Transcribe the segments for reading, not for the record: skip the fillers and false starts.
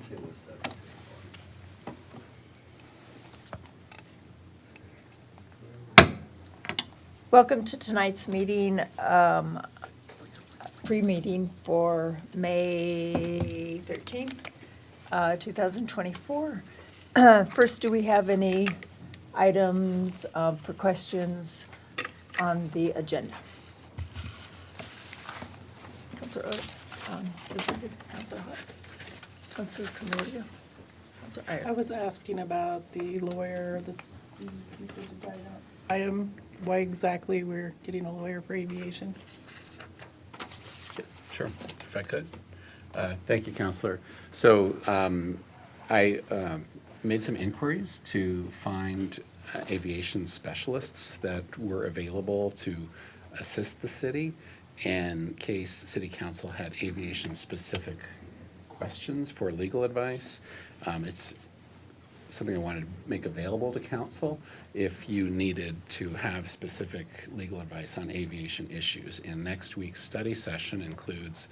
Wednesday was 17. Welcome to tonight's meeting, pre-meeting for May 13th, 2024. First, do we have any items for questions on the agenda? Councilor Oates, Councilor Hutt, Councilor Camelia, Councilor Iyer. I was asking about the lawyer, this item, why exactly we're getting a lawyer for aviation. Sure, if I could. Thank you, Counselor. So I made some inquiries to find aviation specialists that were available to assist the city in case City Council had aviation-specific questions for legal advice. It's something I wanted to make available to council if you needed to have specific legal advice on aviation issues. And next week's study session includes,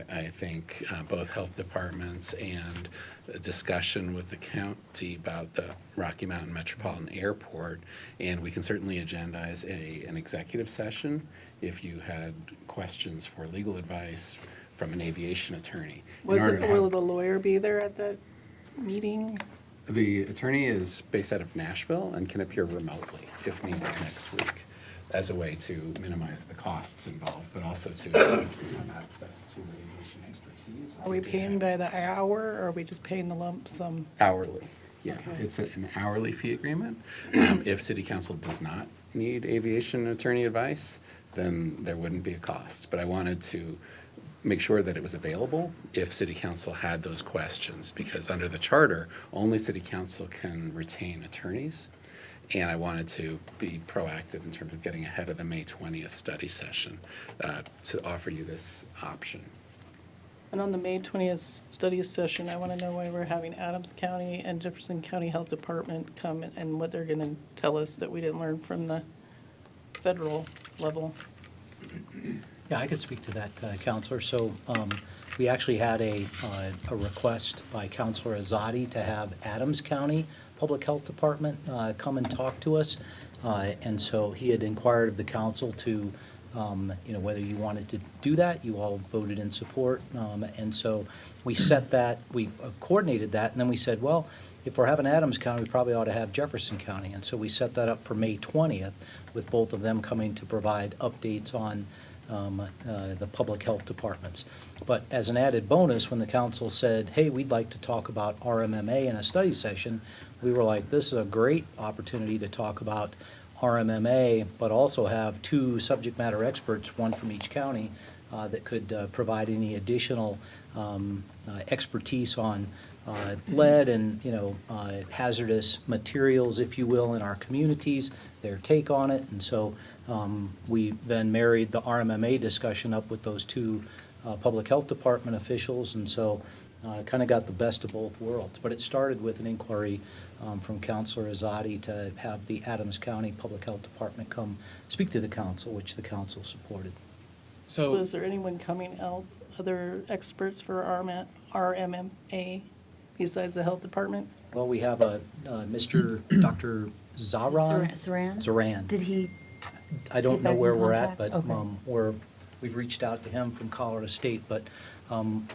I think, both health departments and a discussion with the county about the Rocky Mountain Metropolitan Airport. And we can certainly agendize an executive session if you had questions for legal advice from an aviation attorney. Will the lawyer be there at that meeting? The attorney is based out of Nashville and can appear remotely if needed next week as a way to minimize the costs involved, but also to have access to aviation expertise. Are we paying by the hour, or are we just paying the lump sum? Hourly, yeah. Okay. It's an hourly fee agreement. If City Council does not need aviation attorney advice, then there wouldn't be a cost. But I wanted to make sure that it was available if City Council had those questions, because under the charter, only City Council can retain attorneys. And I wanted to be proactive in terms of getting ahead of the May 20th study session to offer you this option. And on the May 20th study session, I want to know why we're having Adams County and Jefferson County Health Department come and what they're going to tell us that we didn't learn from the federal level. Yeah, I could speak to that, Counselor. So we actually had a request by Counselor Azadi to have Adams County Public Health Department come and talk to us. And so he had inquired of the council to, whether you wanted to do that. You all voted in support. And so we set that, we coordinated that, and then we said, well, if we're having Adams County, we probably ought to have Jefferson County. And so we set that up for May 20th with both of them coming to provide updates on the public health departments. But as an added bonus, when the council said, hey, we'd like to talk about RMMA in a study session, we were like, this is a great opportunity to talk about RMMA, but also have two subject matter experts, one from each county, that could provide any additional expertise on lead and hazardous materials, if you will, in our communities, their take on it. And so we then married the RMMA discussion up with those two public health department officials, and so kind of got the best of both worlds. But it started with an inquiry from Counselor Azadi to have the Adams County Public Health Department come speak to the council, which the council supported. So is there anyone coming out, other experts for RMMA besides the health department? Well, we have a Mr. Dr. Zoran. Did he? I don't get know back where in we're at, contact? but Okay. we've reached out to him from Colorado State, but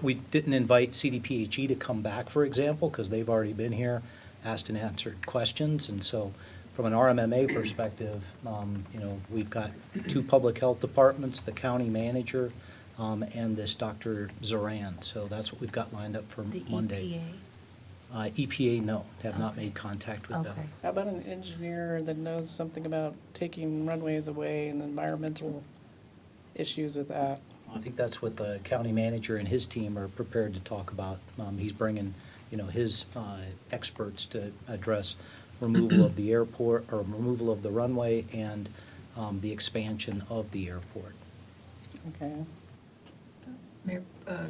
we didn't invite CDPHE to come back, for example, because they've already been here, asked and answered questions. And so from an RMMA perspective, we've got two public health departments, the county manager, and this Dr. Zoran. So that's what we've got lined up for The Monday. EPA? EPA, no, have not Okay. made contact with them. Okay. How about an engineer that knows something about taking runways away and environmental issues with that? I think that's what the county manager and his team are prepared to talk about. He's bringing, his experts to address removal of the airport, or removal of the runway, and the expansion of the airport. Okay. Mayor,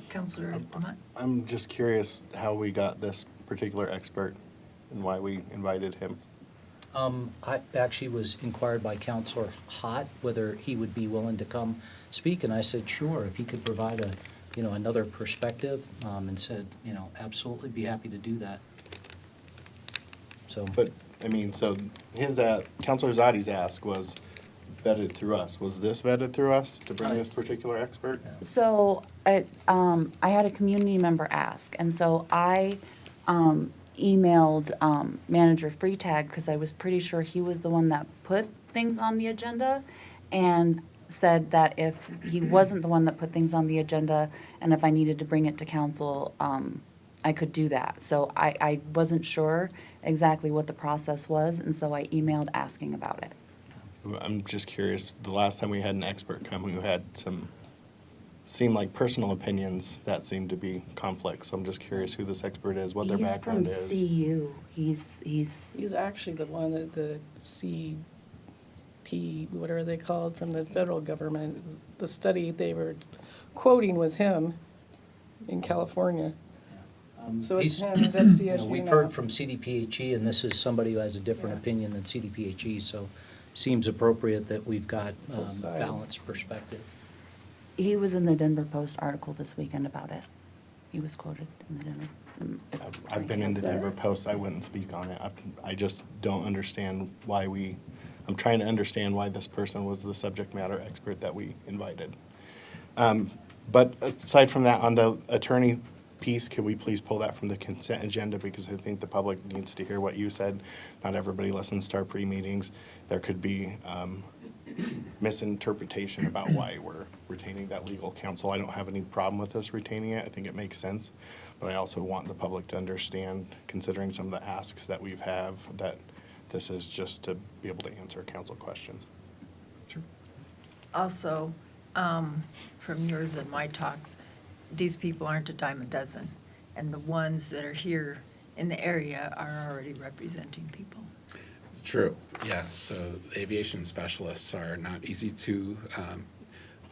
Councilor Demott? I'm just curious how we got this particular expert and why we invited him. I actually was inquired by Counselor Hott whether he would be willing to come speak, and I said, sure, if he could provide another perspective, and said, absolutely be happy to do that. So. But, I mean, so his, Counselor Zadi's ask was vetted through us. Was this vetted through us to bring this particular expert? So I had a community member ask, and so I emailed Manager Freetag because I was pretty sure he was the one that put things on the agenda, and said that if he wasn't the one that put things on the agenda, and if I needed to bring it to council, I could do that. So I wasn't sure exactly what the process was, and so I emailed asking about it. I'm just curious, the last time we had an expert come who had seemed like personal opinions that seemed to be conflict. So I'm just curious who this expert is, what their background is. He's from CU. He's He's actually the one that the CP, whatever they called, from the federal government. The study they were quoting was him in California. So it's him, he's at CSU We've now. heard from CDPHE, and this is somebody who has a different Yeah. opinion than CDPHE, so seems appropriate that we've got Both sides. balanced perspective. He was in the Denver Post article this weekend about it. He was quoted in the Denver. I've been in the Sorry. Denver Post, I wouldn't speak on it. I just don't understand why I'm trying to understand why this person was the subject matter expert that we invited. But aside from that, on the attorney piece, could we please pull that from the consent agenda, because I think the public needs to hear what you said. Not everybody listens to our pre-meetings. There could be misinterpretation about why we're retaining that legal counsel. I don't have any problem with us retaining it. I think it makes sense. But I also want the public to understand, considering some of the asks that we've have, that this is just to be able to answer council questions. Also, from yours and my talks, these people aren't a dime a dozen, and the ones that are here in the area are already representing people. True, yes. So aviation specialists are not easy to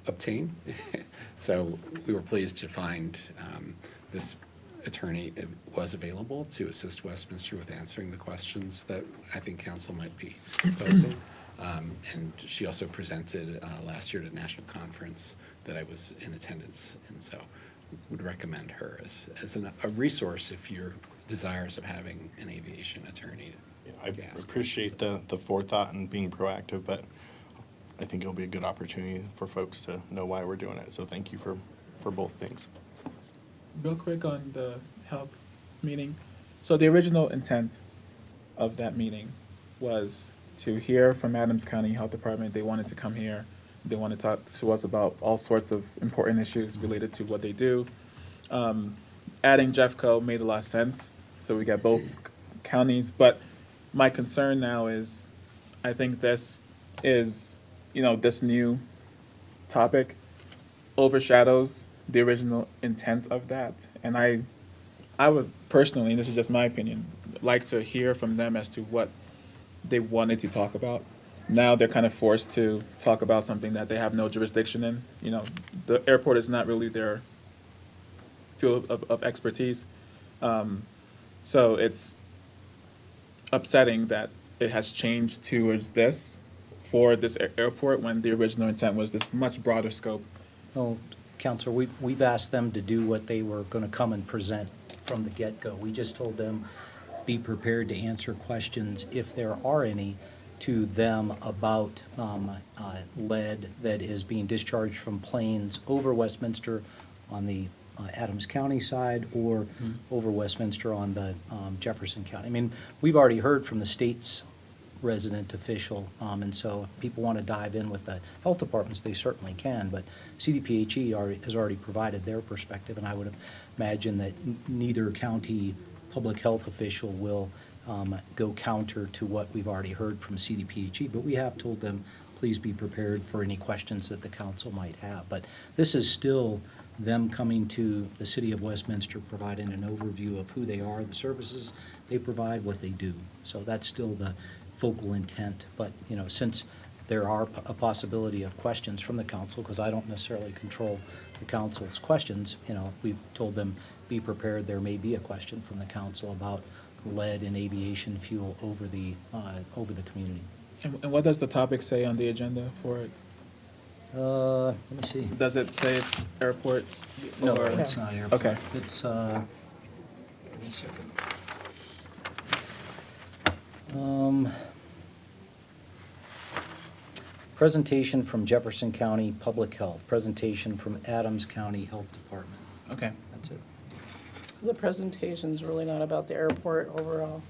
obtain. So we were pleased to find this attorney was available to assist Westminster with answering the questions that I think council might be posing. And she also presented last year at a national conference that I was in attendance, and so would recommend her as a resource if you're desirous of having an aviation attorney. I to ask appreciate questions. the forethought and being proactive, but I think it'll be a good opportunity for folks to know why we're doing it. So thank you for both things. Real quick on the health meeting. So the original intent of that meeting was to hear from Adams County Health Department. They wanted to come here. They want to talk to us about all sorts of important issues related to what they do. Adding Jeffco made a lot of sense, so we got both counties. But my concern now is, I think this is, this new topic overshadows the original intent of that. And I would personally, and this is just my opinion, like to hear from them as to what they wanted to talk about. Now they're kind of forced to talk about something that they have no jurisdiction in. The airport is not really their field of expertise. So it's upsetting that it has changed towards this for this airport when the original intent was this much broader scope. Well, Counselor, we've asked them to do what they were going to come and present from the get-go. We just told them, be prepared to answer questions, if there are any, to them about lead that is being discharged from planes over Westminster on the Adams County side, or over Westminster on the Jefferson County. I mean, we've already heard from the state's resident official, and so if people want to dive in with the health departments, they certainly can, but CDPHE has already provided their perspective, and I would imagine that neither county public health official will go counter to what we've already heard from CDPHE, but we have told them, please be prepared for any questions that the council might have. But this is still them coming to the city of Westminster, providing an overview of who they are, the services they provide, what they do. So that's still the focal intent. But, since there are a possibility of questions from the council, because I don't necessarily control the council's questions, we've told them, be prepared, there may be a question from the council about lead and aviation fuel over the community. And what does the topic say on the agenda for it? Let me see. Does it say it's airport? No, or- it's not airport. Okay. It's, give me a second. Presentation from Jefferson County Public Health, presentation from Adams County Health Department. Okay. That's it. The presentation's really not about the airport overall.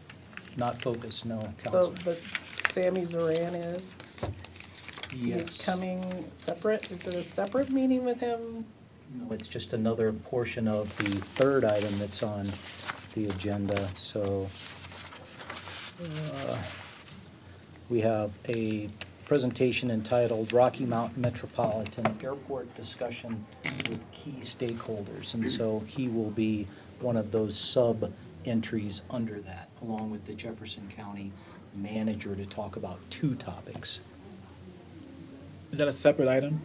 Not focused, no, So, council. but Sammy Zoran is, he's Yes. coming separate? Is it a separate meeting with him? No, it's just another portion of the third item that's on the agenda, so we have a presentation entitled Rocky Mountain Metropolitan Airport Discussion with Key Stakeholders. And so he will be one of those sub-entries under that, along with the Jefferson County manager to talk about two topics. Is that a separate item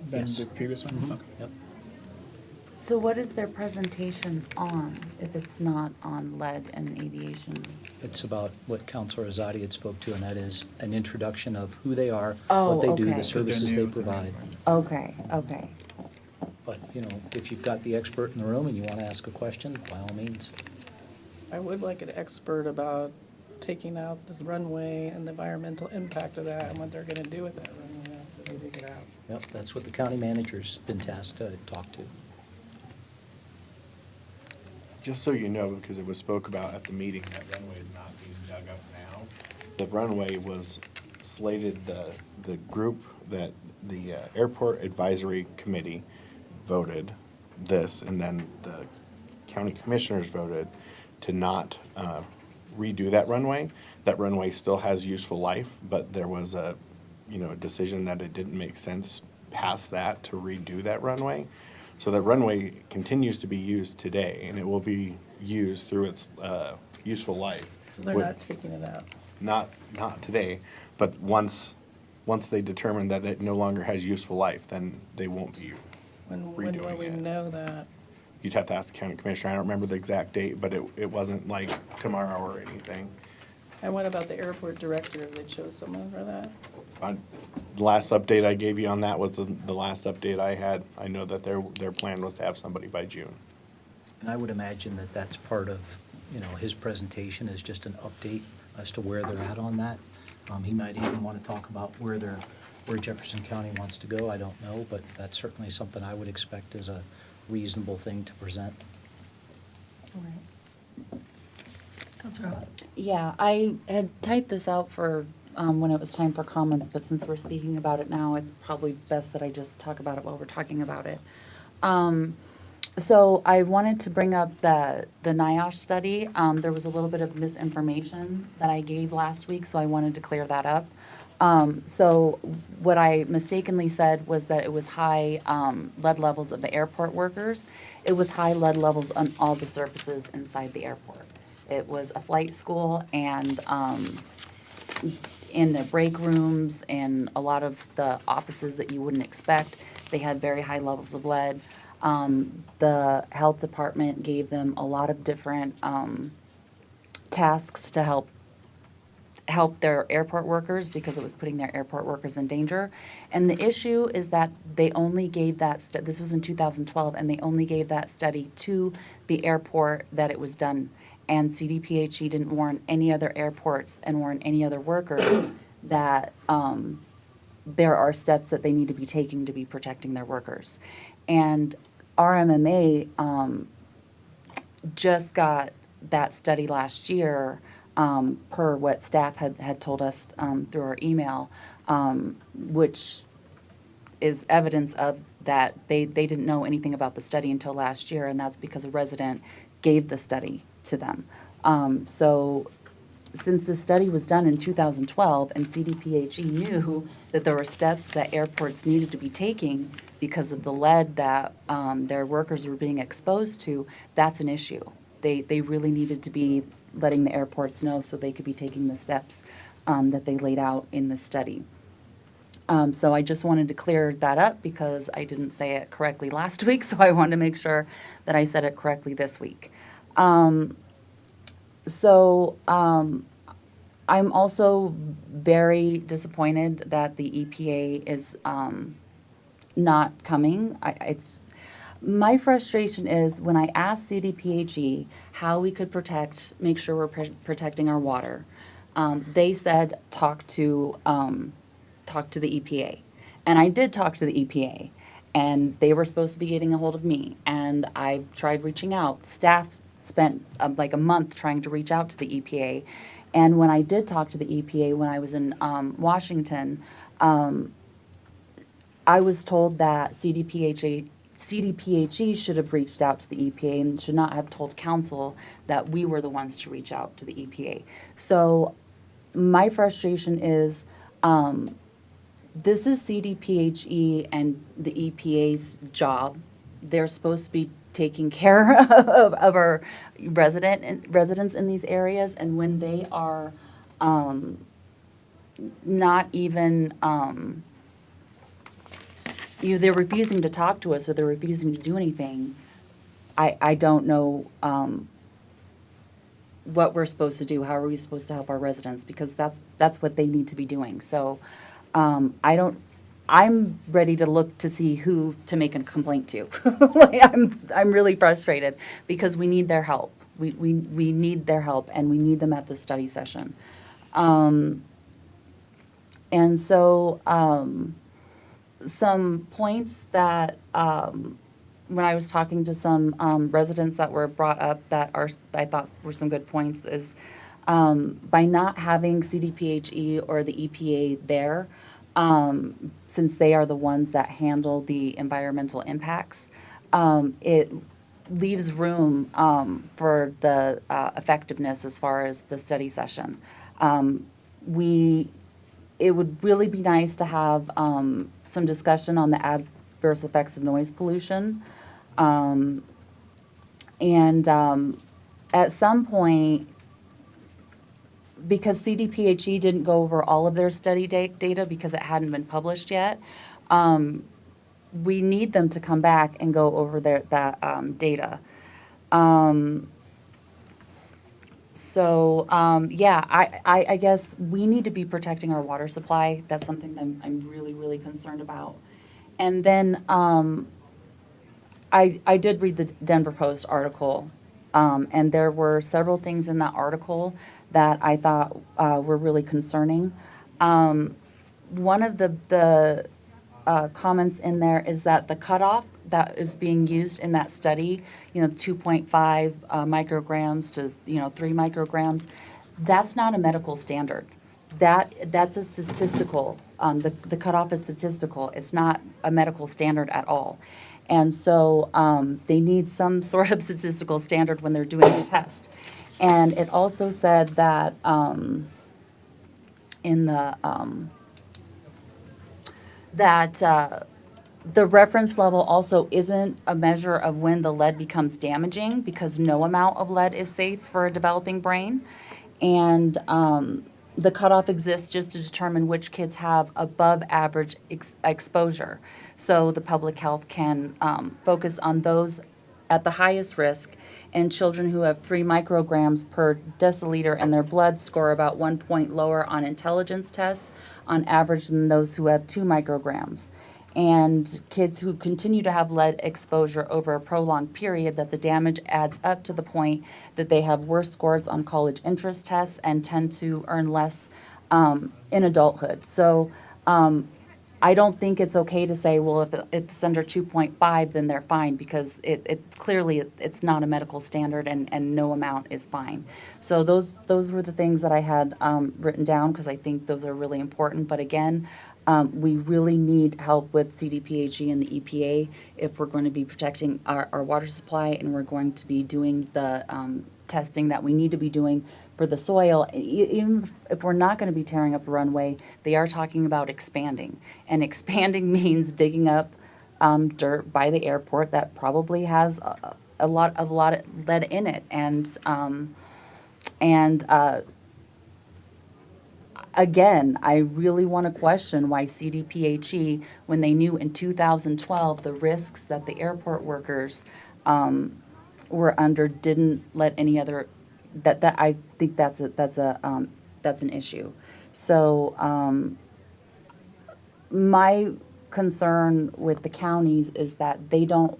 than Yes. the previous one? Okay. Yep. So what is their presentation on, if it's not on lead and aviation? It's about what Counselor Azadi had spoke to, and that is an introduction of who they are, Oh, what they do, okay. the 'Cause they're services they new to provide. Okay, okay. But, you know, if you've got the expert in the room and you want to ask a question, by all means. I would like an expert about taking out this runway and the environmental impact of that and what they're gonna do with that runway after they dig it out. Yep, that's what the county manager's been tasked to talk to. Just so you know, because it was spoke about at the meeting, that runway is not being dug up now. The runway was slated, the group that, the Airport Advisory Committee voted this, and then the county commissioners voted to not redo that runway. That runway still has useful life, but there was a, decision that it didn't make sense past that to redo that runway. So that runway continues to be used today, and it will be used through its useful life. So they're Would- not taking it out. Not today, but once they determine that it no longer has useful life, then they won't be. When will Redoing we it. know that? You'd have to ask the county commissioner. I don't remember the exact date, but it wasn't like tomorrow or anything. And what about the airport director? Have they chose someone for that? The last update I gave you on that was the last update I had. I know that their plan was to have somebody by June. And I would imagine that that's part of, his presentation is just an update as to where they're at on that. He might even want to talk about where Jefferson County wants to go, I don't know, but that's certainly something I would expect as a reasonable thing to present. Counselor Hall? Yeah, I had typed this out for, when it was time for comments, but since we're speaking about it now, it's probably best that I just talk about it while we're talking about it. So I wanted to bring up the NIOSH study. There was a little bit of misinformation that I gave last week, so I wanted to clear that up. So what I mistakenly said was that it was high lead levels of the airport workers. It was high lead levels on all the surfaces inside the airport. It was a flight school, and in the break rooms and a lot of the offices that you wouldn't expect, they had very high levels of lead. The health department gave them a lot of different tasks to help their airport workers because it was putting their airport workers in danger. And the issue is that they only gave this was in 2012, and they only gave that study to the airport that it was done. And CDPHE didn't warn any other airports and warn any other workers that there are steps that they need to be taking to be protecting their workers. And RMMA just got that study last year, per what staff had told us through our email, which is evidence of that they didn't know anything about the study until last year, and that's because a resident gave the study to them. So since the study was done in 2012 and CDPHE knew that there were steps that airports needed to be taking because of the lead that their workers were being exposed to, that's an issue. They really needed to be letting the airports know so they could be taking the steps that they laid out in the study. So I just wanted to clear that up because I didn't say it correctly last week, so I wanted to make sure that I said it correctly this week. I'm also very disappointed that the EPA is not coming. My frustration is when I asked CDPHE how we could make sure we're protecting our water, they said talk to the EPA. And I did talk to the EPA, and they were supposed to be getting a hold of me. And I tried reaching out. Staff spent like a month trying to reach out to the EPA. And when I did talk to the EPA when I was in Washington, I was told that CDPHE should have reached out to the EPA and should not have told council that we were the ones to reach out to the EPA. So my frustration is this is CDPHE and the EPA's job. They're supposed to be taking care of our residents in these areas, and when they are not even either they're refusing to talk to us or they're refusing to do anything, I don't know what we're supposed to do. How are we supposed to help our residents? Because that's what they need to be doing. So I'm ready to look to see who to make a complaint to. I'm really frustrated because we need their help. We need their help, and we need them at the study session. And so some points that when I was talking to some residents that were brought up that I thought were some good points is by not having CDPHE or the EPA there, since they are the ones that handle the environmental impacts, it leaves room for the effectiveness as far as the study session. It would really be nice to have some discussion on the adverse effects of noise pollution. At some point, because CDPHE didn't go over all of their study data because it hadn't been published yet, we need them to come back and go over that data. I guess we need to be protecting our water supply. That's something that I'm really, really concerned about. And then I did read the Denver Post article, and there were several things in that article that I thought were really concerning. One of the comments in there is that the cutoff that is being used in that study, 2.5 micrograms to 3 micrograms, that's not a medical standard. That's a statistical. The cutoff is statistical. It's not a medical standard at all. And so they need some sort of statistical standard when they're doing the test. And it also said that the reference level also isn't a measure of when the lead becomes damaging, because no amount of lead is safe for a developing brain. And the cutoff exists just to determine which kids have above average exposure. So the public health can focus on those at the highest risk, and children who have 3 micrograms per deciliter in their blood score about 1 point lower on intelligence tests on average than those who have 2 micrograms. And kids who continue to have lead exposure over a prolonged period, that the damage adds up to the point that they have worse scores on college entrance tests and tend to earn less in adulthood. So I don't think it's okay to say, well, if it's under 2.5, then they're fine, because it's clearly it's not a medical standard, and no amount is fine. So those were the things that I had written down, because I think those are really important. But again, we really need help with CDPHE and the EPA if we're going to be protecting our water supply, and we're going to be doing the testing that we need to be doing for the soil. Even if we're not going to be tearing up a runway, they are talking about expanding. And expanding means digging up dirt by the airport that probably has a lot of lead in it. Again, I really want to question why CDPHE, when they knew in 2012 the risks that the airport workers were under, didn't let any other. That I think that's an issue. So my concern with the counties is that they don't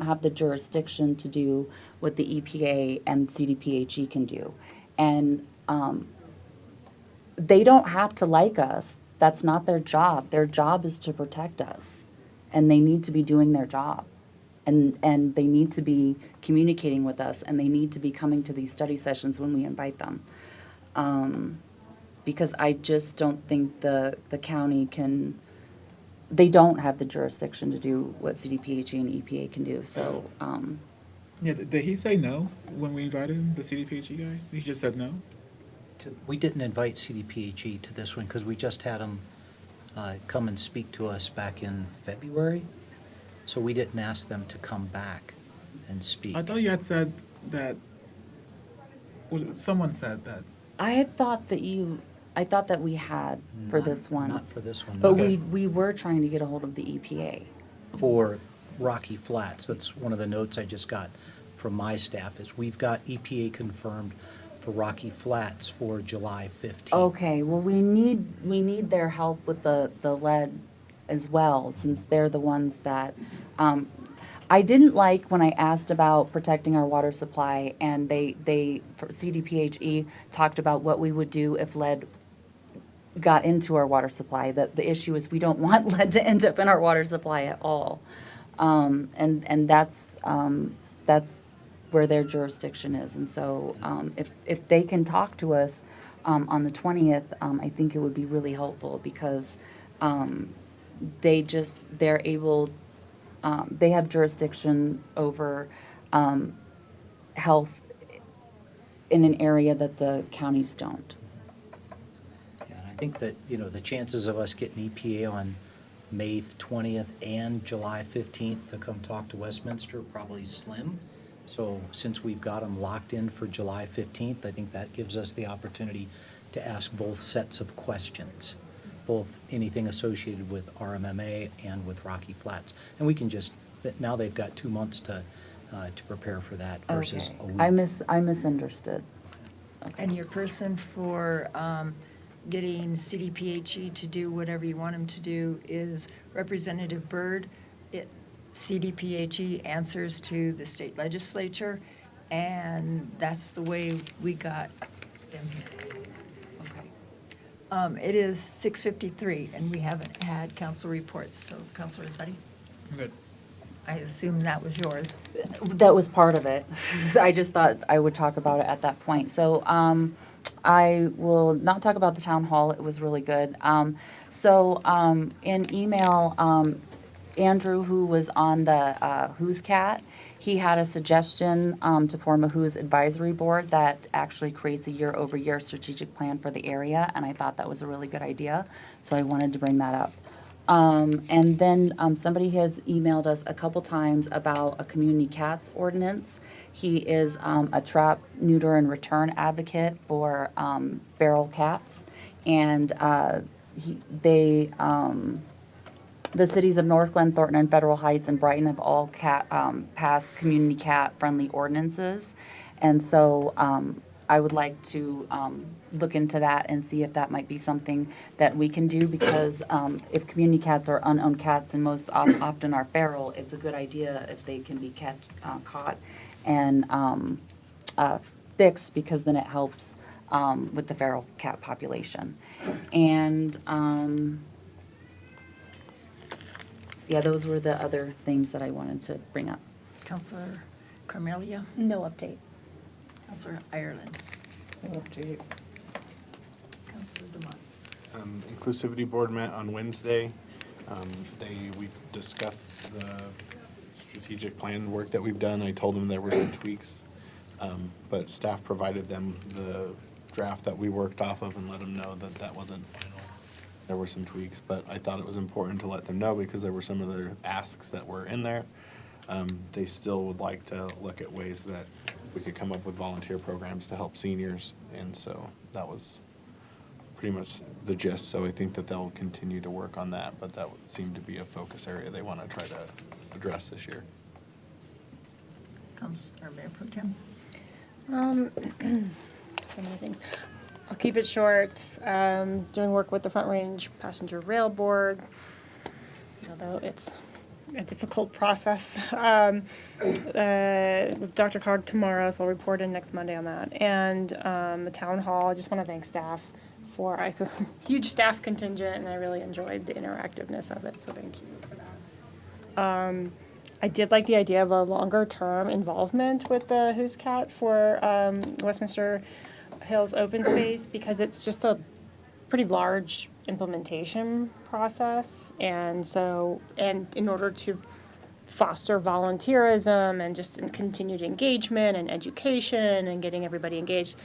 have the jurisdiction to do what the EPA and CDPHE can do. And they don't have to like us. That's not their job. Their job is to protect us. And they need to be doing their job. And they need to be communicating with us, and they need to be coming to these study sessions when we invite them. Because I just don't think the county can, they don't have the jurisdiction to do what CDPHE and EPA can do, so, Yeah, did he say no when we invited him, the CDPHE guy? He just said no? We didn't invite CDPHE to this one because we just had them come and speak to us back in February. So we didn't ask them to come back and speak. I thought you had said that, someone said that. I had thought that we had for this one. Not for this one. But no. we were trying to get a hold of the E EPA. For Rocky Flats, that's one of the notes I just got from my staff, is we've got EPA confirmed for Rocky Flats for July 15th. Okay, well, we need their help with the lead as well, since they're the ones that, I didn't like when I asked about protecting our water supply, and they for CDPHE talked about what we would do if lead got into our water supply. The issue is we don't want lead to end up in our water supply at all. And that's where their jurisdiction is. And so if they can talk to us on the 20th, I think it would be really helpful, because they're able, they have jurisdiction over health in an area that the counties don't. Yeah, and I think that, the chances of us getting EPA on May 20th and July 15th to come talk to Westminster are probably slim. So since we've got them locked in for July 15th, I think that gives us the opportunity to ask both sets of questions, both anything associated with RMMA and with Rocky Flats. And we can just, now they've got 2 months to prepare for that versus Okay. a week. I misunderstood. And your person for getting CDPHE to do whatever you want them to do is Representative Byrd. CDPHE answers to the state legislature, and that's the way we got them here. Okay. It is 6:53, and we haven't had council reports, so Councilor Zadi, I'm good. I assume that was yours. That was part of it. I just thought I would talk about it at that point. So I will not talk about the town hall. It was really good. In email, Andrew, who was on the Who's Cat, he had a suggestion to form a Who's Advisory Board that actually creates a year-over-year strategic plan for the area, and I thought that was a really good idea, so I wanted to bring that up. And then somebody has emailed us a couple times about a community cats ordinance. He is a trap, neuter, and return advocate for feral cats, and the cities of North Glen, Thornton, and Federal Heights and Brighton have all passed community cat-friendly ordinances. And so I would like to look into that and see if that might be something that we can do, because if community cats are unowned cats and most often are feral, it's a good idea if they can be caught and fixed, because then it helps with the feral cat population. And yeah, those were the other things that I wanted to bring up. Councilor Carmelia, No update. Councilor Ireland, Update. Councilor Demott. Inclusivity Board met on Wednesday. We discussed the strategic plan work that we've done. I told them there were some tweaks, but staff provided them the draft that we worked off of and let them know that that wasn't, there were some tweaks, but I thought it was important to let them know because there were some of their asks that were in there. They still would like to look at ways that we could come up with volunteer programs to help seniors, and so that was pretty much the gist. So I think that they'll continue to work on that, but that would seem to be a focus area they want to try to address this year. Councilor Mayor Pro Tem. So many things. I'll keep it short. Doing work with the Front Range Passenger Rail Board. although it's a difficult process. With Dr. Card tomorrow, so I'll report in next Monday on that. And the town hall, I just want to thank staff for, it's a huge staff contingent, and I really enjoyed the interactiveness of it, so thank you for that. I did like the idea of a longer term involvement with the Who's Cat for Westminster Hills Open Space, because it's just a pretty large implementation process. And so, and in order to foster volunteerism and just continued engagement and education and getting everybody engaged,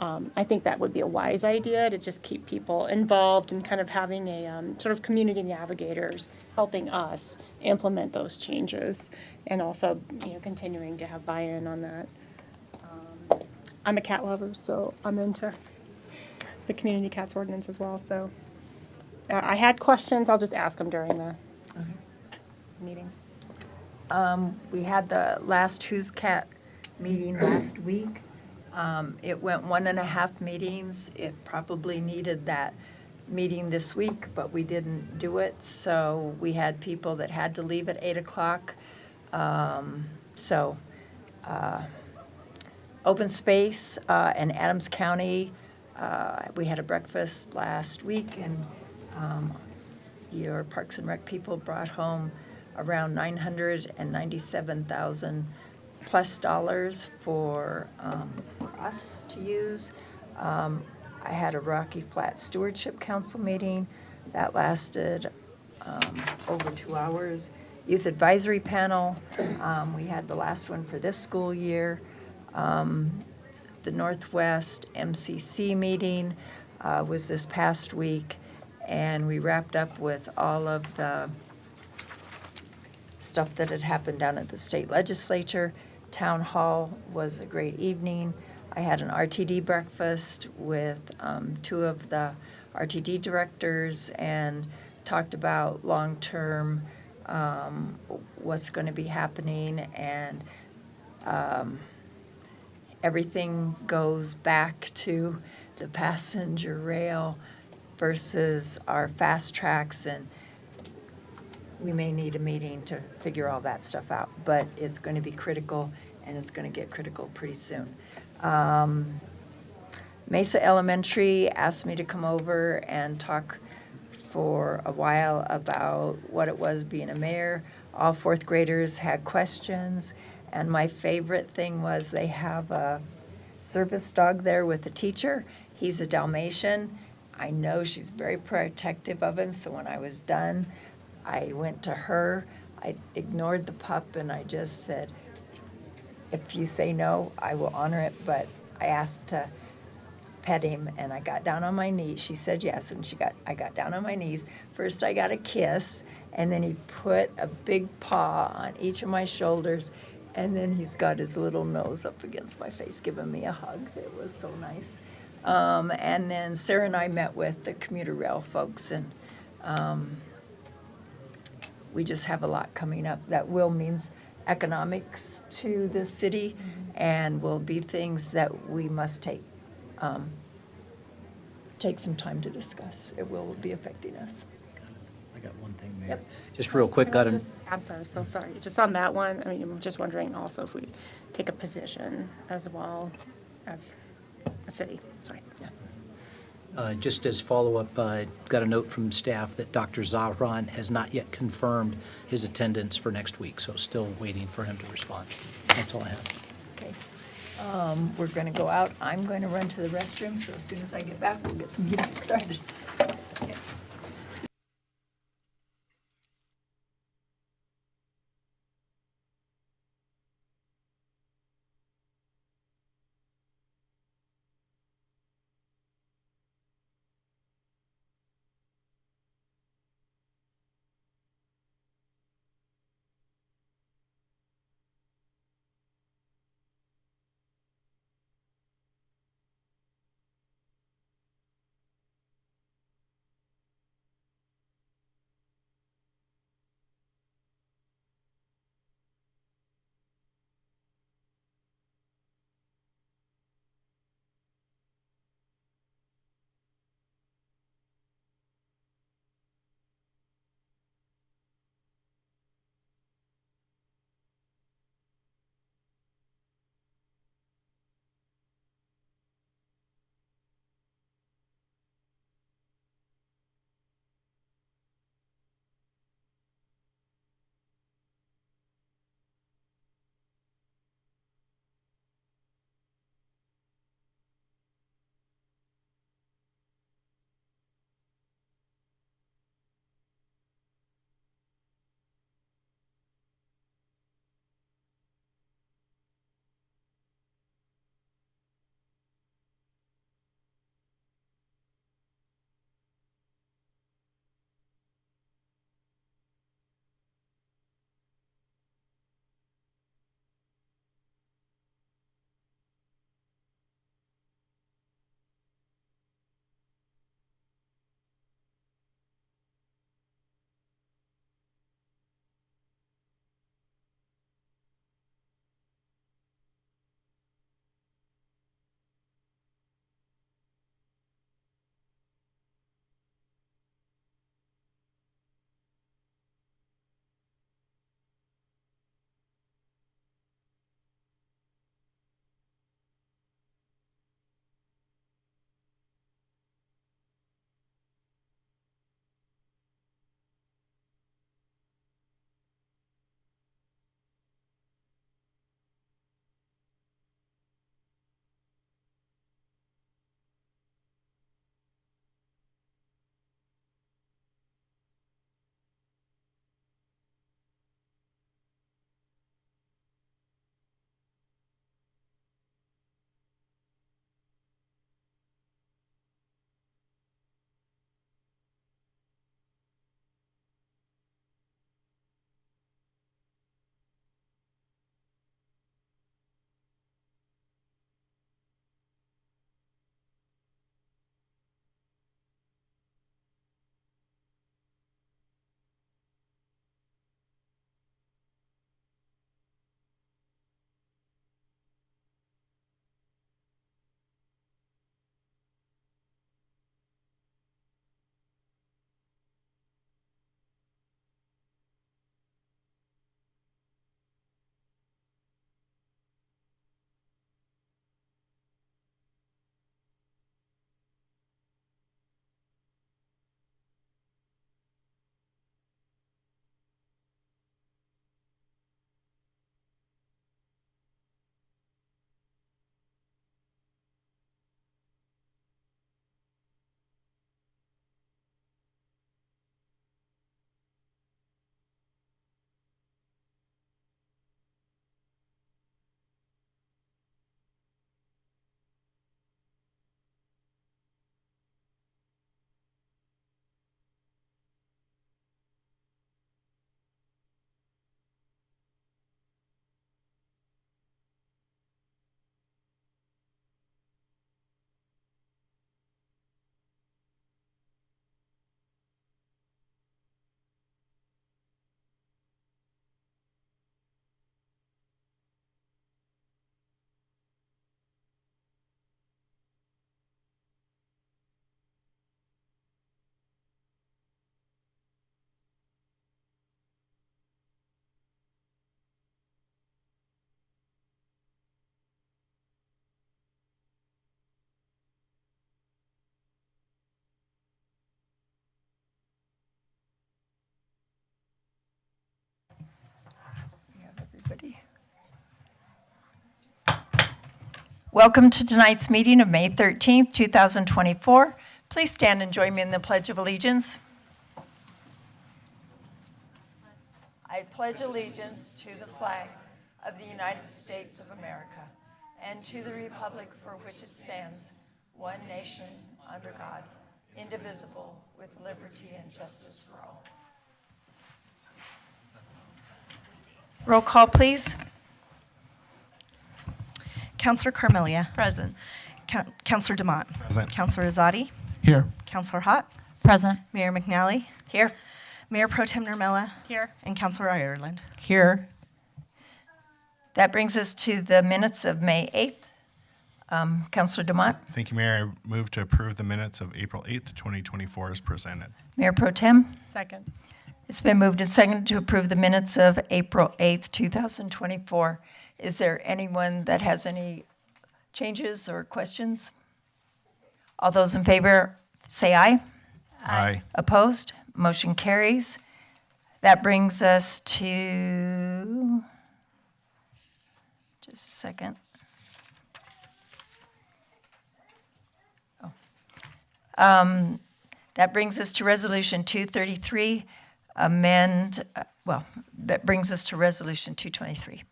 I think that would be a wise idea, to just keep people involved and kind of having a sort of community navigators helping us implement those changes, and also, you know, continuing to have buy-in on that. I'm a cat lover, so I'm into the community cats ordinance as well, so I had questions. I'll just ask them during the meeting. We had the last Who's Cat meeting last week. It went 1.5 meetings. It probably needed that meeting this week, but we didn't do it. So we had people that had to leave at 8 o'clock. Open space in Adams County, we had a breakfast last week, and your Parks and Rec people brought home around $997,000 plus for us to use. I had a Rocky Flat Stewardship Council meeting that lasted over 2 hours. Youth Advisory Panel, we had the last one for this school year. The Northwest MCC meeting was this past week, and we wrapped up with all of the stuff that had happened down at the state legislature. Town hall was a great evening. I had an RTD breakfast with 2 of the RTD directors and talked about long-term, what's going to be happening, and everything goes back to the passenger rail versus our fast tracks, and we may need a meeting to figure all that stuff out, but it's going to be critical, and it's going to get critical pretty soon. Mesa Elementary asked me to come over and talk for a while about what it was being a mayor. All 4th graders had questions, and my favorite thing was they have a service dog there with a teacher. He's a Dalmatian. I know she's very protective of him, so when I was done, I went to her. I ignored the pup, and I just said, if you say no, I will honor it, but I asked to pet him, and I got down on my knees. She said yes, and I got down on my knees. First I got a kiss, and then he put a big paw on each of my shoulders, and then he's got his little nose up against my face, giving me a hug. It was so nice. And then Sarah and I met with the commuter rail folks, and we just have a lot coming up that will means economics to the city, and will be things that we must take some time to discuss. It will be affecting us. I got one thing, Mayor. Yep. Just real quick, Can I I'm sorry, so sorry. Just on that one, I mean, I'm just wondering also if we take a position as well as a city. Sorry. Yeah. Just as follow-up, got a note from staff that Dr. Zahran has not yet confirmed his attendance for next week, so still waiting for him to respond. That's all I have. Okay. We're going to go out. I'm going to run to the restroom, so as soon as I get back, we'll get the meeting started. Welcome to tonight's meeting of May 13th, 2024. Please stand and join me in the Pledge of Allegiance. I pledge allegiance to the flag of the United States of America and to the republic for which it stands, one nation, under God, indivisible, with liberty and justice for all. Roll call, please. Counselor Carmelia. Present. Counselor Demott. Present. Counselor Azadi. Here. Counselor Hott. Present. Mayor McNally. Here. Mayor Pro Tem Nermella. Here. And Counselor Ireland. Here. That brings us to the minutes of May 8th. Counselor Demott. Thank you, Mayor. I move to approve the minutes of April 8th, 2024 as presented. Mayor Pro Tem. Second. It's been moved and seconded to approve the minutes of April 8th, 2024. Is there anyone that has any changes or questions? All those in favor say aye. Aye. Opposed? Motion carries. That brings us to, just a second. That brings us to Resolution 233, that brings us to Resolution 223.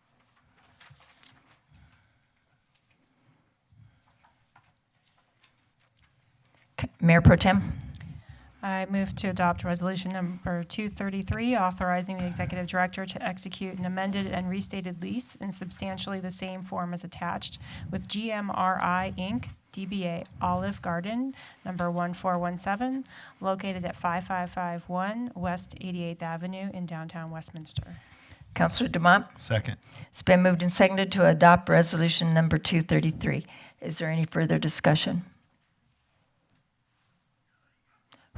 Mayor Pro Tem? I move to adopt resolution number 233, authorizing the executive director to execute an amended and restated lease in substantially the same form as attached with GMRI Inc., DBA Olive Garden, number 1417, located at 5551 West 88th Avenue in downtown Westminster. Councilor Demott? Second. It's been moved and seconded to adopt resolution number 233. Is there any further discussion?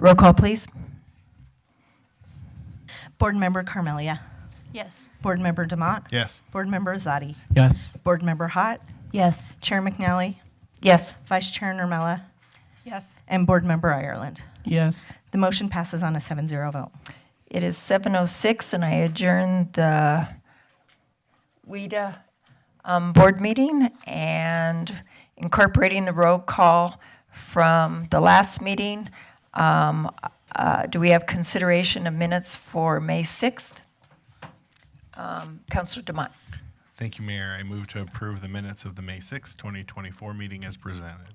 Roll call, please. Board Member Carmelia. Yes. Board Member Demott. Yes. Board Member Azadi. Yes. Board Member Hott. Yes. Chair McNally. Yes. Vice Chair Nermella. Yes. And Board Member Ireland. Yes. The motion passes on a 7-0 vote. It is 7:06, and I adjourn the WIDA board meeting, and incorporating the roll call from the last meeting. Do we have consideration of minutes for May 6th? Councilor Demott. Thank you, Mayor. I move to approve the minutes of the May 6th, 2024 meeting as presented.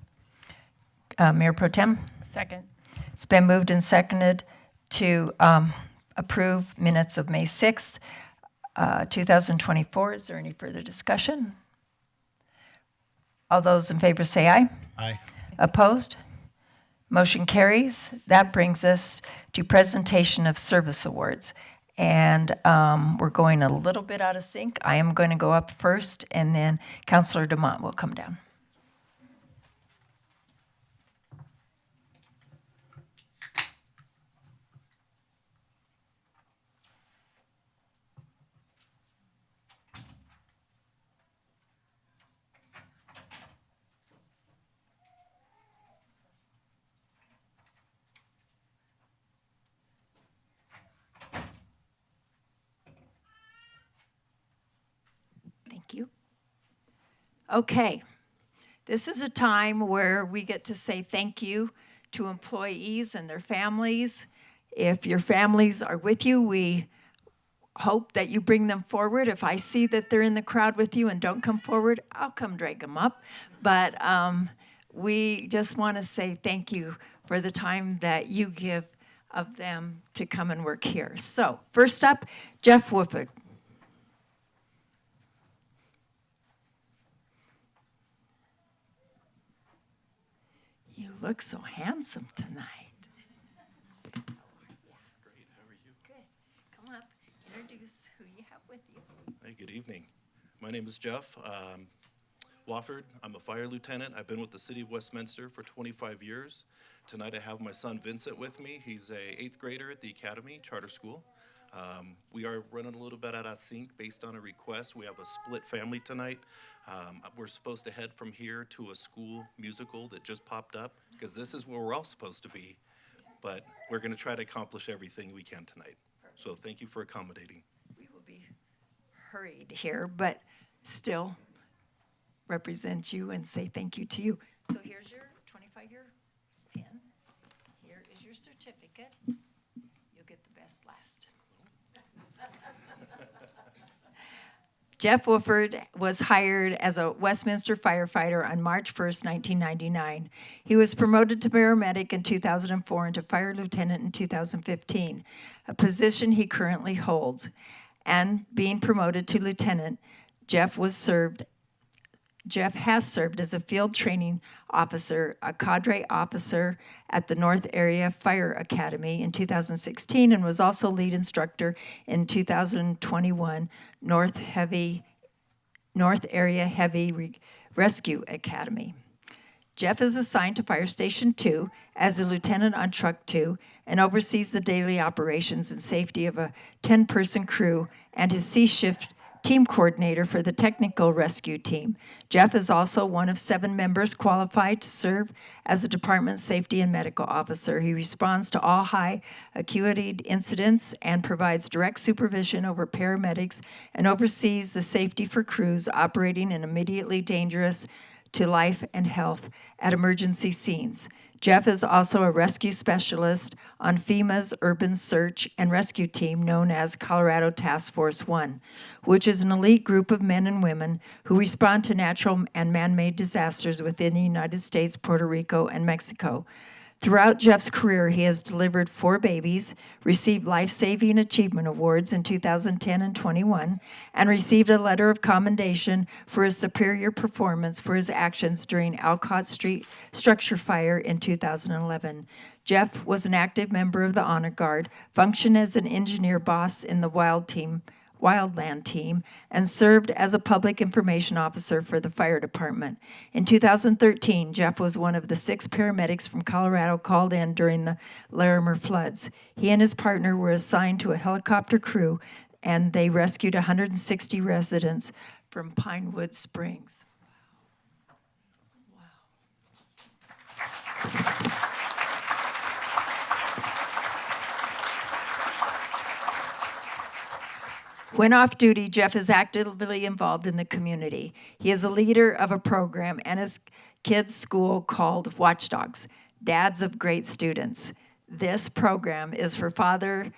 Mayor Pro Tem. Second. It's been moved and seconded to approve minutes of May 6th, 2024. Is there any further discussion? All those in favor say aye. Aye. Opposed? Motion carries. That brings us to presentation of service awards. And we're going a little bit out of sync. I am going to go up first, and then Councilor Demott will come down. Thank you. Okay. This is a time where we get to say thank you to employees and their families. If your families are with you, we hope that you bring them forward. If I see that they're in the crowd with you and don't come forward, I'll come drag them up. But we just want to say thank you for the time that you give of them to come and work here. So first up, Jeff Wooford. You look so handsome tonight. Great, how are you? Good. Come up, introduce who you have with you. Hey, good evening. My name is Jeff Wofford. I'm a fire lieutenant. I've been with the city of Westminster for 25 years. Tonight I have my son Vincent with me. He's a 8th grader at the Academy Charter School. We are running a little bit out of sync based on a request. We have a split family tonight. We're supposed to head from here to a school musical that just popped up, because this is where we're all supposed to be. But we're going to try to accomplish everything we can tonight. So thank you for accommodating. We will be hurried here, but still, represent you and say thank you to you. So here's your 25-year pin. Here is your certificate. You'll get the best last. Jeff Wolford was hired as a Westminster firefighter on March 1st, 1999. He was promoted to paramedic in 2004 and to fire lieutenant in 2015, a position he currently holds. And being promoted to lieutenant, Jeff has served as a field training officer, a cadre officer at the North Area Fire Academy in 2016, and was also lead instructor in 2021 North Area Heavy Rescue Academy. Jeff is assigned to Fire Station 2 as a lieutenant on Truck 2 and oversees the daily operations and safety of a 10-person crew and his C-shift team coordinator for the technical rescue team. Jeff is also one of 7 members qualified to serve as the department's safety and medical officer. He responds to all high acuity incidents and provides direct supervision over paramedics and oversees the safety for crews operating in immediately dangerous to life and health at emergency scenes. Jeff is also a rescue specialist on FEMA's urban search and rescue team known as Colorado Task Force 1, which is an elite group of men and women who respond to natural and man-made disasters within the United States, Puerto Rico, and Mexico. Throughout Jeff's career, he has delivered 4 babies, received life-saving achievement awards in 2010 and 21, and received a letter of commendation for his superior performance for his actions during Alcott Street structure fire in 2011. Jeff was an active member of the Honor Guard, functioned as an engineer boss in the Wildland team, and served as a public information officer for the fire department. In 2013, Jeff was one of the 6 paramedics from Colorado called in during the Larimer floods. He and his partner were assigned to a helicopter crew, and they rescued 160 residents from Pinewood Springs. Wow. When off duty, Jeff is actively involved in the community. He is a leader of a program and his kids' school called Watchdogs, Dads of Great Students. This program is for fathers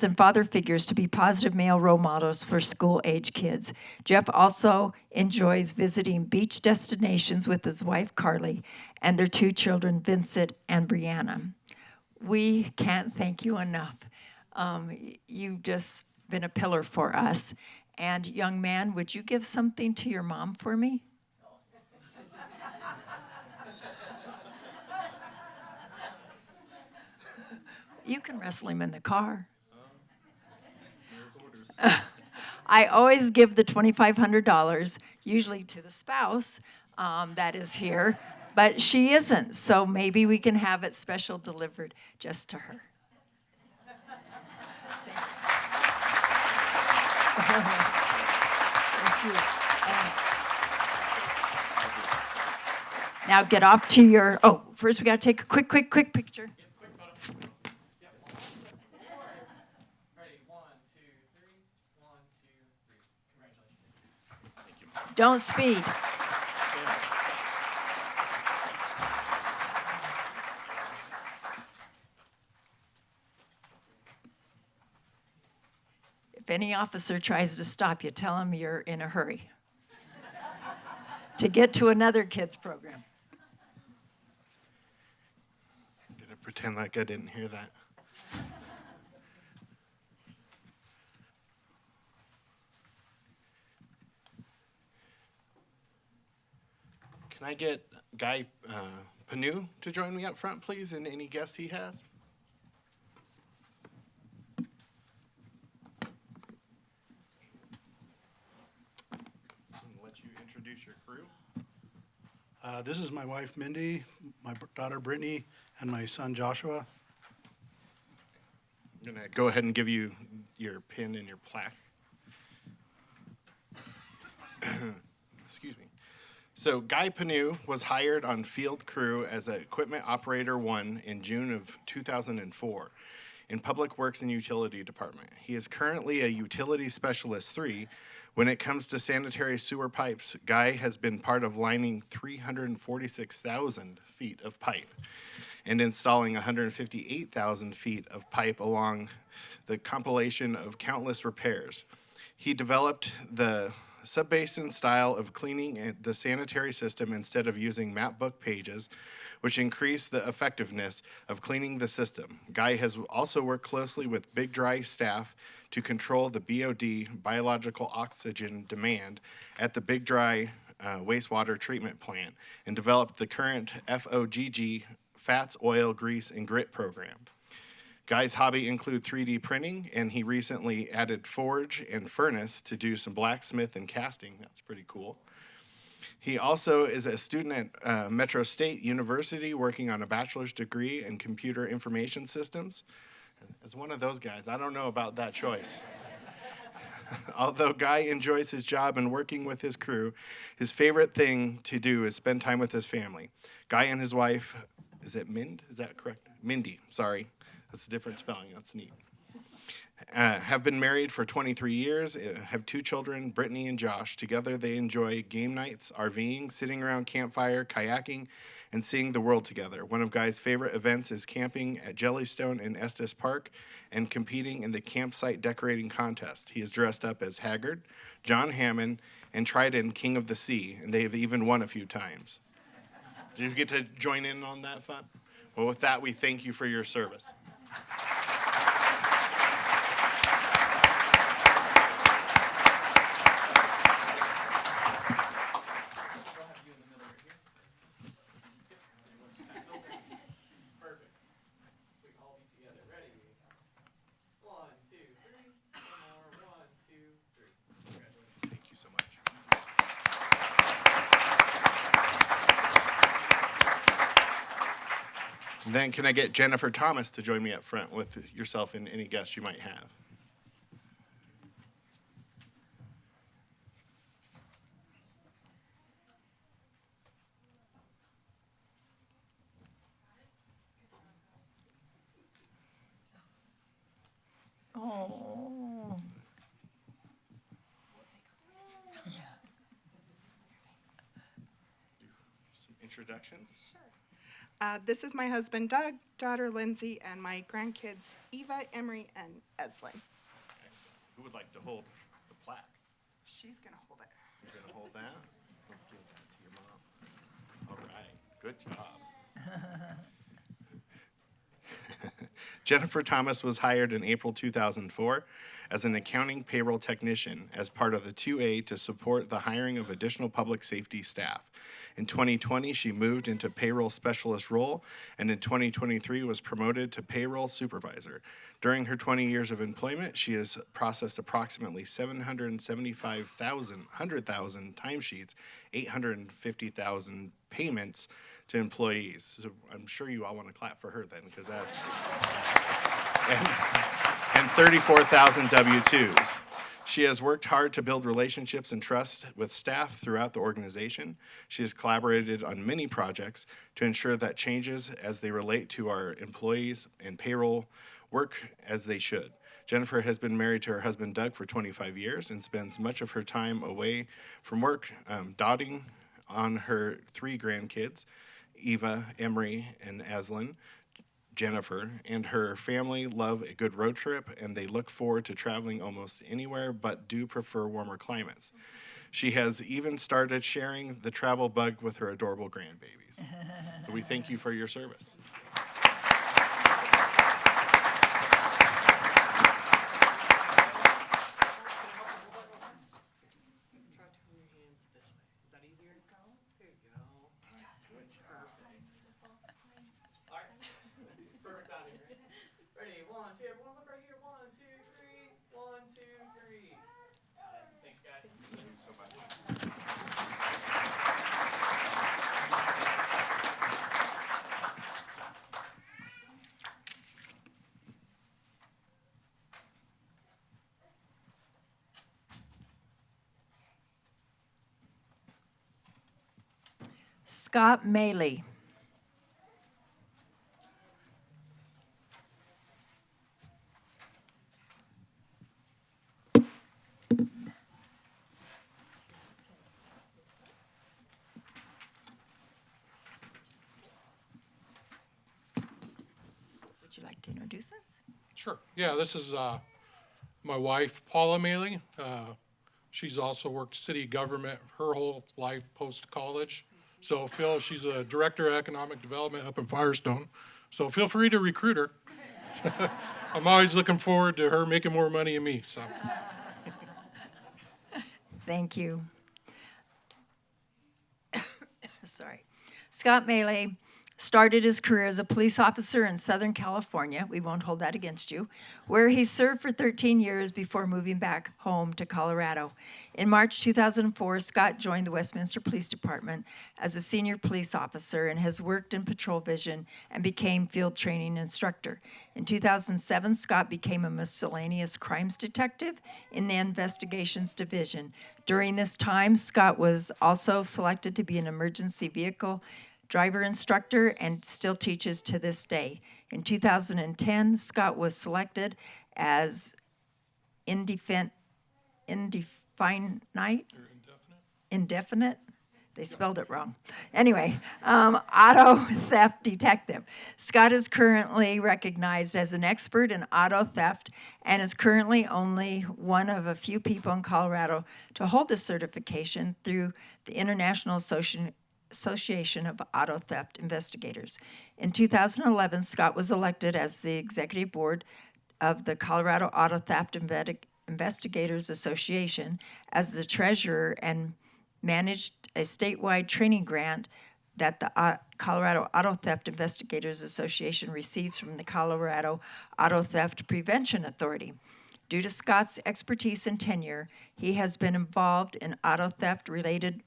and father figures to be positive male role models for school-age kids. Jeff also enjoys visiting beach destinations with his wife, Carly, and their 2 children, Vincent and Brianna. We can't thank you enough. You've just been a pillar for us. And young man, would you give something to your mom for me? You can wrestle him in the car. I always give the $2,500, usually to the spouse that is here, but she isn't, so maybe we can have it special delivered just to her. Thank you. Now get off to your, first we got to take a quick picture. Don't speed. If any officer tries to stop you, tell him you're in a hurry to get to another kids program. I'm gonna pretend like I didn't hear that. Can I get Guy Panu to join me up front, please, and any guests he has? Let you introduce your crew. This is my wife Mindy, my daughter Brittany, and my son Joshua. I'm gonna go ahead and give you your pin and your plaque. Excuse me. So Guy Panu was hired on field crew as an Equipment Operator 1 in June of 2004. in Public Works and Utility Department. He is currently a Utility Specialist 3. When it comes to sanitary sewer pipes, Guy has been part of lining 346,000 feet of pipe and installing 158,000 feet of pipe along the compilation of countless repairs. He developed the sub-basin style of cleaning the sanitary system instead of using map book pages, which increased the effectiveness of cleaning the system. Guy has also worked closely with Big Dry staff to control the BOD, biological oxygen demand, at the Big Dry wastewater treatment plant and developed the current FOGG, fats, oil, grease, and grit program. Guy's hobby include 3D printing, and he recently added forge and furnace to do some blacksmith and casting. That's pretty cool. He also is a student at Metro State University working on a bachelor's degree in computer information systems. As one of those guys, I don't know about that choice. Although Guy enjoys his job and working with his crew, his favorite thing to do is spend time with his family. Guy and his wife, is it Mind? Is that correct? Mindy, sorry. That's a different spelling. That's neat. Have been married for 23 years, have 2 children, Brittany and Josh. Together they enjoy game nights, RVing, sitting around campfire, kayaking, and seeing the world together. One of Guy's favorite events is camping at Jellystone in Estes Park and competing in the campsite decorating contest. He is dressed up as Haggard, John Hammond, and Trident, King of the Sea, and they have even won a few times. Did you get to join in on that fun? Well, with that, we thank you for your service. Thank you so much. Then can I get Jennifer Thomas to join me up front with yourself and any guests you might have? Oh. Some introductions? This is my husband Doug, daughter Lindsay, and my grandkids Eva, Emery, and Eslin. Excellent. Who would like to hold the plaque? She's gonna hold it. You're going to hold that? I'll give that to your mom. All right. Good job. Jennifer Thomas was hired in April 2004 as an accounting payroll technician as part of the 2A to support the hiring of additional public safety staff. In 2020, she moved into payroll specialist role, and in 2023 was promoted to payroll supervisor. During her 20 years of employment, she has processed approximately 100,000 timesheets, 850,000 payments to employees. So I'm sure you all want to clap for her then, because that's and 34,000 W-2s. She has worked hard to build relationships and trust with staff throughout the organization. She has collaborated on many projects to ensure that changes as they relate to our employees and payroll work as they should. Jennifer has been married to her husband Doug for 25 years and spends much of her time away from work, doting on her 3 grandkids, Eva, Emery, and Aslan. Jennifer and her family love a good road trip, and they look forward to traveling almost anywhere, but do prefer warmer climates. She has even started sharing the travel bug with her adorable grandbabies. So we thank you for your service. Scott Maley. would you like to introduce us? Sure. Yeah, this is my wife, Paula Maley. She's also worked city government her whole life post-college. So Phil, she's a director of economic development up in Firestone. So feel free to recruit her. I'm always looking forward to her making more money than me, so. Thank you. Sorry. Scott Maley started his career as a police officer in Southern California, we won't hold that against you, where he served for 13 years before moving back home to Colorado. In March 2004, Scott joined the Westminster Police Department as a senior police officer and has worked in patrol vision and became field training instructor. In 2007, Scott became a miscellaneous crimes detective in the investigations division. During this time, Scott was also selected to be an emergency vehicle driver instructor and still teaches to this day. In 2010, Scott was selected as indefinite. They spelled it wrong. Anyway, auto theft detective. Scott is currently recognized as an expert in auto theft and is currently only one of a few people in Colorado to hold this certification through the International Association of Auto Theft Investigators. In 2011, Scott was elected as the executive board of the Colorado Auto Theft Investigators Association as the treasurer and managed a statewide training grant that the Colorado Auto Theft Investigators Association receives from the Colorado Auto Theft Prevention Authority. Due to Scott's expertise and tenure, he has been involved in auto theft-related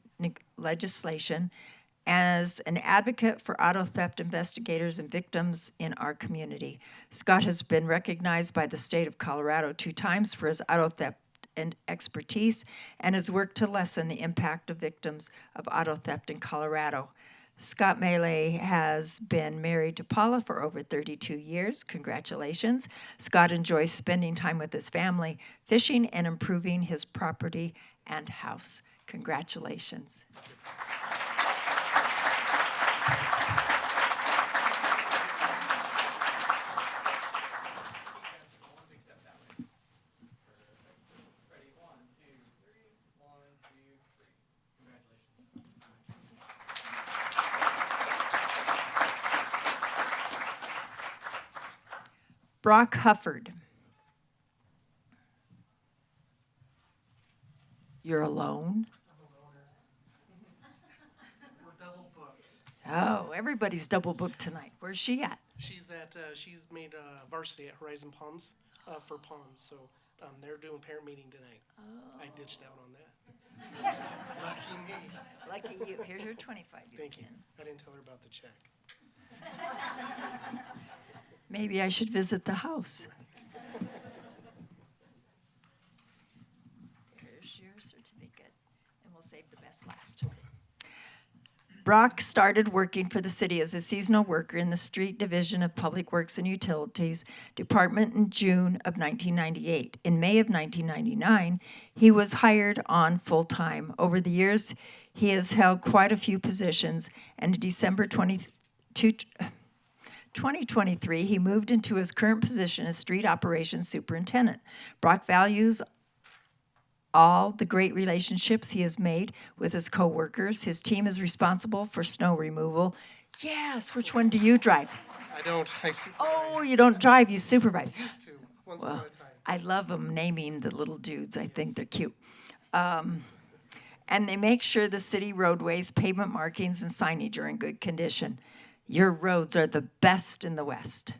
legislation as an advocate for auto theft investigators and victims in our community. Scott has been recognized by the state of Colorado 2 times for his auto theft and expertise and has worked to lessen the impact of victims of auto theft in Colorado. Scott Maley has been married to Paula for over 32 years. Congratulations. Scott enjoys spending time with his family, fishing, and improving his property and house. Congratulations. Brock Hufford. You're alone? We're double booked. Oh, everybody's double booked tonight. Where's she at? She's made varsity at Horizon Palms for Palms, so they're doing parent meeting tonight. Oh. I ditched out on that. Lucky me. Lucky you. Here's your 25. Thank you. I didn't tell her about the check. Maybe I should visit the house. Here's your certificate, and we'll save the best last. Brock started working for the city as a seasonal worker in the street division of Public Works and Utilities Department in June of 1998. In May of 1999, he was hired on full-time. Over the years, he has held quite a few positions, and in December 2023, he moved into his current position as street operations superintendent. Brock values all the great relationships he has made with his coworkers. His team is responsible for snow removal. Yes, which one do you drive? I don't. I supervise. Oh, you don't drive, you supervise. Used to, once upon a time. I love them naming the little dudes. I think they're cute. And they make sure the city roadways, pavement markings, and signage are in good condition. Your roads are the best in the West.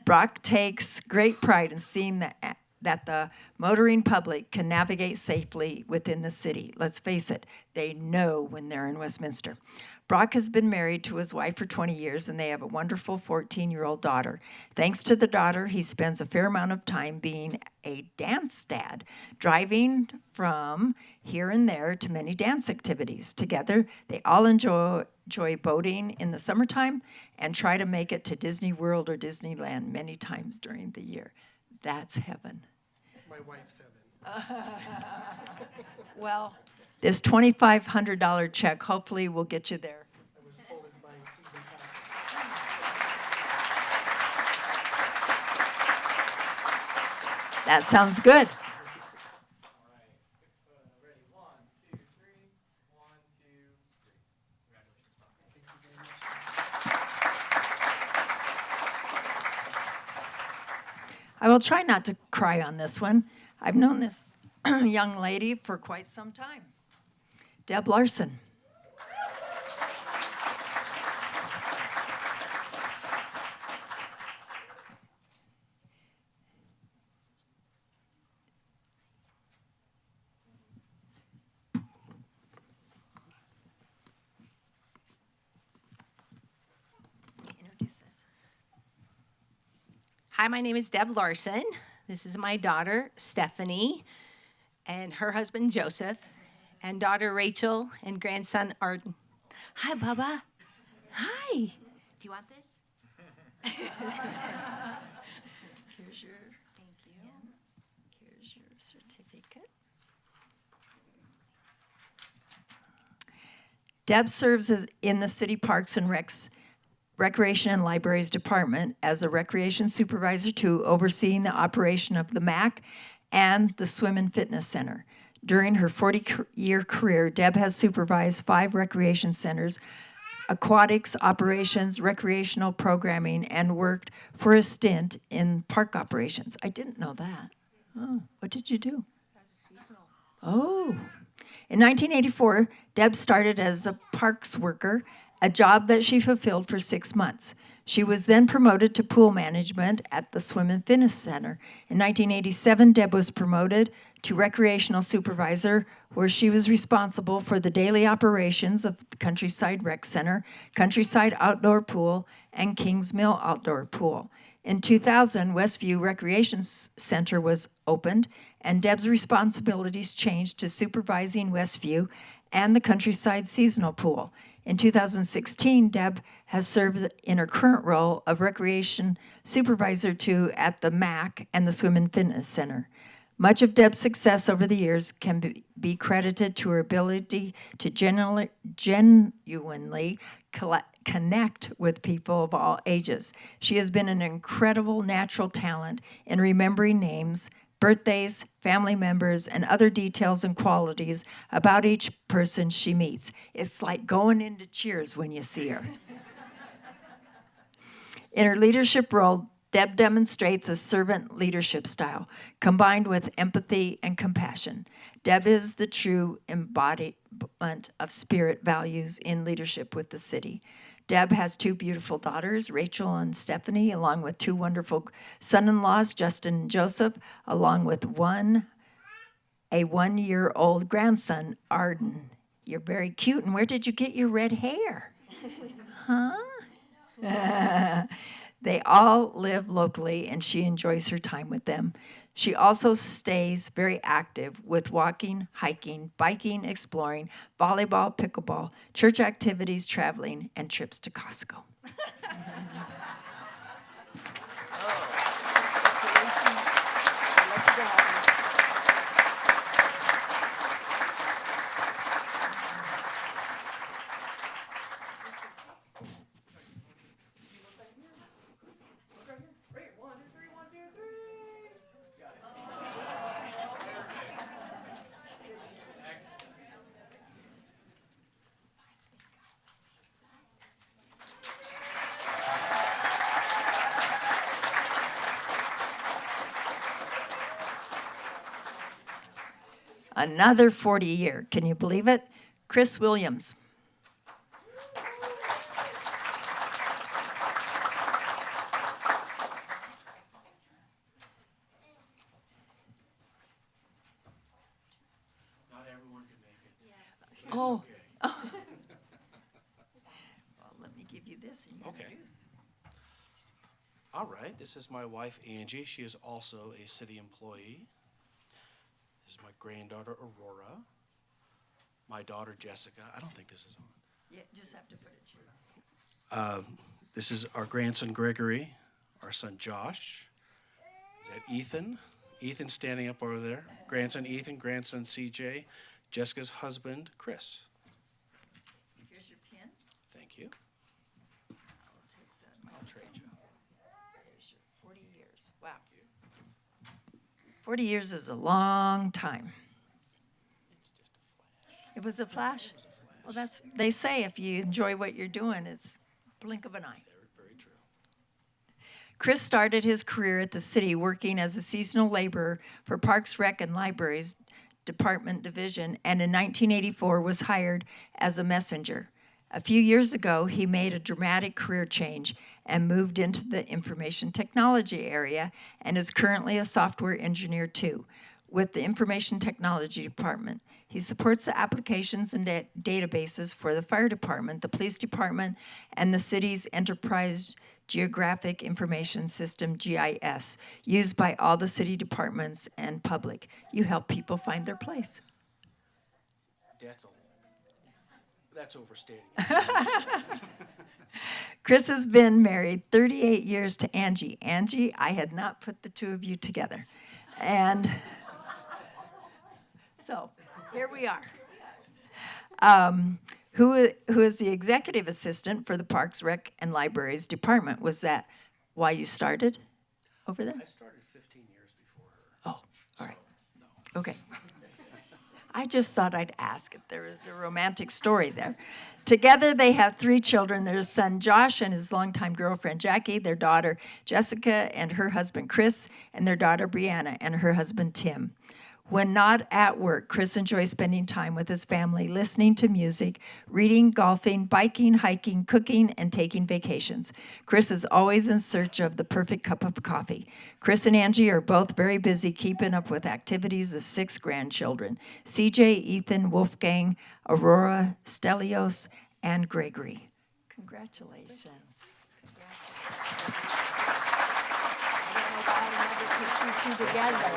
Brock takes great pride in seeing that the motoring public can navigate safely within the city. Let's face it, they know when they're in Westminster. Brock has been married to his wife for 20 years, and they have a wonderful 14-year-old daughter. Thanks to the daughter, he spends a fair amount of time being a dance dad, driving from here and there to many dance activities. Together, they all enjoy boating in the summertime and try to make it to Disney World or Disneyland many times during the year. That's heaven. My wife's heaven. Well, this $2,500 check hopefully will get you there. I was told it's buying season passes. That sounds good. I will try not to cry on this one. I've known this young lady for quite some time. Deb Larson. Hi, my name is Deb Larson. This is my daughter, Stephanie, and her husband, Joseph, and daughter, Rachel, and grandson, Arden. Hi, Bubba. Hi. Do you want this? Here's your, Thank you. here's your certificate. Deb serves in the City Parks and Recreation and Libraries Department as a recreation supervisor too, overseeing the operation of the MAC and the Swim and Fitness Center. During her 40-year career, Deb has supervised 5 recreation centers, aquatics operations, recreational programming, and worked for a stint in park operations. I didn't know that. Oh, what did you do? Oh. In 1984, Deb started as a parks worker, a job that she fulfilled for 6 months. She was then promoted to pool management at the Swim and Fitness Center. In 1987, Deb was promoted to recreational supervisor, where she was responsible for the daily operations of the Countryside Rec Center, Countryside Outdoor Pool, and Kings Mill Outdoor Pool. In 2000, Westview Recreation Center was opened, and Deb's responsibilities changed to supervising Westview and the Countryside Seasonal Pool. In 2016, Deb has served in her current role of recreation supervisor too at the MAC and the Swim and Fitness Center. Much of Deb's success over the years can be credited to her ability to genuinely connect with people of all ages. She has been an incredible natural talent in remembering names, birthdays, family members, and other details and qualities about each person she meets. It's like going into Cheers when you see her. In her leadership role, Deb demonstrates a servant leadership style, combined with empathy and compassion. Deb is the true embodiment of spirit values in leadership with the city. Deb has 2 beautiful daughters, Rachel and Stephanie, along with 2 wonderful son-in-laws, Justin and Joseph, along with a 1-year-old grandson, Arden. You're very cute, and where did you get your red hair? Huh? They all live locally, and she enjoys her time with them. She also stays very active with walking, hiking, biking, exploring, volleyball, pickleball, church activities, traveling, and trips to Costco. Another 40-year, can you believe it? Chris Williams. Not everyone can make it. Yeah. Oh. Well, let me give you this and you Okay. introduce. All right, this is my wife Angie. She is also a city employee. This is my granddaughter Aurora. My daughter Jessica. I don't think this is on. Yeah, just have to put it here. This is our grandson Gregory, our son Josh. Is that Ethan? Ethan's standing up over there. Grandson Ethan, grandson CJ, Jessica's husband Chris. Here's your pin. Thank you. I'll take that. I'll trade you. There's your 40 years. Wow. 40 years is a long time. It was a flash? Well, they say if you enjoy what you're doing, it's blink of an eye. Very true. Chris started his career at the city working as a seasonal laborer for Parks, Rec, and Libraries Department Division, and in 1984 was hired as a messenger. A few years ago, he made a dramatic career change and moved into the information technology area and is currently a software engineer too with the Information Technology Department. He supports the applications and databases for the fire department, the police department, and the city's enterprise geographic information system, GIS, used by all the city departments and public. You help people find their place. That's overstating. Chris has been married 38 years to Angie. Angie, I had not put the two of you together. And so here we are. Who is the executive assistant for the Parks, Rec, and Libraries Department? Was that why you started over there? I started 15 years before her. Oh, all right. Okay. I just thought I'd ask if there is a romantic story there. Together, they have 3 children. Their son, Josh, and his longtime girlfriend, Jackie, their daughter, Jessica, and her husband, Chris, and their daughter, Brianna, and her husband, Tim. When not at work, Chris enjoys spending time with his family, listening to music, reading, golfing, biking, hiking, cooking, and taking vacations. Chris is always in search of the perfect cup of coffee. Chris and Angie are both very busy keeping up with activities of 6 grandchildren: CJ, Ethan, Wolfgang, Aurora, Stelios, and Gregory. Congratulations. I don't know why I never put you two together.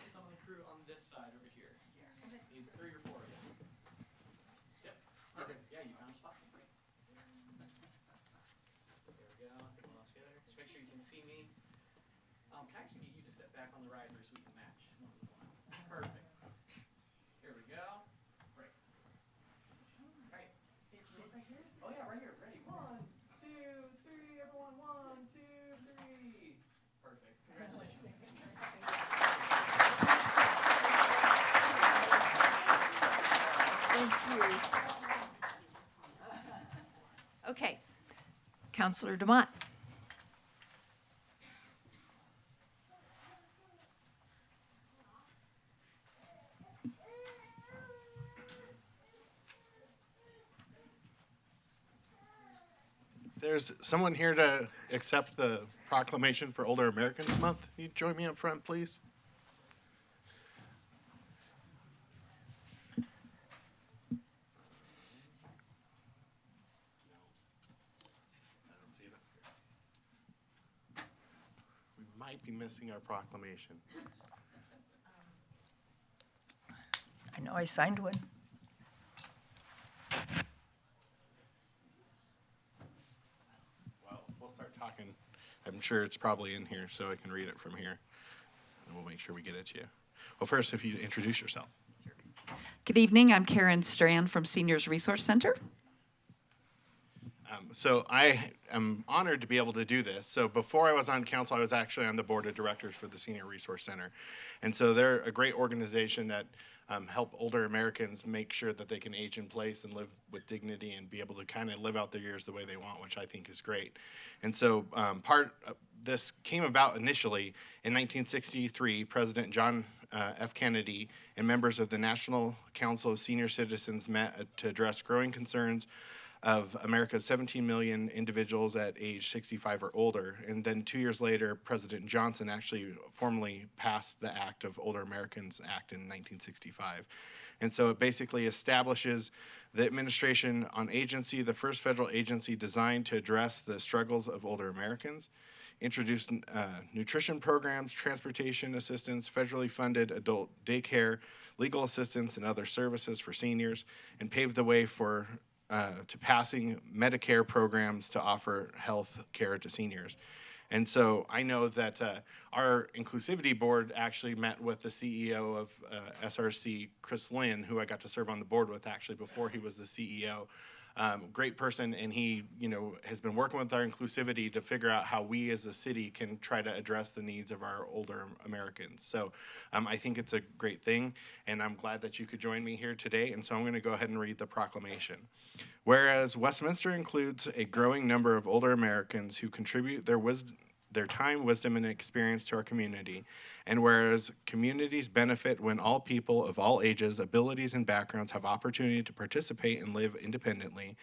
Some of the crew on this side over here. Maybe 3 or 4 of you. Yep. Okay. Yeah, you found a spot. Great. There we go. Put them all together. Just make sure you can see me. Can I actually get you to step back on the riser so we can match? Perfect. Here we go. Great. Right. Right here? Oh yeah, right here. Ready? 1, 2, 3. Everyone, 1, 2, 3. Perfect. Congratulations. Thank you. Okay. Counselor DeMott. There's someone here to accept the proclamation for Older Americans Month. Can you join me up front, please? We might be missing our proclamation. I know I signed one. Well, we'll start talking. I'm sure it's probably in here, so I can read it from here. And we'll make sure we get it to you. Well, first, if you introduce yourself. Good evening. I'm Karen Strand from Seniors Resource Center. So I am honored to be able to do this. So before I was on council, I was actually on the board of directors for the Senior Resource Center. And so they're a great organization that help older Americans make sure that they can age in place and live with dignity and be able to kind of live out their years the way they want, which I think is great. And so this came about initially in 1963. President John F. Kennedy and members of the National Council of Senior Citizens met to address growing concerns of America's 17 million individuals at age 65 or older. And then 2 years later, President Johnson actually formally passed the Act of Older Americans Act in 1965. And so it basically establishes the Administration on Agency, the first federal agency designed to address the struggles of older Americans, introduced nutrition programs, transportation assistance, federally funded adult daycare, legal assistance, and other services for seniors, and paved the way for to passing Medicare programs to offer health care to seniors. And so I know that our inclusivity board actually met with the CEO of SRC, Chris Lynn, who I got to serve on the board with actually before he was the CEO, Great person, and he, has been working with our inclusivity to figure out how we as a city can try to address the needs of our older Americans. So I think it's a great thing, and I'm glad that you could join me here today. And so I'm going to go ahead and read the proclamation. Whereas Westminster includes a growing number of older Americans who contribute their time, wisdom, and experience to our community. And whereas communities benefit when all people of all ages, abilities, and backgrounds have opportunity to participate and live independently.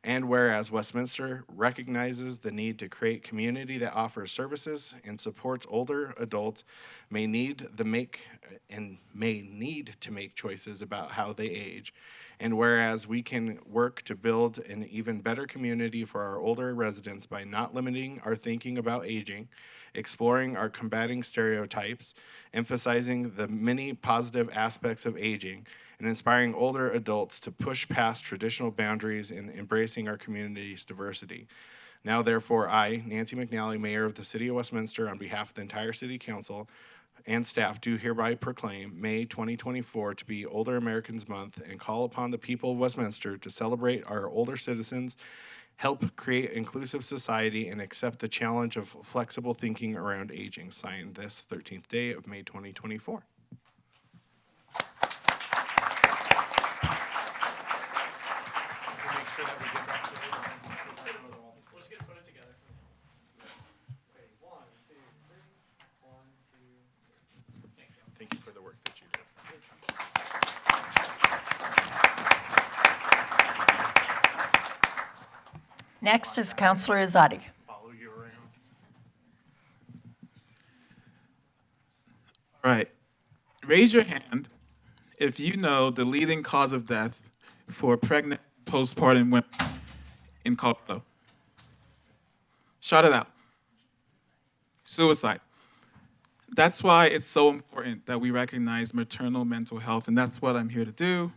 And whereas Westminster recognizes the need to create community that offers services and supports older adults may need to make choices about how they age. And whereas we can work to build an even better community for our older residents by not limiting our thinking about aging, exploring our combating stereotypes, emphasizing the many positive aspects of aging, and inspiring older adults to push past traditional boundaries in embracing our community's diversity. Now, therefore, I, Nancy McNally, Mayor of the City of Westminster, on behalf of the entire City Council and staff, do hereby proclaim May 2024 to be Older Americans Month and call upon the people of Westminster to celebrate our older citizens, help create inclusive society, and accept the challenge of flexible thinking around aging. Signed this 13th day of May 2024. Thank you for the work that you did. Next is Councilor Azadi. Follow you around. All right. Raise your hand if you know the leading cause of death for pregnant postpartum women in Colorado. Shout it out. Suicide. That's why it's so important that we recognize maternal mental health, and that's what I'm here to do,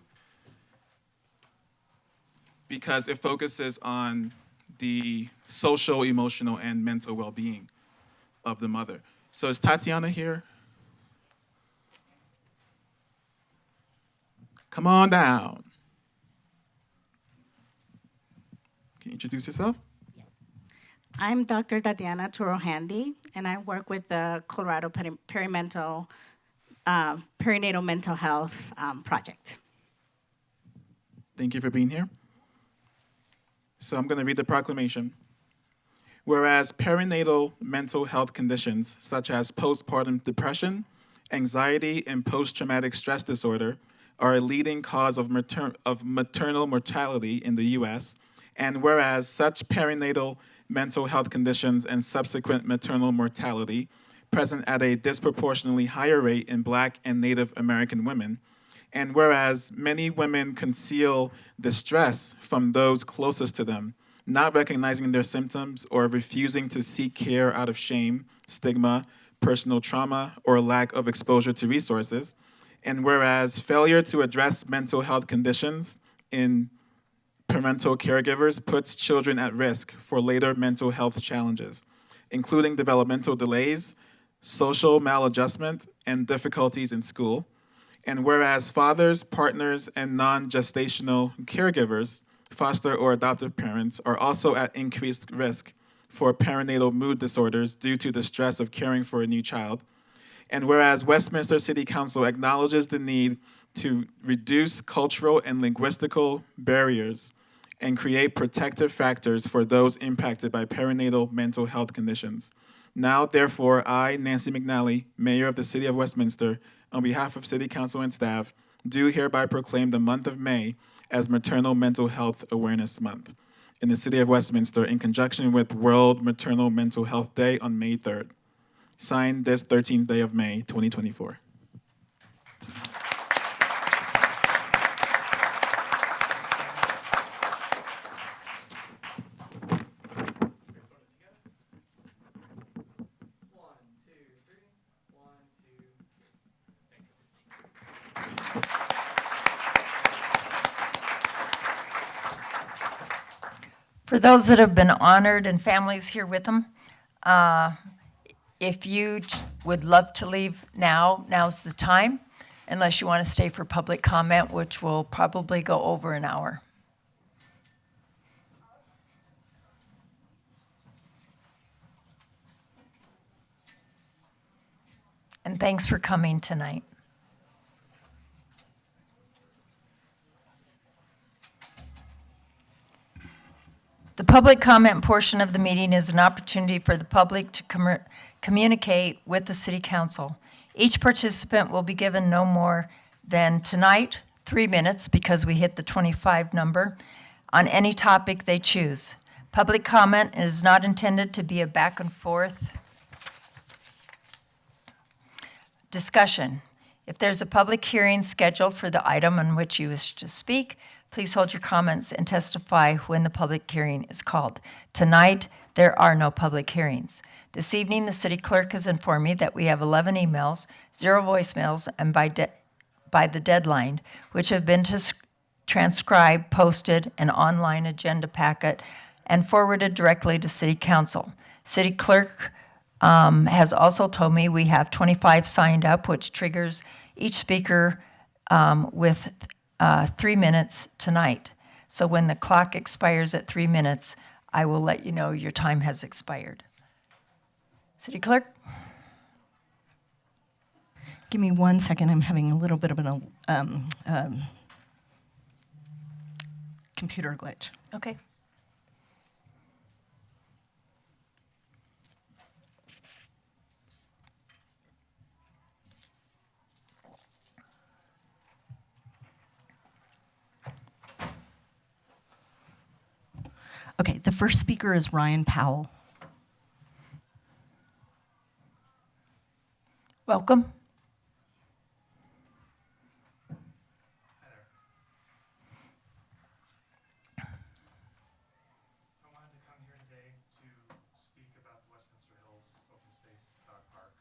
because it focuses on the social, emotional, and mental well-being of the mother. So is Tatiana here? Come on down. Can you introduce yourself? I'm Dr. Tatiana Turo-Handy, and I work with the Colorado Perinatal Mental Health Project. Thank you for being here. So I'm going to read the proclamation. Whereas perinatal mental health conditions such as postpartum depression, anxiety, and post-traumatic stress disorder are a leading cause of maternal mortality in the U.S., and whereas such perinatal mental health conditions and subsequent maternal mortality present at a disproportionately higher rate in Black and Native American women, and whereas many women conceal distress from those closest to them, not recognizing their symptoms or refusing to seek care out of shame, stigma, personal trauma, or lack of exposure to resources, and whereas failure to address mental health conditions in parental caregivers puts children at risk for later mental health challenges, including developmental delays, social maladjustment, and difficulties in school. And whereas fathers, partners, and non-gestational caregivers, foster or adoptive parents, are also at increased risk for perinatal mood disorders due to the stress of caring for a new child. And whereas Westminster City Council acknowledges the need to reduce cultural and linguistical barriers and create protective factors for those impacted by perinatal mental health conditions. Now, therefore, I, Nancy McNally, Mayor of the City of Westminster, on behalf of City Council and staff, do hereby proclaim the month of May as Maternal Mental Health Awareness Month in the City of Westminster in conjunction with World Maternal Mental Health Day on May 3rd. Signed this 13th day of May, 2024. For those that have been honored and families here with them, if you would love to leave now, now's the time, unless you want to stay for public comment, which will probably go over an hour. and thanks for coming tonight. The public comment portion of the meeting is an opportunity for the public to communicate with the City Council. Each participant will be given no more than tonight, 3 minutes, because we hit the 25 number, on any topic they choose. Public comment is not intended to be a back and forth discussion. If there's a public hearing scheduled for the item on which you wish to speak, please hold your comments and testify when the public hearing is called. Tonight, there are no public hearings. This evening, the city clerk has informed me that we have 11 emails, 0 voicemails, and by the deadline, which have been transcribed, posted, an online agenda packet, and forwarded directly to City Council. City clerk has also told me we have 25 signed up, which triggers each speaker with 3 minutes tonight. So when the clock expires at 3 minutes, I will let you know your time has expired. City Clerk? Give me 1 second. I'm having a little bit of an computer glitch. Okay. Okay, the first speaker is Ryan Powell. Welcome. I wanted to come here today to speak about the Westminster Hills Open Space Dog Park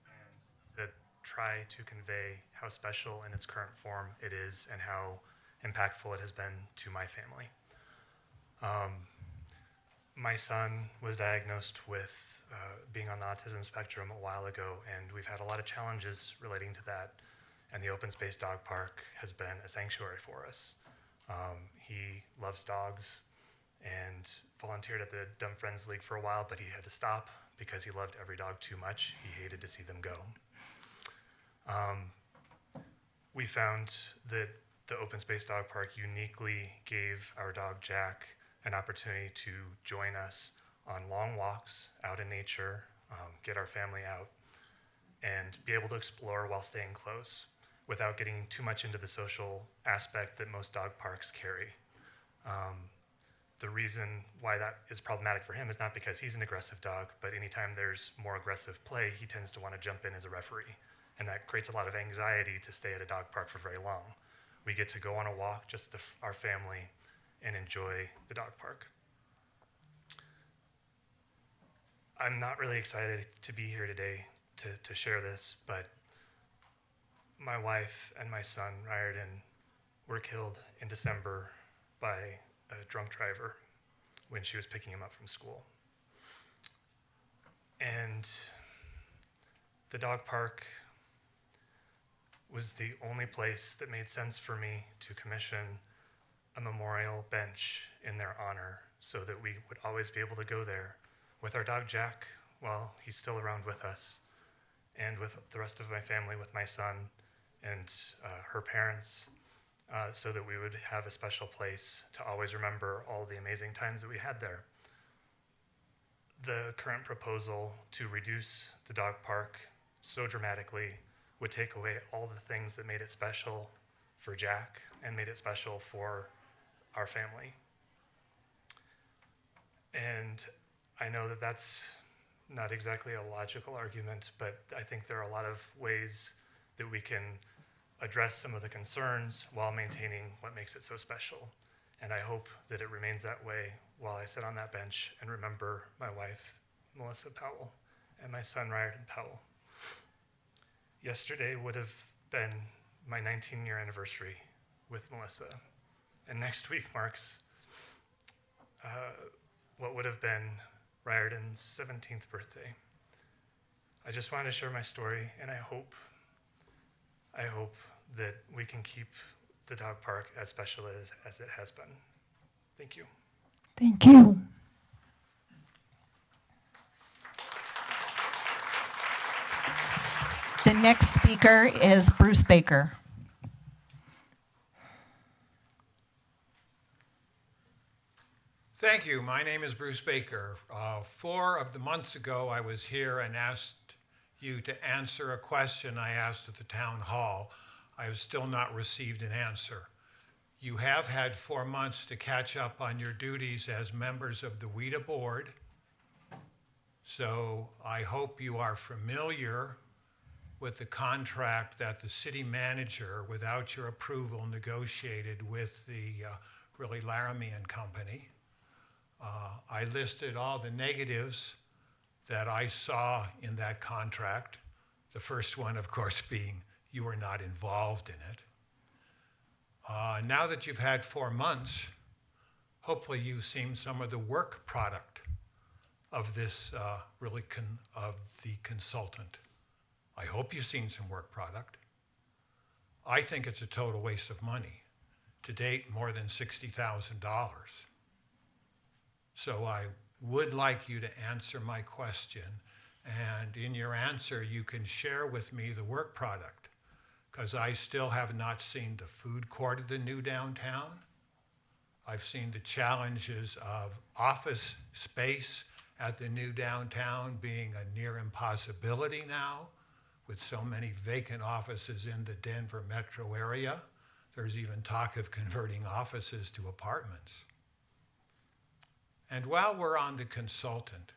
and to try to convey how special in its current form it is and how impactful it has been to my family. My son was diagnosed with being on the autism spectrum a while ago, and we've had a lot of challenges relating to that, and the Open Space Dog Park has been a sanctuary for us. He loves dogs and volunteered at the Dumb Friends League for a while, but he had to stop because he loved every dog too much. He hated to see them go. We found that the Open Space Dog Park uniquely gave our dog Jack an opportunity to join us on long walks out in nature, get our family out, and be able to explore while staying close without getting too much into the social aspect that most dog parks carry. The reason why that is problematic for him is not because he's an aggressive dog, but anytime there's more aggressive play, he tends to want to jump in as a referee, and that creates a lot of anxiety to stay at a dog park for very long. We get to go on a walk, just our family, and enjoy the dog park. I'm not really excited to be here today to share this, but my wife and my son, Riordan, were killed in December by a drunk driver when she was picking him up from school. And the dog park was the only place that made sense for me to commission a memorial bench in their honor so that we would always be able to go there with our dog Jack while he's still around with us, and with the rest of my family, with my son and her parents, so that we would have a special place to always remember all the amazing times that we had there. The current proposal to reduce the dog park so dramatically would take away all the things that made it special for Jack and made it special for our family. And I know that that's not exactly a logical argument, but I think there are a lot of ways that we can address some of the concerns while maintaining what makes it so special. And I hope that it remains that way while I sit on that bench and remember my wife, Melissa Powell, and my son, Riordan Powell. Yesterday would have been my 19-year anniversary with Melissa, and next week marks what would have been Riordan's 17th birthday. I just wanted to share my story, and I hope that we can keep the dog park as special as it has been. Thank you. Thank you. The next speaker is Bruce Baker. Thank you. My name is Bruce Baker. 4 of the months ago, I was here and asked you to answer a question I asked at the town hall. I have still not received an answer. You have had 4 months to catch up on your duties as members of the WIDA board. So I hope you are familiar with the contract that the city manager, without your approval, negotiated with the really Laramie and Company. I listed all the negatives that I saw in that contract. The first one, of course, being you were not involved in it. Now that you've had 4 months, hopefully you've seen some of the work product of this of the consultant. I hope you've seen some work product. I think it's a total waste of money. To date, more than $60,000. So I would like you to answer my question, and in your answer, you can share with me the work product, because I still have not seen the food court of the new downtown. I've seen the challenges of office space at the new downtown being a near impossibility now, with so many vacant offices in the Denver metro area. There's even talk of converting offices to apartments. And while we're on the consultant,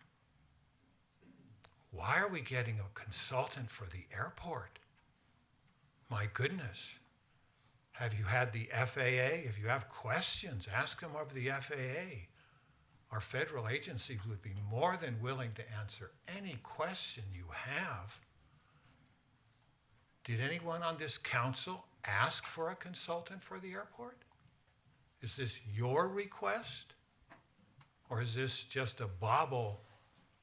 why are we getting a consultant for the airport? My goodness. Have you had the FAA? If you have questions, ask them of the FAA. Our federal agencies would be more than willing to answer any question you have. Did anyone on this council ask for a consultant for the airport? Is this your request? Or is this just a bauble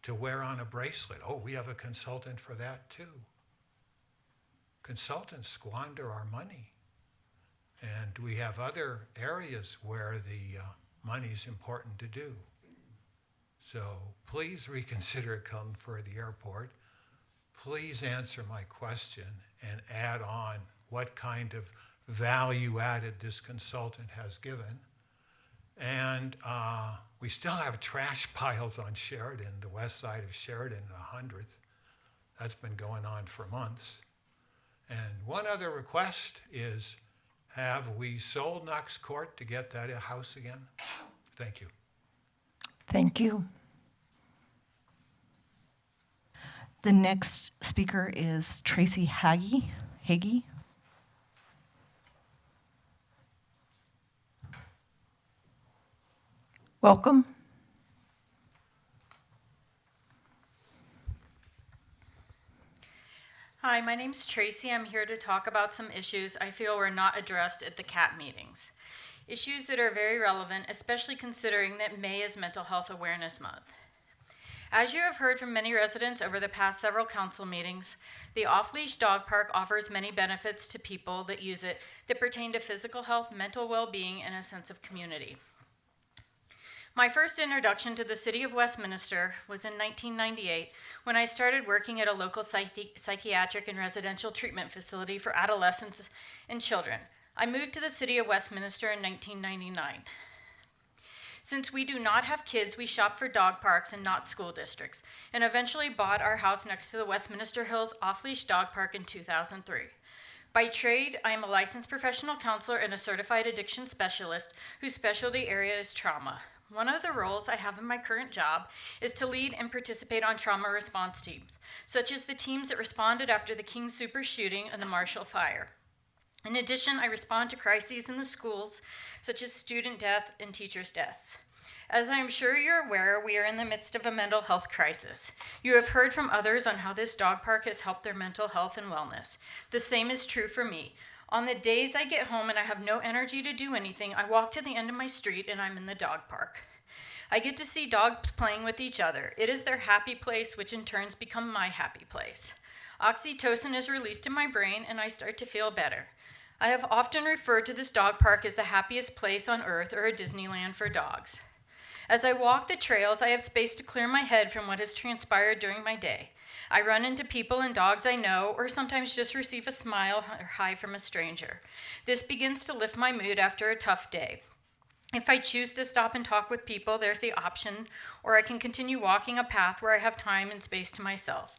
to wear on a bracelet? Oh, we have a consultant for that too. Consultants squander our money. And we have other areas where the money's important to do. So please reconsider coming for the airport. Please answer my question and add on what kind of value added this consultant has given. And we still have trash piles on Sheridan, the west side of Sheridan, 100th. That's been going on for months. And one other request is, have we sold Knox Court to get that house again? Thank you. Thank you. The next speaker is Tracy Hagee. Welcome. Hi, my name's Tracy. I'm here to talk about some issues I feel were not addressed at the CAT meetings. Issues that are very relevant, especially considering that May is Mental Health Awareness Month. As you have heard from many residents over the past several council meetings, the off-leash dog park offers many benefits to people that use it that pertain to physical health, mental well-being, and a sense of community. My first introduction to the city of Westminster was in 1998 when I started working at a local psychiatric and residential treatment facility for adolescents and children. I moved to the city of Westminster in 1999. Since we do not have kids, we shop for dog parks and not school districts, and eventually bought our house next to the Westminster Hills Off-Leash Dog Park in 2003. By trade, I am a licensed professional counselor and a certified addiction specialist whose specialty area is trauma. One of the roles I have in my current job is to lead and participate on trauma response teams, such as the teams that responded after the King Soopers shooting and the Marshall Fire. In addition, I respond to crises in the schools, such as student death and teachers' deaths. As I am sure you're aware, we are in the midst of a mental health crisis. You have heard from others on how this dog park has helped their mental health and wellness. The same is true for me. On the days I get home and I have no energy to do anything, I walk to the end of my street and I'm in the dog park. I get to see dogs playing with each other. It is their happy place, which in turns become my happy place. Oxytocin is released in my brain and I start to feel better. I have often referred to this dog park as the happiest place on earth or a Disneyland for dogs. As I walk the trails, I have space to clear my head from what has transpired during my day. I run into people and dogs I know, or sometimes just receive a smile or hi from a stranger. This begins to lift my mood after a tough day. If I choose to stop and talk with people, there's the option, or I can continue walking a path where I have time and space to myself.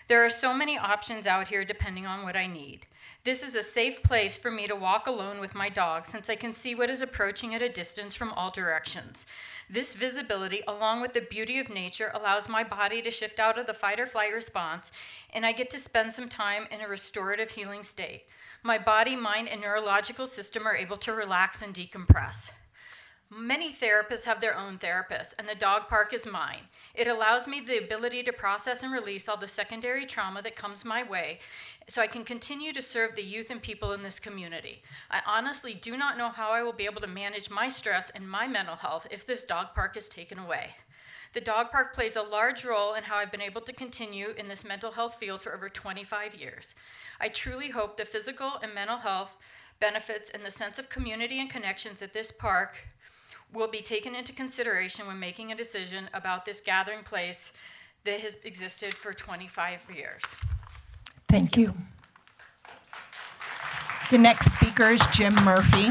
There are so many options out here depending on what I need. This is a safe place for me to walk alone with my dog since I can see what is approaching at a distance from all directions. This visibility, along with the beauty of nature, allows my body to shift out of the fight or flight response, and I get to spend some time in a restorative healing state. My body, mind, and neurological system are able to relax and decompress. Many therapists have their own therapists, and the dog park is mine. It allows me the ability to process and release all the secondary trauma that comes my way so I can continue to serve the youth and people in this community. I honestly do not know how I will be able to manage my stress and my mental health if this dog park is taken away. The dog park plays a large role in how I've been able to continue in this mental health field for over 25 years. I truly hope the physical and mental health benefits and the sense of community and connections at this park will be taken into consideration when making a decision about this gathering place that has existed for 25 years. Thank you. The next speaker is Jim Murphy.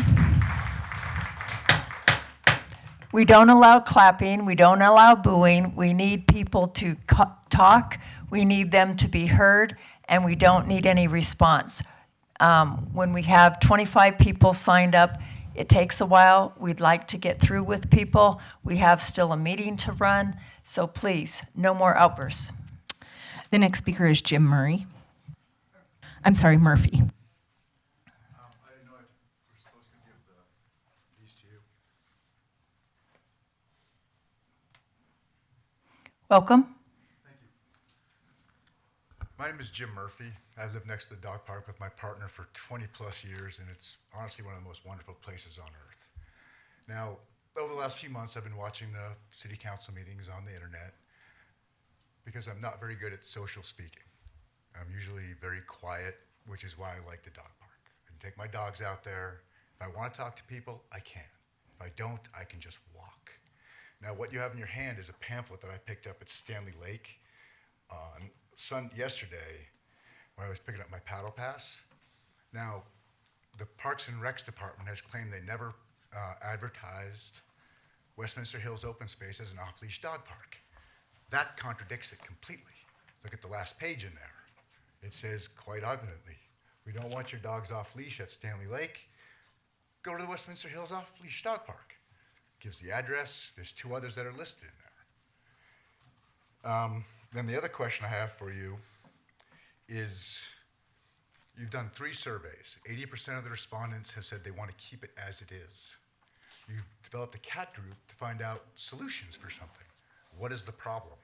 We don't allow clapping, we don't allow booing, we need people to talk, we need them to be heard, and we don't need any response. When we have 25 people signed up, it takes a while. We'd like to get through with people. We have still a meeting to run, so please, no more outbursts. The next speaker is Jim Murphy. I didn't know we're supposed to give these to you. Welcome. Thank you. My name is Jim Murphy. I live next to the dog park with my partner for 20 plus years, and it's honestly one of the most wonderful places on earth. Now, over the last few months, I've been watching the city council meetings on the internet because I'm not very good at social speaking. I'm usually very quiet, which is why I like the dog park. I can take my dogs out there. If I want to talk to people, I can. If I don't, I can just walk. Now, what you have in your hand is a pamphlet that I picked up at Stanley Lake on yesterday when I was picking up my paddle pass. Now, the Parks and Recs Department has claimed they never advertised Westminster Hills Open Space as an off-leash dog park. That contradicts it completely. Look at the last page in there. It says quite evidently, we don't want your dogs off-leash at Stanley Lake. Go to the Westminster Hills Off-Leash Dog Park. Gives the address. There's 2 others that are listed in there. Then the other question I have for you is, you've done 3 surveys. 80% of the respondents have said they want to keep it as it is. You've developed a cat group to find out solutions for something. What is the problem?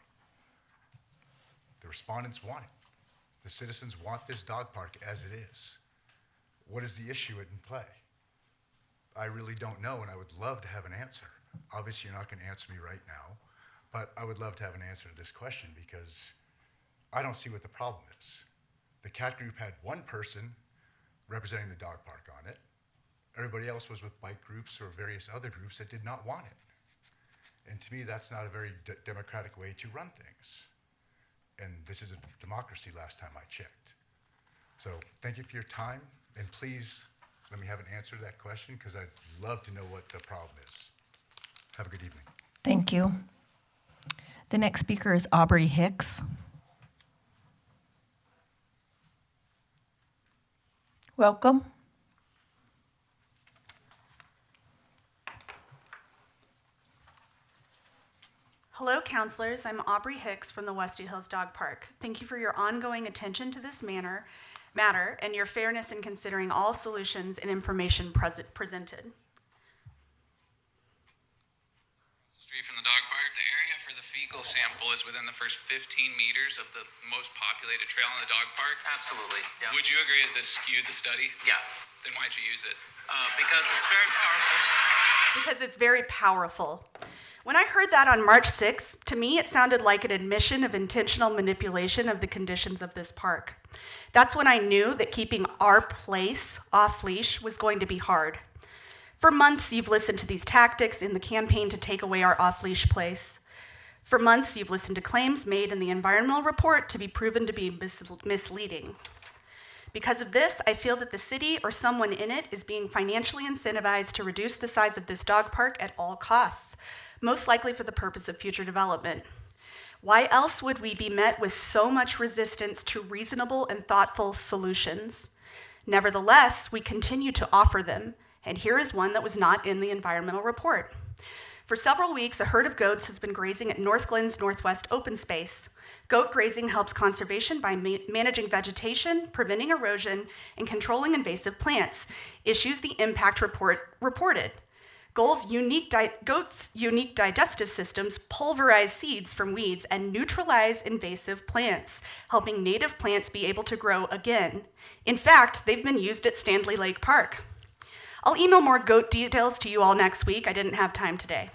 The respondents want it. The citizens want this dog park as it is. What is the issue in play? I really don't know, and I would love to have an answer. Obviously, you're not going to answer me right now, but I would love to have an answer to this question because I don't see what the problem is. The cat group had 1 person representing the dog park on it. Everybody else was with bike groups or various other groups that did not want it. And to me, that's not a very democratic way to run things. And this is a democracy last time I checked. So thank you for your time, and please let me have an answer to that question because I'd love to know what the problem is. Have a good evening. Thank you. The next speaker is Aubrey Hicks. Welcome. Hello, counselors. I'm Aubrey Hicks from the Westy Hills Dog Park. Thank you for your ongoing attention to this matter and your fairness in considering all solutions and information presented. Street from the dog park, the area for the fecal sample is within the first 15 meters of the most populated trail in the dog park? Absolutely, yeah. Would you agree that this skewed the study? Yeah. Then why'd you use it? Because it's very powerful. Because it's very powerful. When I heard that on March 6th, to me it sounded like an admission of intentional manipulation of the conditions of this park. That's when I knew that keeping our place off-leash was going to be hard. For months, you've listened to these tactics in the campaign to take away our off-leash place. For months, you've listened to claims made in the environmental report to be proven to be misleading. Because of this, I feel that the city or someone in it is being financially incentivized to reduce the size of this dog park at all costs, most likely for the purpose of future development. Why else would we be met with so much resistance to reasonable and thoughtful solutions? Nevertheless, we continue to offer them, and here is one that was not in the environmental report. For several weeks, a herd of goats has been grazing at North Glen's Northwest open space. Goat grazing helps conservation by managing vegetation, preventing erosion, and controlling invasive plants, issues the impact report reported. Goat's unique digestive systems pulverize seeds from weeds and neutralize invasive plants, helping native plants be able to grow again. In fact, they've been used at Stanley Lake Park. I'll email more goat details to you all next week. I didn't have time today.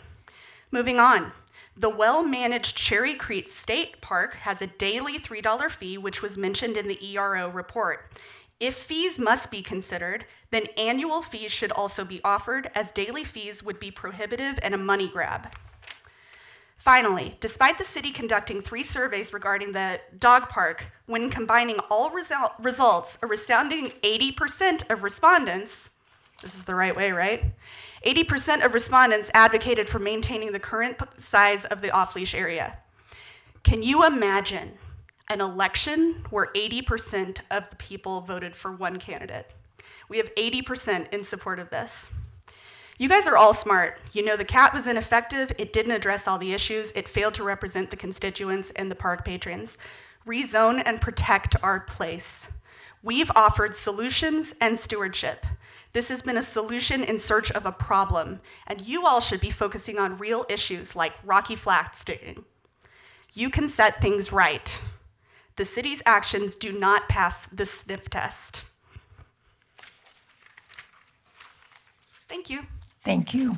Moving on. The well-managed Cherry Creek State Park has a daily $3 fee, which was mentioned in the ERO report. If fees must be considered, then annual fees should also be offered, as daily fees would be prohibitive and a money grab. Finally, despite the city conducting 3 surveys regarding the dog park, when combining all results, a resounding 80% of respondents, this is the right way, right? 80% of respondents advocated for maintaining the current size of the off-leash area. Can you imagine an election where 80% of the people voted for one candidate? We have 80% in support of this. You guys are all smart. You know the cat was ineffective, it didn't address all the issues, it failed to represent the constituents and the park patrons. Rezone and protect our place. We've offered solutions and stewardship. This has been a solution in search of a problem, and you all should be focusing on real issues like Rocky Flats digging. You can set things right. The city's actions do not pass the sniff test. Thank you. Thank you.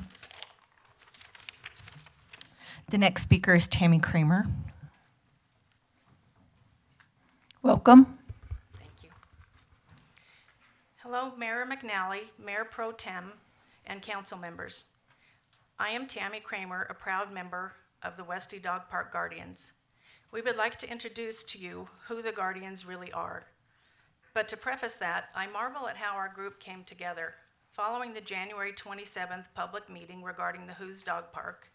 The next speaker is Tammy Kramer. Welcome. Hello, Mayor McNally, Mayor Pro Tem, and council members. I am Tammy Kramer, a proud member of the Westy Dog Park Guardians. We would like to introduce to you who the Guardians really are. But to preface that, I marvel at how our group came together. Following the January 27th public meeting regarding the Who's Dog Park,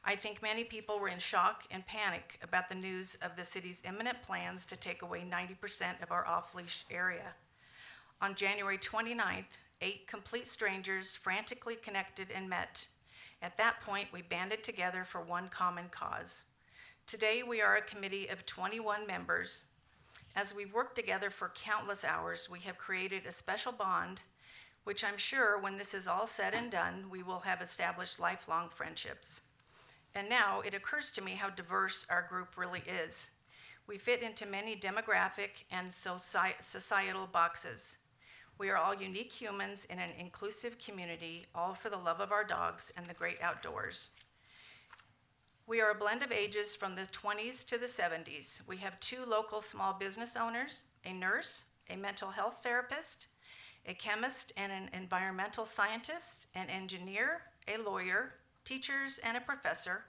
I think many people were in shock and panic about the news of the city's imminent plans to take away 90% of our off-leash area. On January 29th, 8 complete strangers frantically connected and met. At that point, we banded together for one common cause. Today, we are a committee of 21 members. As we've worked together for countless hours, we have created a special bond, which I'm sure when this is all said and done, we will have established lifelong friendships. And now it occurs to me how diverse our group really is. We fit into many demographic and societal boxes. We are all unique humans in an inclusive community, all for the love of our dogs and the great outdoors. We are a blend of ages from the 20s to the 70s. We have 2 local small business owners, a nurse, a mental health therapist, a chemist and an environmental scientist, an engineer, a lawyer, teachers and a professor,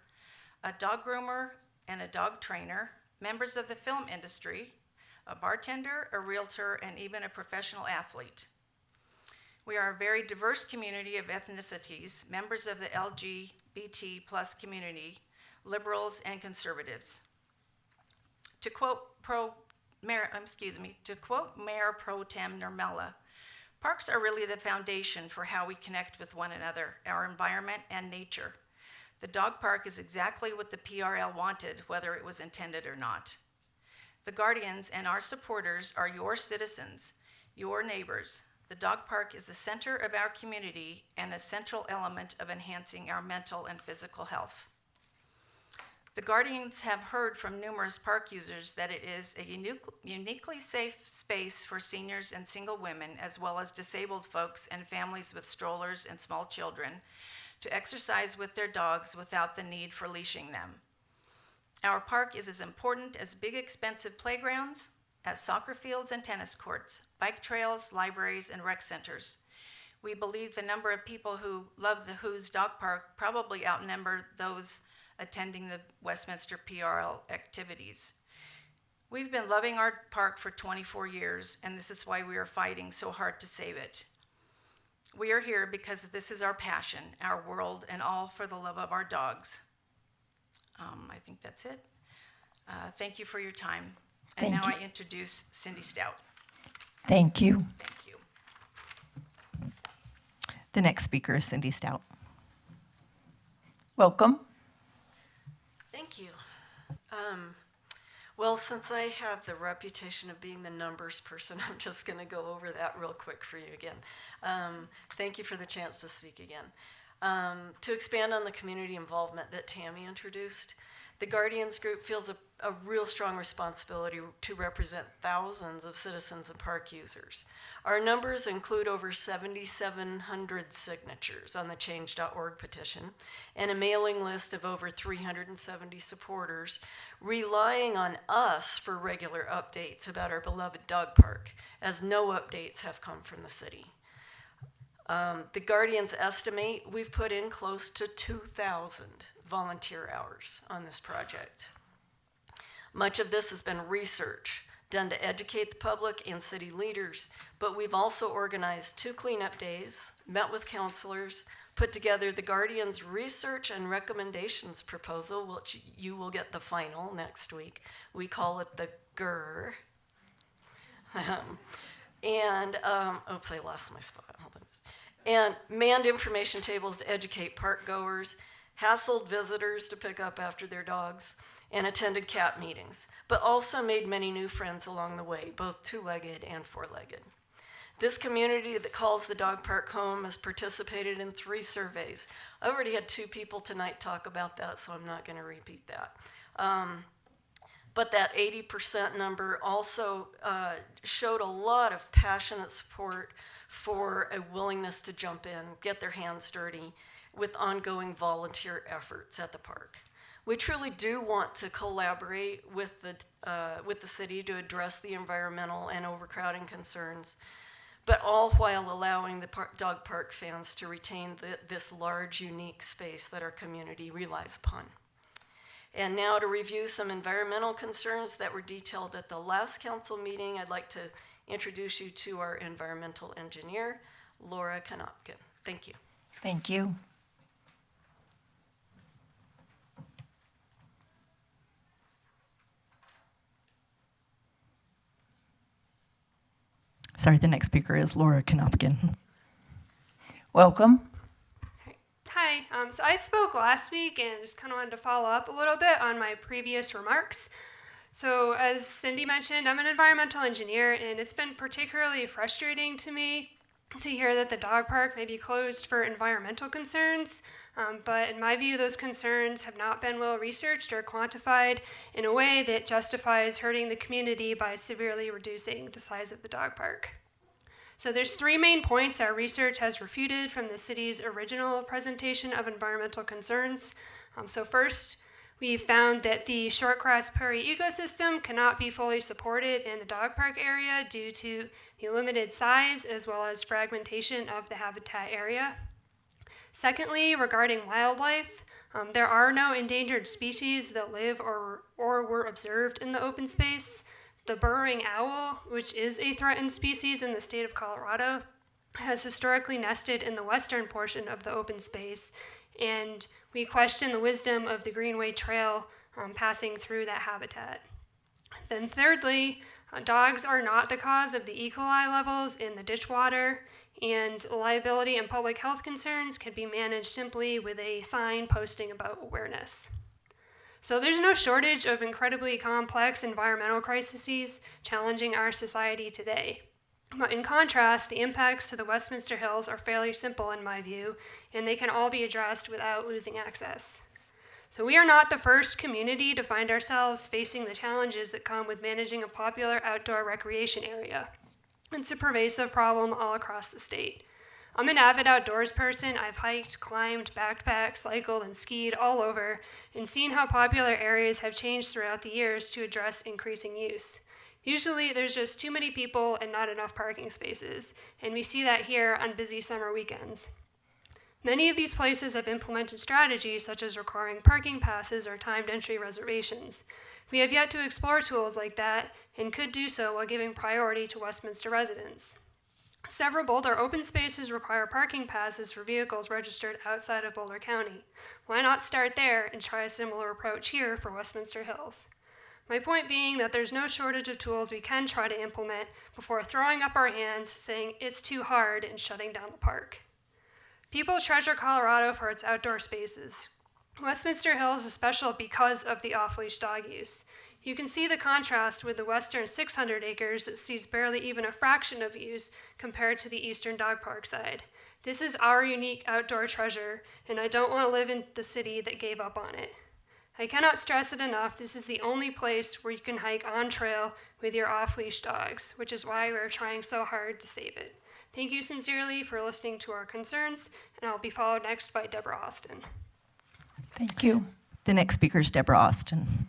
a dog groomer and a dog trainer, members of the film industry, a bartender, a realtor, and even a professional athlete. We are a very diverse community of ethnicities, members of the LGBT plus community, liberals and conservatives. To quote Mayor Pro Tem Nirmela, parks are really the foundation for how we connect with one another, our environment and nature. The dog park is exactly what the PRL wanted, whether it was intended or not. The Guardians and our supporters are your citizens, your neighbors. The dog park is the center of our community and a central element of enhancing our mental and physical health. The Guardians have heard from numerous park users that it is a uniquely safe space for seniors and single women, as well as disabled folks and families with strollers and small children, to exercise with their dogs without the need for leashing them. Our park is as important as big, expensive playgrounds, as soccer fields and tennis courts, bike trails, libraries, and rec centers. We believe the number of people who love the Who's Dog Park probably outnumber those attending the Westminster PRL activities. We've been loving our park for 24 years, and this is why we are fighting so hard to save it. We are here because this is our passion, our world, and all for the love of our dogs. I think that's it. Thank you for your time. And Thank now you. I introduce Cindy Stout. Thank you. Thank you. The next speaker is Cindy Stout. Welcome. Thank you. Well, since I have the reputation of being the numbers person, I'm just going to go over that real quick for you again. Thank you for the chance to speak again. To expand on the community involvement that Tammy introduced, the Guardians Group feels a real strong responsibility to represent thousands of citizens and park users. Our numbers include over 7,700 signatures on the change.org petition and a mailing list of over 370 supporters relying on us for regular updates about our beloved dog park, as no updates have come from the city. The Guardians estimate we've put in close to 2,000 volunteer hours on this project. Much of this has been research done to educate the public and city leaders, but we've also organized 2 cleanup days, met with counselors, put together the Guardians Research and Recommendations Proposal, which you will get the final next week. We call it the GER. Oops, I lost my spot. Hold on. And manned information tables to educate park goers, hassled visitors to pick up after their dogs, and attended CAT meetings, but also made many new friends along the way, both 2-legged and 4-legged. This community that calls the dog park home has participated in 3 surveys. I already had 2 people tonight talk about that, so I'm not going to repeat that. But that 80% number also showed a lot of passionate support for a willingness to jump in, get their hands dirty with ongoing volunteer efforts at the park. We truly do want to collaborate with the city to address the environmental and overcrowding concerns, but all while allowing the dog park fans to retain this large, unique space that our community relies upon. And now to review some environmental concerns that were detailed at the last council meeting, I'd like to introduce you to our environmental engineer, Laura Konopkin. Thank you. Thank you. Sorry, the next speaker is Laura Konopkin. Welcome. Hi, so I spoke last week and just kind of wanted to follow up a little bit on my previous remarks. So as Cindy mentioned, I'm an environmental engineer, and it's been particularly frustrating to me to hear that the dog park may be closed for environmental concerns, but in my view, those concerns have not been well researched or quantified in a way that justifies hurting the community by severely reducing the size of the dog park. So there's 3 main points our research has refuted from the city's original presentation of environmental concerns. So first, we found that the shortgrass prairie ecosystem cannot be fully supported in the dog park area due to the limited size as well as fragmentation of the habitat area. Secondly, regarding wildlife, there are no endangered species that live or were observed in the open space. The burrowing owl, which is a threatened species in the state of Colorado, has historically nested in the western portion of the open space, and we question the wisdom of the Greenway Trail passing through that habitat. Then thirdly, dogs are not the cause of the E. coli levels in the ditch water, and liability and public health concerns can be managed simply with a sign posting about awareness. So there's no shortage of incredibly complex environmental crises challenging our society today. But in contrast, the impacts to the Westminster Hills are fairly simple in my view, and they can all be addressed without losing access. So we are not the first community to find ourselves facing the challenges that come with managing a popular outdoor recreation area. It's a pervasive problem all across the state. I'm an avid outdoors person. I've hiked, climbed, backpacked, cycled, and skied all over, and seen how popular areas have changed throughout the years to address increasing use. Usually, there's just too many people and not enough parking spaces, and we see that here on busy summer weekends. Many of these places have implemented strategies such as requiring parking passes or timed entry reservations. We have yet to explore tools like that and could do so while giving priority to Westminster residents. Several Boulder open spaces require parking passes for vehicles registered outside of Boulder County. Why not start there and try a similar approach here for Westminster Hills? My point being that there's no shortage of tools we can try to implement before throwing up our hands, saying it's too hard, and shutting down the park. People treasure Colorado for its outdoor spaces. Westminster Hills is special because of the off-leash dog use. You can see the contrast with the western 600 acres that sees barely even a fraction of use compared to the eastern dog park side. This is our unique outdoor treasure, and I don't want to live in the city that gave up on it. I cannot stress it enough, this is the only place where you can hike on trail with your off-leash dogs, which is why we're trying so hard to save it. Thank you sincerely for listening to our concerns, and I'll be followed next by Deborah Austin. Thank you. The next speaker is Deborah Austin.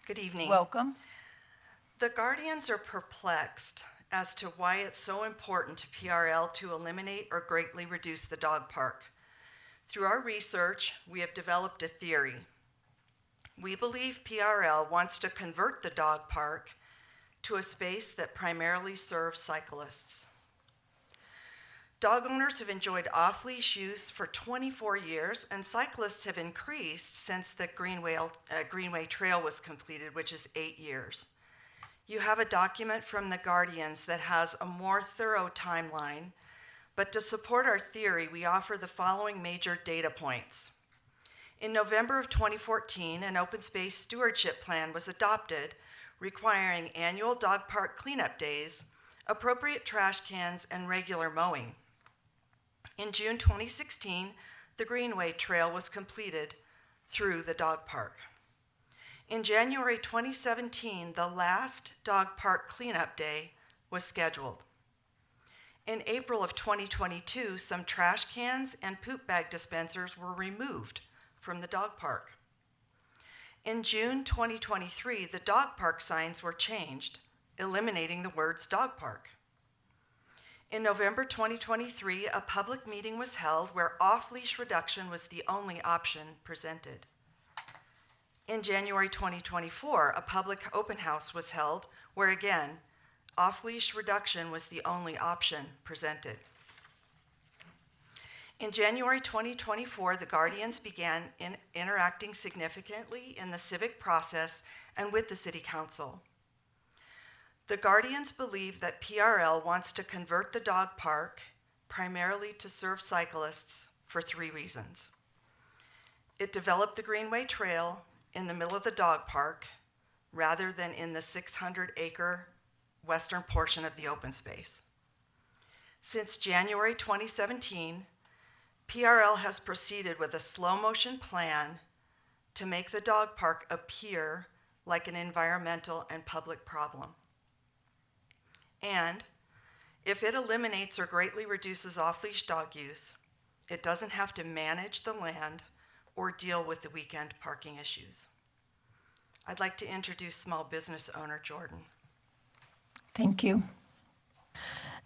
Good evening. Welcome. The Guardians are perplexed as to why it's so important to PRL to eliminate or greatly reduce the dog park. Through our research, we have developed a theory. We believe PRL wants to convert the dog park to a space that primarily serves cyclists. Dog owners have enjoyed off-leash use for 24 years, and cyclists have increased since the Greenway Trail was completed, which is 8 years. You have a document from the Guardians that has a more thorough timeline, but to support our theory, we offer the following major data points. In November of 2014, an open space stewardship plan was adopted requiring annual dog park cleanup days, appropriate trash cans, and regular mowing. In June 2016, the Greenway Trail was completed through the dog park. In January 2017, the last dog park cleanup day was scheduled. In April of 2022, some trash cans and poop bag dispensers were removed from the dog park. In June 2023, the dog park signs were changed, eliminating the words dog park. In November 2023, a public meeting was held where off-leash reduction was the only option presented. In January 2024, a public open house was held where, again, off-leash reduction was the only option presented. In January 2024, the Guardians began interacting significantly in the civic process and with the City Council. The Guardians believe that PRL wants to convert the dog park primarily to serve cyclists for 3 reasons. It developed the Greenway Trail in the middle of the dog park rather than in the 600-acre western portion of the open space. Since January 2017, PRL has proceeded with a slow-motion plan to make the dog park appear like an environmental and public problem. And if it eliminates or greatly reduces off-leash dog use, it doesn't have to manage the land or deal with the weekend parking issues. I'd like to introduce small business owner Jordan. Thank you.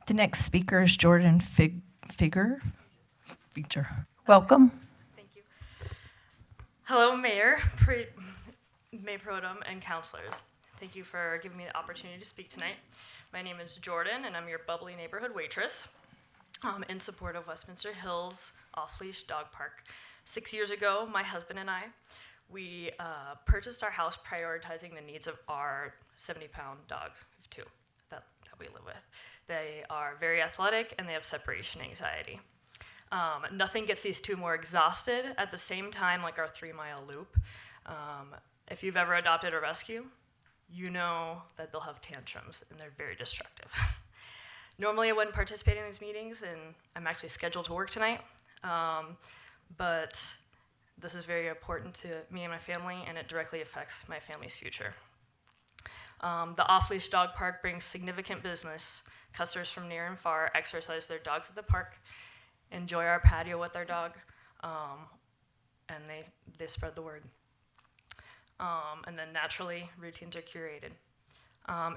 The next speaker is Jordan Feature. Welcome. Thank you. Hello, Mayor, Mayor Pro Tem, and councilors. Thank you for giving me the opportunity to speak tonight. My name is Jordan, and I'm your bubbly neighborhood waitress in support of Westminster Hills Off-Leash Dog Park. 6 years ago, my husband and I, we purchased our house prioritizing the needs of our 70-pound dogs, we have 2 that we live with. They are very athletic, and they have separation anxiety. Nothing gets these 2 more exhausted at the same time like our 3-mile loop. If you've ever adopted a rescue, you know that they'll have tantrums, and they're very destructive. Normally, I wouldn't participate in these meetings, and I'm actually scheduled to work tonight, but this is very important to me and my family, and it directly affects my family's future. The off-leash dog park brings significant business. Customers from near and far exercise their dogs at the park, enjoy our patio with their dog, and they spread the word. And then naturally, routines are curated.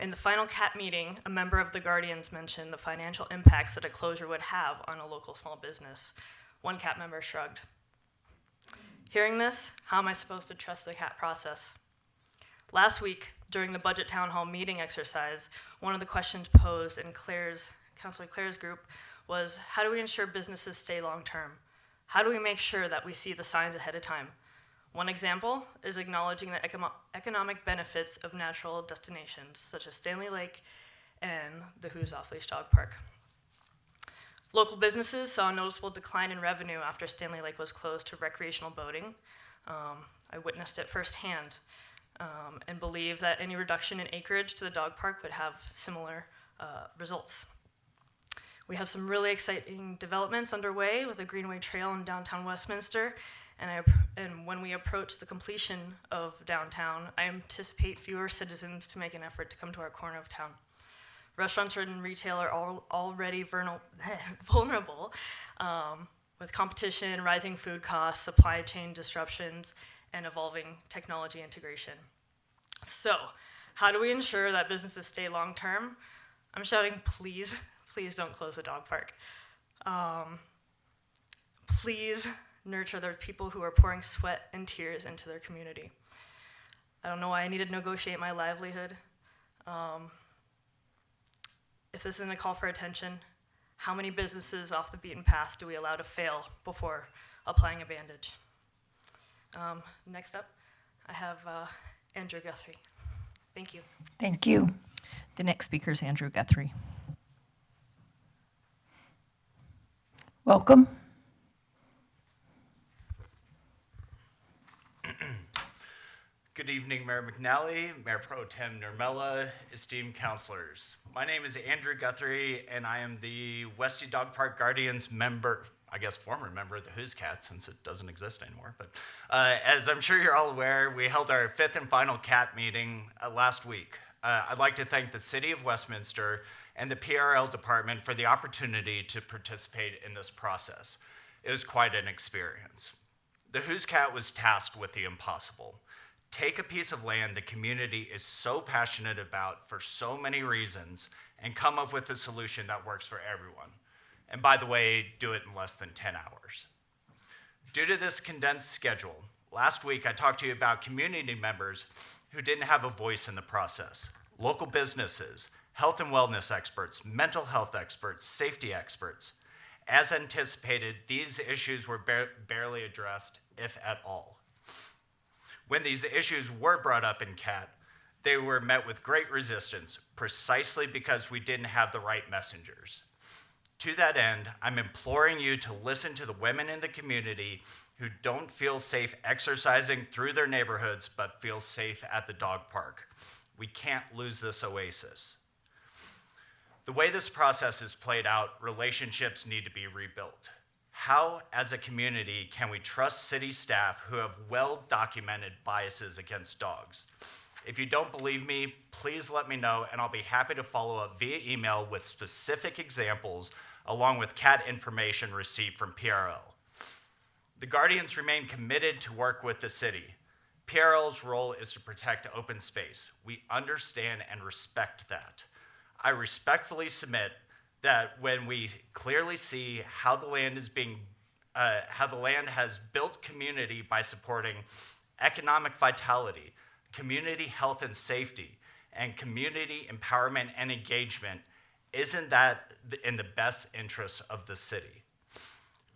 In the final CAT meeting, a member of the Guardians mentioned the financial impacts that a closure would have on a local small business. One CAT member shrugged. Hearing this, how am I supposed to trust the CAT process? Last week, during the budget town hall meeting exercise, one of the questions posed in Councilor Claire's group was, how do we ensure businesses stay long-term? How do we make sure that we see the signs ahead of time? One example is acknowledging the economic benefits of natural destinations, such as Stanley Lake and the Who's Off Leash Dog Park. Local businesses saw a noticeable decline in revenue after Stanley Lake was closed to recreational boating. I witnessed it firsthand. And believe that any reduction in acreage to the dog park would have similar results. We have some really exciting developments underway with a Greenway Trail in downtown Westminster, and when we approach the completion of downtown, I anticipate fewer citizens to make an effort to come to our corner of town. Restaurants and retail are already vulnerable with competition, rising food costs, supply chain disruptions, and evolving technology integration. So, how do we ensure that businesses stay long-term? I'm shouting, please, please don't close the dog park. Please nurture the people who are pouring sweat and tears into their community. I don't know why I need to negotiate my livelihood. If this isn't a call for attention, how many businesses off the beaten path do we allow to fail before applying a bandage? Next up, I have Andrew Guthrie. Thank you. Thank you. The next speaker is Andrew Guthrie. Welcome. Good evening, Mayor McNally, Mayor Pro Tem Nirmela, esteemed councilors. My name is Andrew Guthrie, and I am the Westy Dog Park Guardians member, I guess former member of the Who's Cat, since it doesn't exist anymore. But as I'm sure you're all aware, we held our 5th and final CAT meeting last week. I'd like to thank the City of Westminster and the PRL department for the opportunity to participate in this process. It was quite an experience. The Who's Cat was tasked with the impossible. Take a piece of land the community is so passionate about for so many reasons and come up with a solution that works for everyone. And by the way, do it in less than 10 hours. Due to this condensed schedule, last week I talked to you about community members who didn't have a voice in the process, local businesses, health and wellness experts, mental health experts, safety experts. As anticipated, these issues were barely addressed, if at all. When these issues were brought up in CAT, they were met with great resistance, precisely because we didn't have the right messengers. To that end, I'm imploring you to listen to the women in the community who don't feel safe exercising through their neighborhoods, but feel safe at the dog park. We can't lose this oasis. The way this process is played out, relationships need to be rebuilt. How, as a community, can we trust city staff who have well-documented biases against dogs? If you don't believe me, please let me know, and I'll be happy to follow up via email with specific examples, along with CAT information received from PRL. The Guardians remain committed to work with the city. PRL's role is to protect open space. We understand and respect that. I respectfully submit that when we clearly see how the land has built community by supporting economic vitality, community health and safety, and community empowerment and engagement, isn't that in the best interests of the city?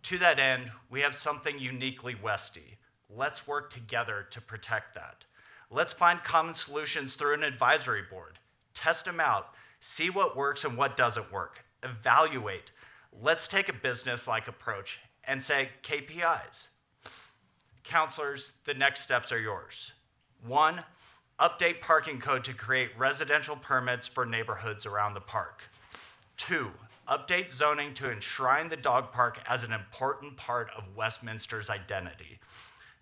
To that end, we have something uniquely Westy. Let's work together to protect that. Let's find common solutions through an advisory board, test them out, see what works and what doesn't work. Evaluate. Let's take a business-like approach and say KPIs. Counselors, the next steps are yours. 1, update parking code to create residential permits for neighborhoods around the park. 2, update zoning to enshrine the dog park as an important part of Westminster's identity.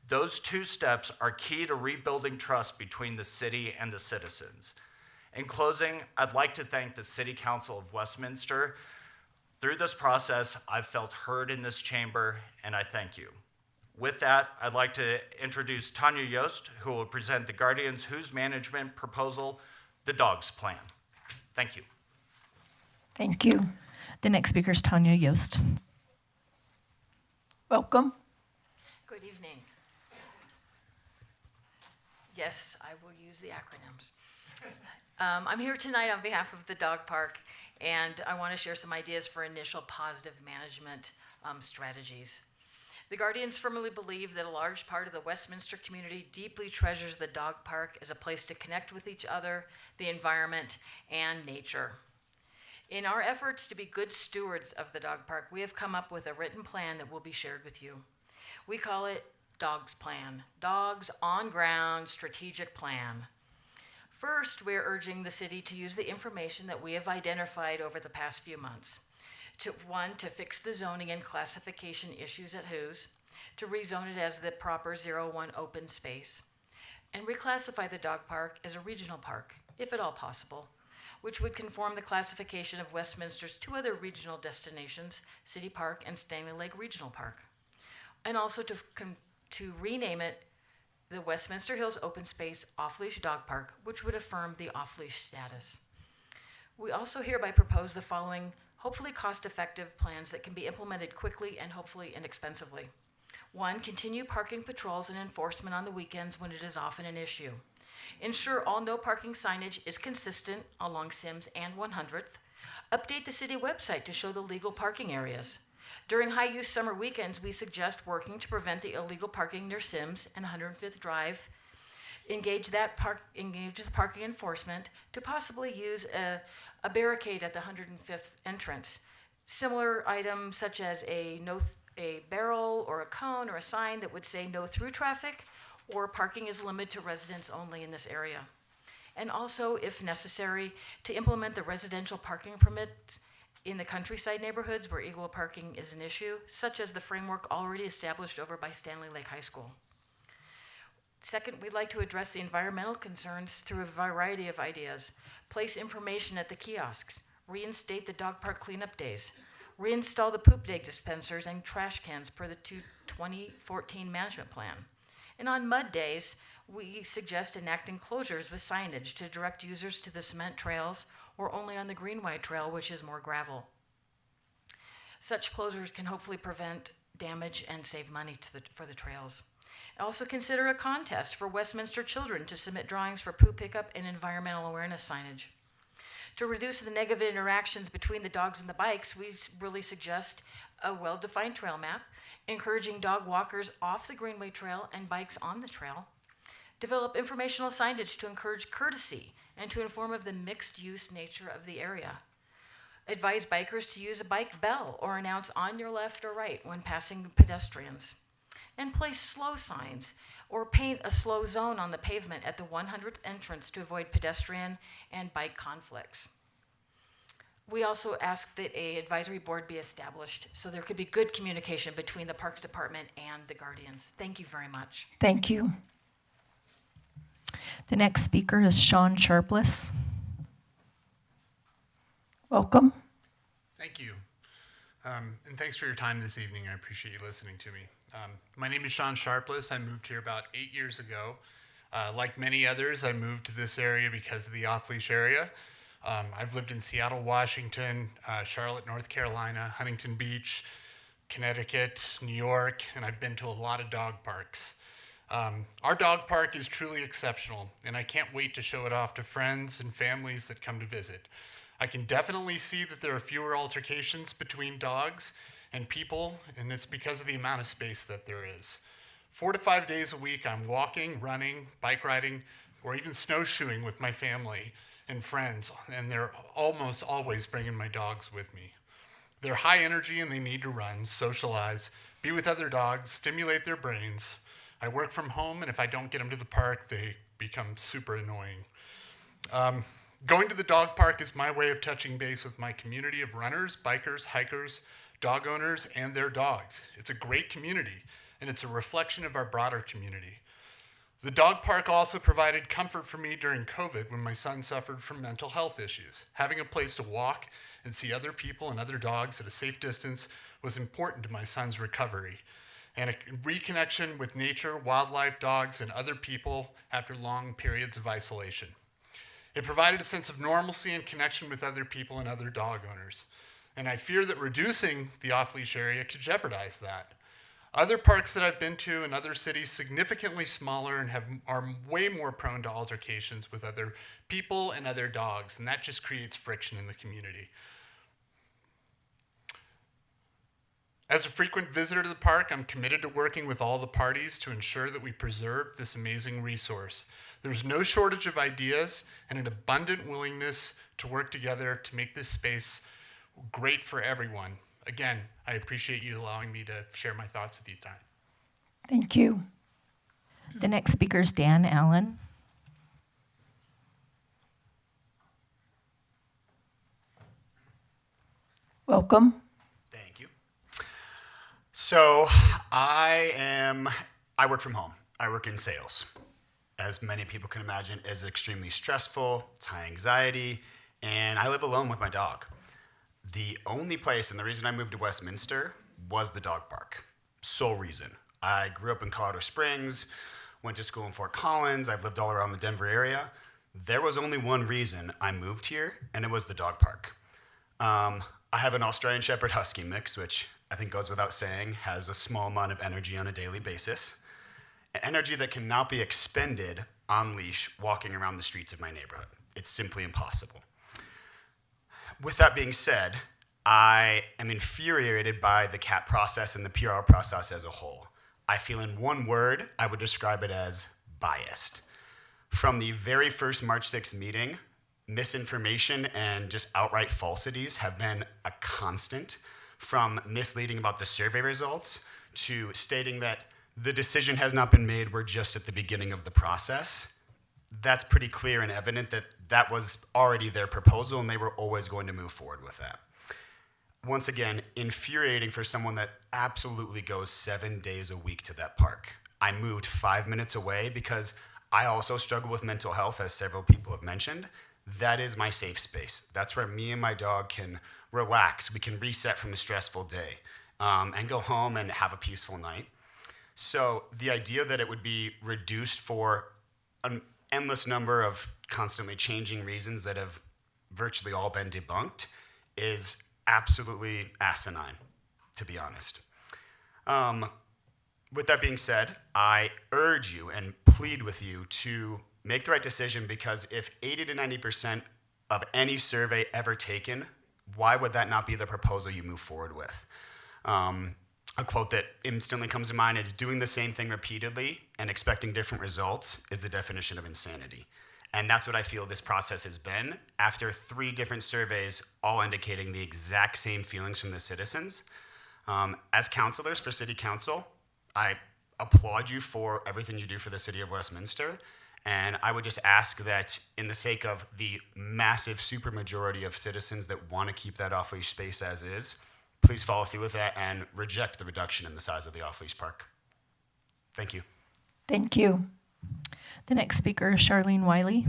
Those 2 steps are key to rebuilding trust between the city and the citizens. In closing, I'd like to thank the City Council of Westminster. Through this process, I've felt heard in this chamber, and I thank you. With that, I'd like to introduce Tanya Yost, who will present the Guardians' Who's Management proposal the dog's plan. Thank you. Thank you. The next speaker is Tanya Yost. Welcome. Good evening. Yes, I will use the acronyms. I'm here tonight on behalf of the dog park, and I want to share some ideas for initial positive management strategies. The Guardians firmly believe that a large part of the Westminster community deeply treasures the dog park as a place to connect with each other, the environment, and nature. In our efforts to be good stewards of the dog park, we have come up with a written plan that will be shared with you. We call it Dog's Plan, Dogs on Ground Strategic Plan. First, we're urging the city to use the information that we have identified over the past few months. To fix the zoning and classification issues at Who's, to rezone it as the proper 01 open space, and reclassify the dog park as a regional park, if at all possible, which would conform the classification of Westminster's two other regional destinations, City Park and Stanley Lake Regional Park, and also to rename it the Westminster Hills Open Space Off-Leash Dog Park, which would affirm the off-leash status. We also hereby propose the following hopefully cost-effective plans that can be implemented quickly and hopefully inexpensively. 1, continue parking patrols and enforcement on the weekends when it is often an issue. Ensure all no parking signage is consistent along Sims and 100th. Update the city website to show the legal parking areas. During high-use summer weekends, we suggest working to prevent the illegal parking near Sims and 105th Drive. Engage the parking enforcement to possibly use a barricade at the 105th entrance. Similar items such as a barrel or a cone or a sign that would say no through traffic, or parking is limited to residents only in this area. And also, if necessary, to implement the residential parking permits in the countryside neighborhoods where illegal parking is an issue, such as the framework already established over by Stanley Lake High School. Second, we'd like to address the environmental concerns through a variety of ideas. Place information at the kiosks, reinstate the dog park cleanup days, reinstall the poop day dispensers and trash cans per the 2014 management plan. And on mud days, we suggest enacting closures with signage to direct users to the cement trails or only on the green-white trail, which is more gravel. Such closures can hopefully prevent damage and save money for the trails. Also consider a contest for Westminster children to submit drawings for poo pickup and environmental awareness signage. To reduce the negative interactions between the dogs and the bikes, we really suggest a well-defined trail map, encouraging dog walkers off the Greenway Trail and bikes on the trail. Develop informational signage to encourage courtesy and to inform of the mixed-use nature of the area. Advise bikers to use a bike bell or announce on your left or right when passing pedestrians. And place slow signs or paint a slow zone on the pavement at the 100th entrance to avoid pedestrian and bike conflicts. We also ask that an advisory board be established so there could be good communication between the Parks Department and the Guardians. Thank you very much. Thank you. The next speaker is Sean Sharpless. Welcome. Thank you. And thanks for your time this evening. I appreciate you listening to me. My name is Sean Sharpless. I moved here about 8 years ago. Like many others, I moved to this area because of the off-leash area. I've lived in Seattle, Washington, Charlotte, North Carolina, Huntington Beach, Connecticut, New York, and I've been to a lot of dog parks. Our dog park is truly exceptional, and I can't wait to show it off to friends and families that come to visit. I can definitely see that there are fewer altercations between dogs and people, and it's because of the amount of space that there is. 4 to 5 days a week, I'm walking, running, bike riding, or even snowshoeing with my family and friends, and they're almost always bringing my dogs with me. They're high energy and they need to run, socialize, be with other dogs, stimulate their brains. I work from home, and if I don't get them to the park, they become super annoying. Going to the dog park is my way of touching base with my community of runners, bikers, hikers, dog owners, and their dogs. It's a great community, and it's a reflection of our broader community. The dog park also provided comfort for me during COVID when my son suffered from mental health issues. Having a place to walk and see other people and other dogs at a safe distance was important to my son's recovery, and a reconnection with nature, wildlife, dogs, and other people after long periods of isolation. It provided a sense of normalcy and connection with other people and other dog owners. And I fear that reducing the off-leash area could jeopardize that. Other parks that I've been to in other cities, significantly smaller and are way more prone to altercations with other people and other dogs, and that just creates friction in the community. As a frequent visitor to the park, I'm committed to working with all the parties to ensure that we preserve this amazing resource. There's no shortage of ideas and an abundant willingness to work together to make this space great for everyone. Again, I appreciate you allowing me to share my thoughts with you tonight. Thank you. The next speaker is Dan Allen. Welcome. Thank you. So I work from home. I work in sales. As many people can imagine, it's extremely stressful, it's high anxiety, and I live alone with my dog. The only place, and the reason I moved to Westminster, was the dog park. Sole reason. I grew up in Colorado Springs, went to school in Fort Collins, I've lived all around the Denver area. There was only one reason I moved here, and it was the dog park. I have an Australian Shepherd Husky mix, which I think goes without saying, has a small amount of energy on a daily basis. Energy that cannot be expended on leash walking around the streets of my neighborhood. It's simply impossible. With that being said, I am infuriated by the CAT process and the PR process as a whole. I feel in one word, I would describe it as biased. From the very first March 6th meeting, misinformation and just outright falsities have been a constant, from misleading about the survey results to stating that the decision has not been made, we're just at the beginning of the process. That's pretty clear and evident that that was already their proposal and they were always going to move forward with that. Once again, infuriating for someone that absolutely goes 7 days a week to that park. I moved 5 minutes away because I also struggle with mental health, as several people have mentioned. That is my safe space. That's where me and my dog can relax. We can reset from a stressful day and go home and have a peaceful night. So the idea that it would be reduced for an endless number of constantly changing reasons that have virtually all been debunked is absolutely asinine, to be honest. With that being said, I urge you and plead with you to make the right decision, because if 80 to 90% of any survey ever taken, why would that not be the proposal you move forward with? A quote that instantly comes to mind is, doing the same thing repeatedly and expecting different results is the definition of insanity. And that's what I feel this process has been, after 3 different surveys, all indicating the exact same feelings from the citizens. As counselors for City Council, I applaud you for everything you do for the City of Westminster. And I would just ask that, in the sake of the massive supermajority of citizens that want to keep that off-leash space as is, please follow through with that and reject the reduction in the size of the off-leash park. Thank you. Thank you. The next speaker is Charlene Wiley.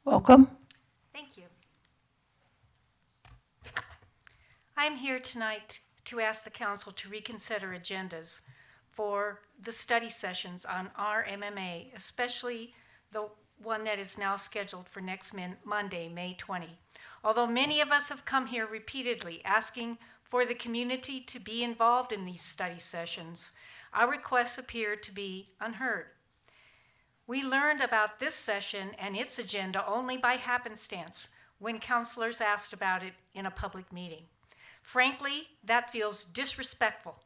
Welcome. Thank you. I'm here tonight to ask the council to reconsider agendas for the study sessions on RMMA, especially the one that is now scheduled for next Monday, May 20. Although many of us have come here repeatedly asking for the community to be involved in these study sessions, our requests appear to be unheard. We learned about this session and its agenda only by happenstance when councilors asked about it in a public meeting. Frankly, that feels disrespectful,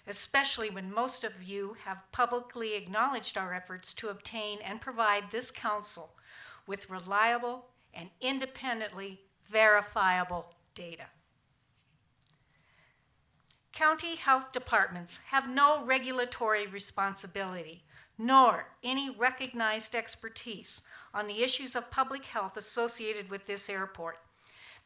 especially when most of you have publicly acknowledged our efforts to obtain and provide this council with reliable and independently verifiable data. County health departments have no regulatory responsibility, nor any recognized expertise on the issues of public health associated with this airport.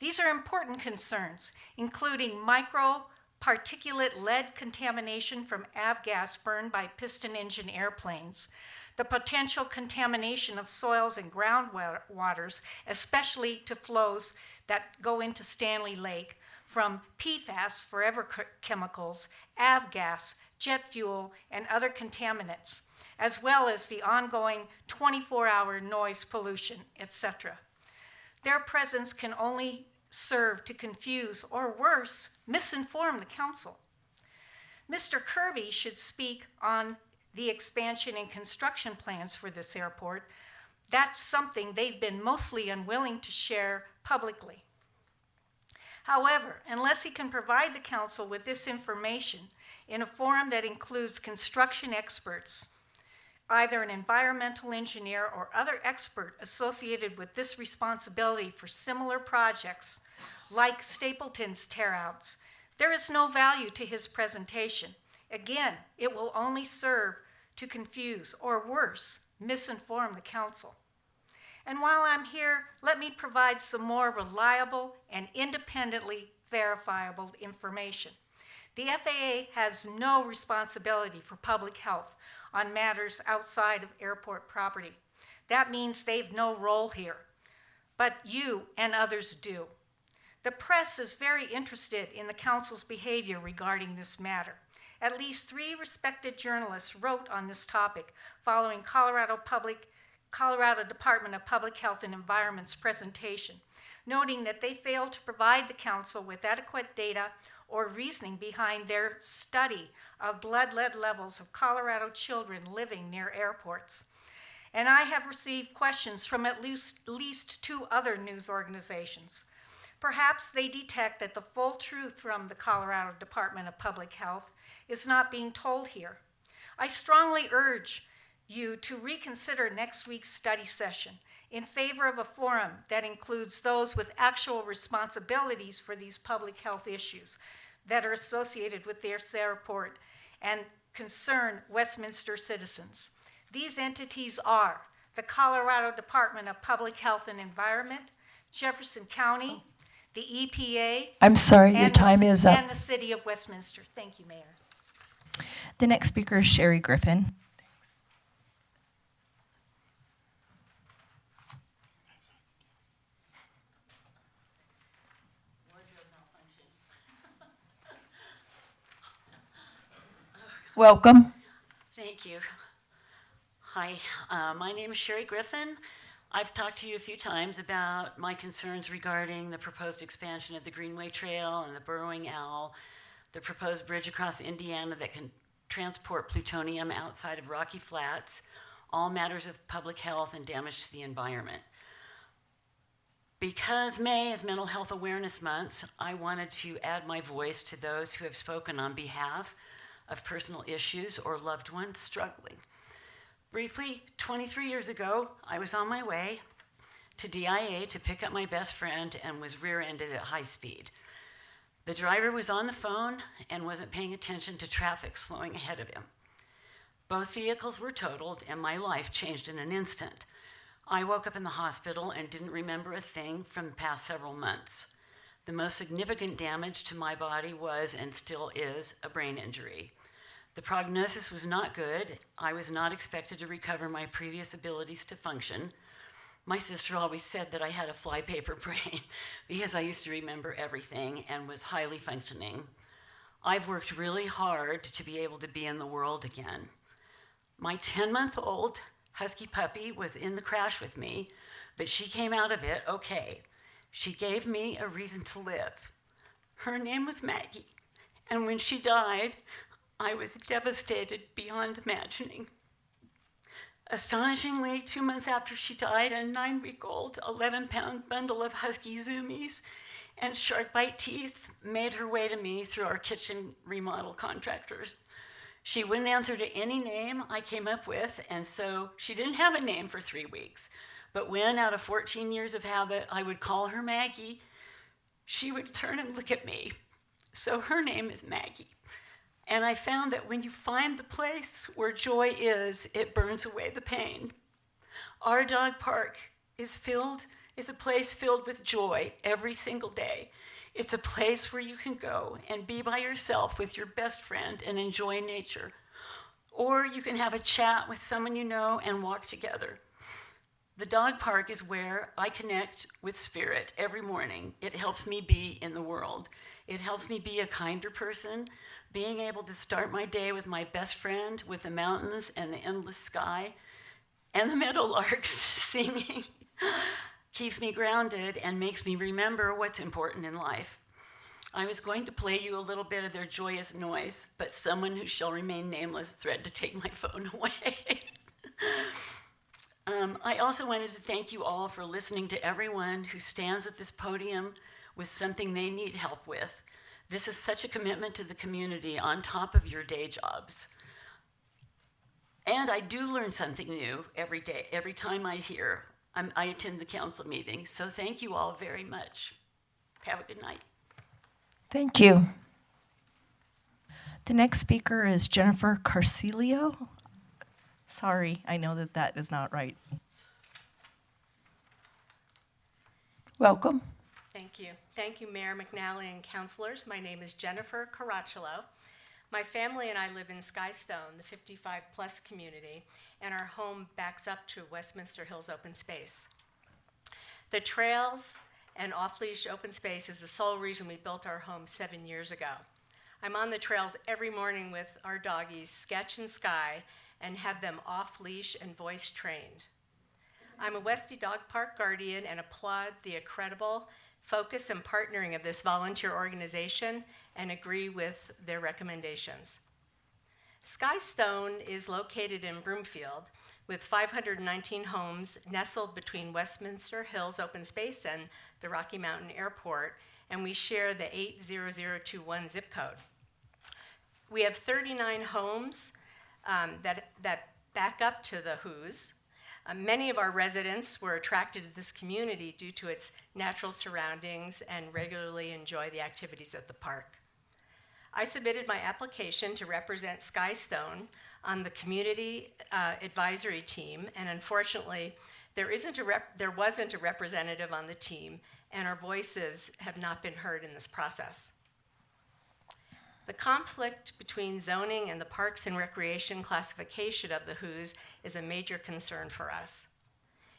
These are important concerns, including microparticulate lead contamination from avgas burned by piston engine airplanes, the potential contamination of soils and groundwaters, especially to flows that go into Stanley Lake, from PFAS, forever chemicals, avgas, jet fuel, and other contaminants, as well as the ongoing 24-hour noise pollution, etc. Their presence can only serve to confuse or worse, misinform the council. Mr. Kirby should speak on the expansion and construction plans for this airport. That's something they've been mostly unwilling to share publicly. However, unless he can provide the council with this information in a forum that includes construction experts, either an environmental engineer or other expert associated with this responsibility for similar projects like Stapleton's tear-outs, there is no value to his presentation. Again, it will only serve to confuse or worse, misinform the council. And while I'm here, let me provide some more reliable and independently verifiable information. The FAA has no responsibility for public health on matters outside of airport property. That means they've no role here, but you and others do. The press is very interested in the council's behavior regarding this matter. At least 3 respected journalists wrote on this topic following Colorado Department of Public Health and Environment's presentation, noting that they failed to provide the council with adequate data or reasoning behind their study of blood lead levels of Colorado children living near airports. And I have received questions from at least 2 other news organizations. Perhaps they detect that the full truth from the Colorado Department of Public Health is not being told here. I strongly urge you to reconsider next week's study session in favor of a forum that includes those with actual responsibilities for these public health issues that are associated with this airport and concern Westminster citizens. These entities are the Colorado Department of Public Health and Environment, Jefferson County, the EPA. I'm sorry, your time is up. And the City of Westminster. Thank you, Mayor. The next speaker is Sherry Griffin. Welcome. Thank you. Hi, my name is Sherry Griffin. I've talked to you a few times about my concerns regarding the proposed expansion of the Greenway Trail and the Burrowing Owl, the proposed bridge across Indiana that can transport plutonium outside of Rocky Flats, all matters of public health and damage to the environment. Because May is Mental Health Awareness Month, I wanted to add my voice to those who have spoken on behalf of personal issues or loved ones struggling. Briefly, 23 years ago, I was on my way to DIA to pick up my best friend and was rear-ended at high speed. The driver was on the phone and wasn't paying attention to traffic slowing ahead of him. Both vehicles were totaled and my life changed in an instant. I woke up in the hospital and didn't remember a thing from the past several months. The most significant damage to my body was, and still is, a brain injury. The prognosis was not good. I was not expected to recover my previous abilities to function. My sister always said that I had a flypaper brain because I used to remember everything and was highly functioning. I've worked really hard to be able to be in the world again. My 10-month-old husky puppy was in the crash with me, but she came out of it okay. She gave me a reason to live. Her name was Maggie, and when she died, I was devastated beyond imagining. Astonishingly, 2 months after she died, a 9-week-old, 11-pound bundle of husky zoomies and shark bite teeth made her way to me through our kitchen remodel contractors. She wouldn't answer to any name I came up with, and so she didn't have a name for 3 weeks. But when, out of 14 years of habit, I would call her Maggie, she would turn and look at me. So her name is Maggie. And I found that when you find the place where joy is, it burns away the pain. Our dog park is a place filled with joy every single day. It's a place where you can go and be by yourself with your best friend and enjoy nature. Or you can have a chat with someone you know and walk together. The dog park is where I connect with spirit every morning. It helps me be in the world. It helps me be a kinder person. Being able to start my day with my best friend, with the mountains and the endless sky, and the meadowlarks singing, keeps me grounded and makes me remember what's important in life. I was going to play you a little bit of their joyous noise, but someone who shall remain nameless threatened to take my phone away. I also wanted to thank you all for listening to everyone who stands at this podium with something they need help with. This is such a commitment to the community on top of your day jobs. And I do learn something new every day, every time I attend the council meeting. So thank you all very much. Have a good night. Thank you. The next speaker is Jennifer Carcelio. Sorry, I know that that is not right. Welcome. Thank you. Thank you, Mayor McNally and councilors. My name is Jennifer Caracciolo. My family and I live in Skystone, the 55-plus community, and our home backs up to Westminster Hills open space. The trails and off-leash open space is the sole reason we built our home 7 years ago. I'm on the trails every morning with our doggies, Sketch and Sky, and have them off-leash and voice trained. I'm a Westy Dog Park guardian and applaud the incredible focus and partnering of this volunteer organization and agree with their recommendations. Skystone is located in Broomfield with 519 homes nestled between Westminster Hills Open Space and the Rocky Mountain Airport, and we share the 80021 zip code. We have 39 homes that back up to the Who's. Many of our residents were attracted to this community due to its natural surroundings and regularly enjoy the activities at the park. I submitted my application to represent Skystone on the community advisory team, and unfortunately, there wasn't a representative on the team, and our voices have not been heard in this process. The conflict between zoning and the Parks and Recreation classification of the Who's is a major concern for us.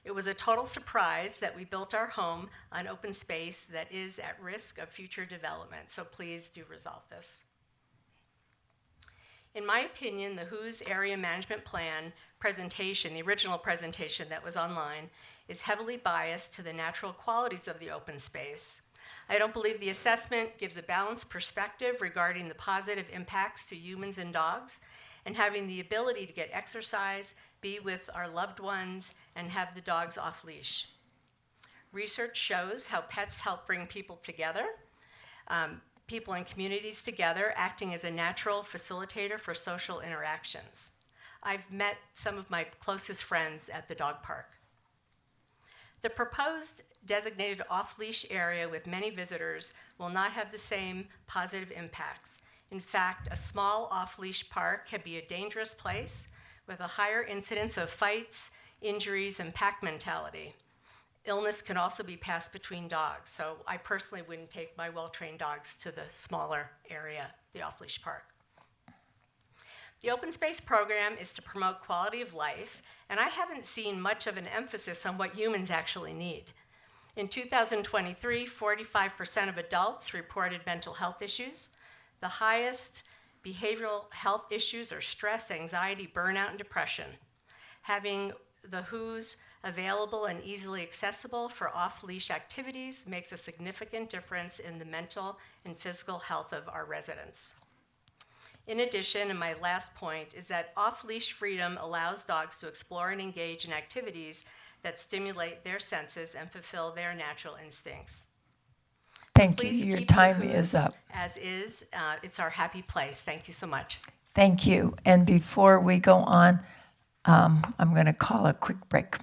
It was a total surprise that we built our home on open space that is at risk of future development, so please do resolve this. In my opinion, the Who's Area Management Plan presentation, the original presentation that was online, is heavily biased to the natural qualities of the open space. I don't believe the assessment gives a balanced perspective regarding the positive impacts to humans and dogs, and having the ability to get exercise, be with our loved ones, and have the dogs off leash. Research shows how pets help bring people together, people and communities together, acting as a natural facilitator for social interactions. I've met some of my closest friends at the dog park. The proposed designated off-leash area with many visitors will not have the same positive impacts. In fact, a small off-leash park can be a dangerous place with a higher incidence of fights, injuries, and pack mentality. Illness can also be passed between dogs, so I personally wouldn't take my well-trained dogs to the smaller area, the off-leash park. The open space program is to promote quality of life, and I haven't seen much of an emphasis on what humans actually need. In 2023, 45% of adults reported mental health issues. The highest behavioral health issues are stress, anxiety, burnout, and depression. Having the Who's available and easily accessible for off-leash activities makes a significant difference in the mental and physical health of our residents. In addition, and my last point, is that off-leash freedom allows dogs to explore and engage in activities that stimulate their senses and fulfill their natural instincts. Thank you. Please Your keep the time Who's is up. As is. It's our happy place. Thank you so much. Thank you. And before we go on, I'm going to call a quick break.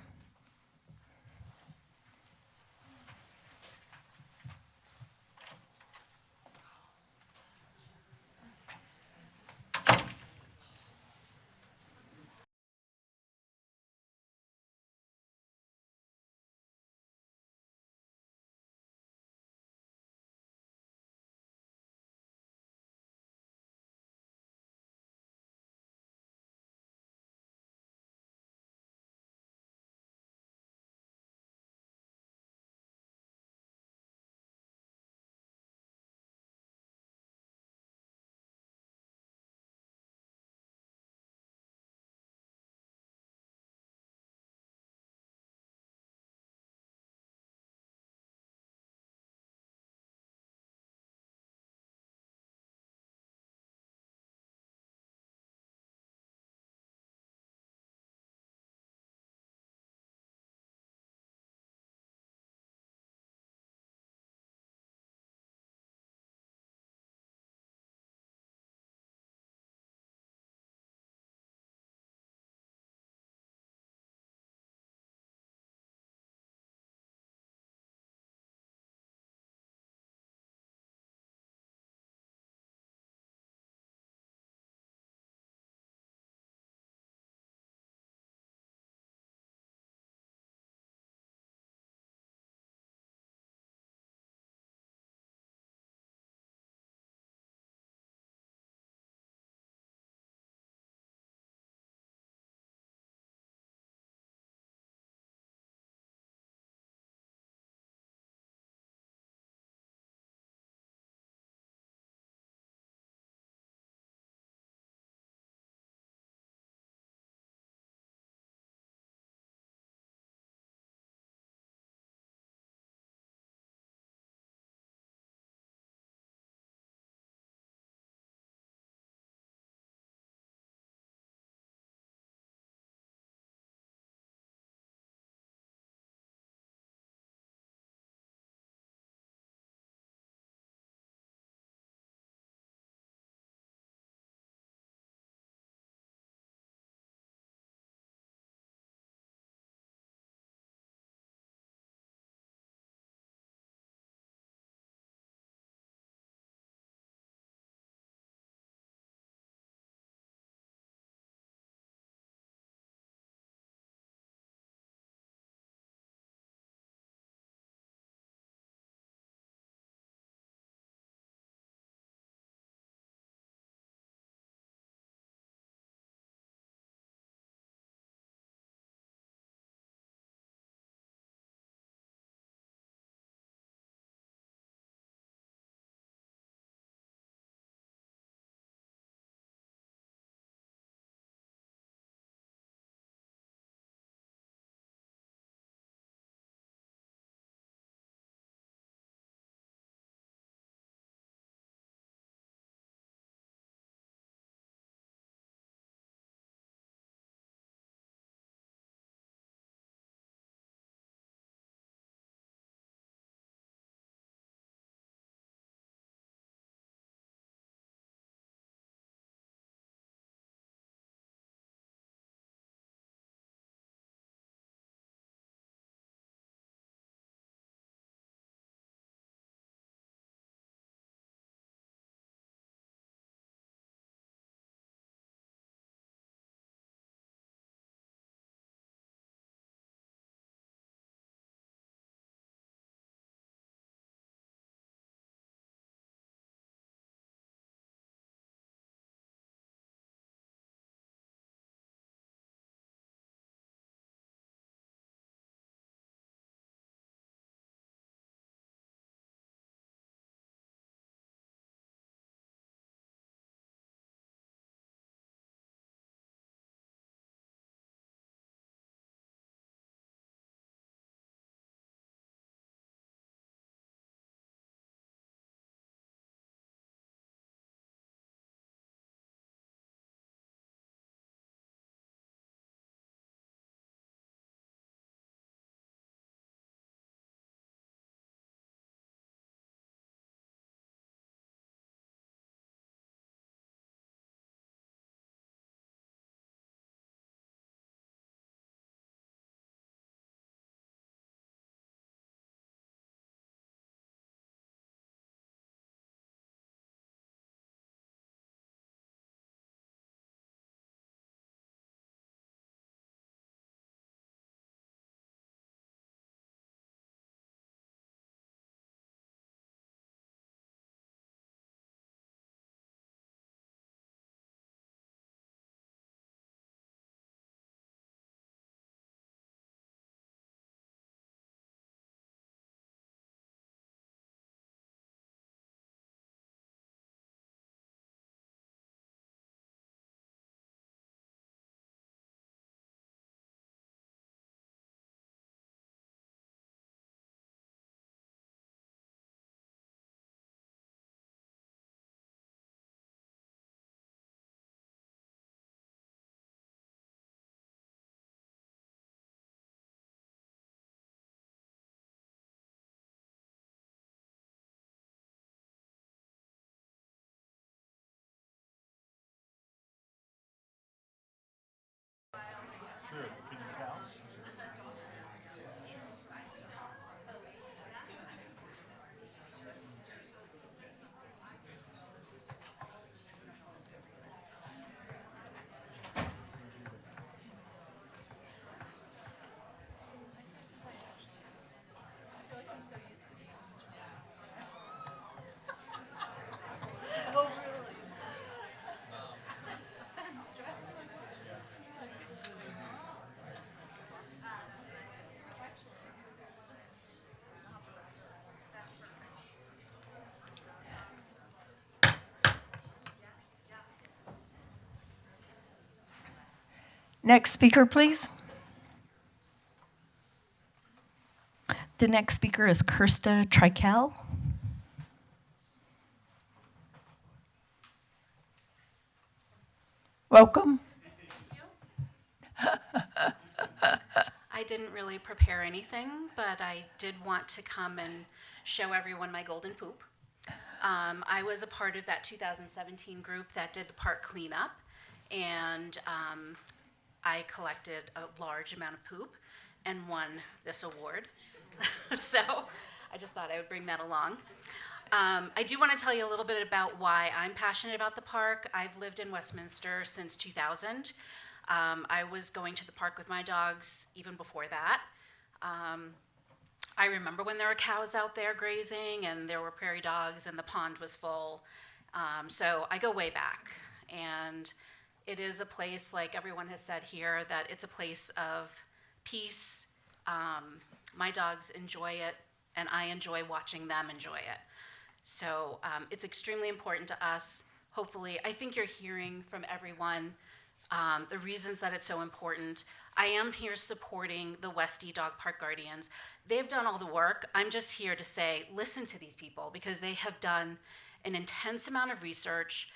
Next speaker, please. The next speaker is Kirsta Trikel. Welcome. I didn't really prepare anything, but I did want to come and show everyone my golden poop. I was a part of that 2017 group that did the park cleanup, and I collected a large amount of poop and won this award. So I just thought I would bring that along. I do want to tell you a little bit about why I'm passionate about the park. I've lived in Westminster since 2000. I was going to the park with my dogs even before that. I remember when there were cows out there grazing and there were prairie dogs and the pond was full. So I go way back. And it is a place, like everyone has said here, that it's a place of peace. My dogs enjoy it, and I enjoy watching them enjoy it. So it's extremely important to us. Hopefully, I think you're hearing from everyone the reasons that it's so important. I am here supporting the Westy Dog Park Guardians. They've done all the work. I'm just here to say, listen to these people, because they have done an intense amount of research.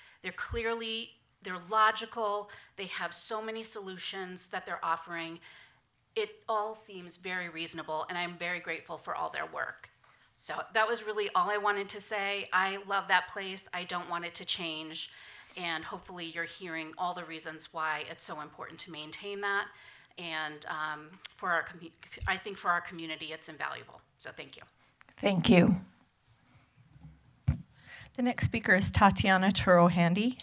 They're logical. They have so many solutions that they're offering. It all seems very reasonable, and I'm very grateful for all their work. So that was really all I wanted to say. I love that place. I don't want it to change. And hopefully you're hearing all the reasons why it's so important to maintain that. And I think for our community, it's invaluable. So thank you. Thank you. The next speaker is Tatiana Turo-Handy.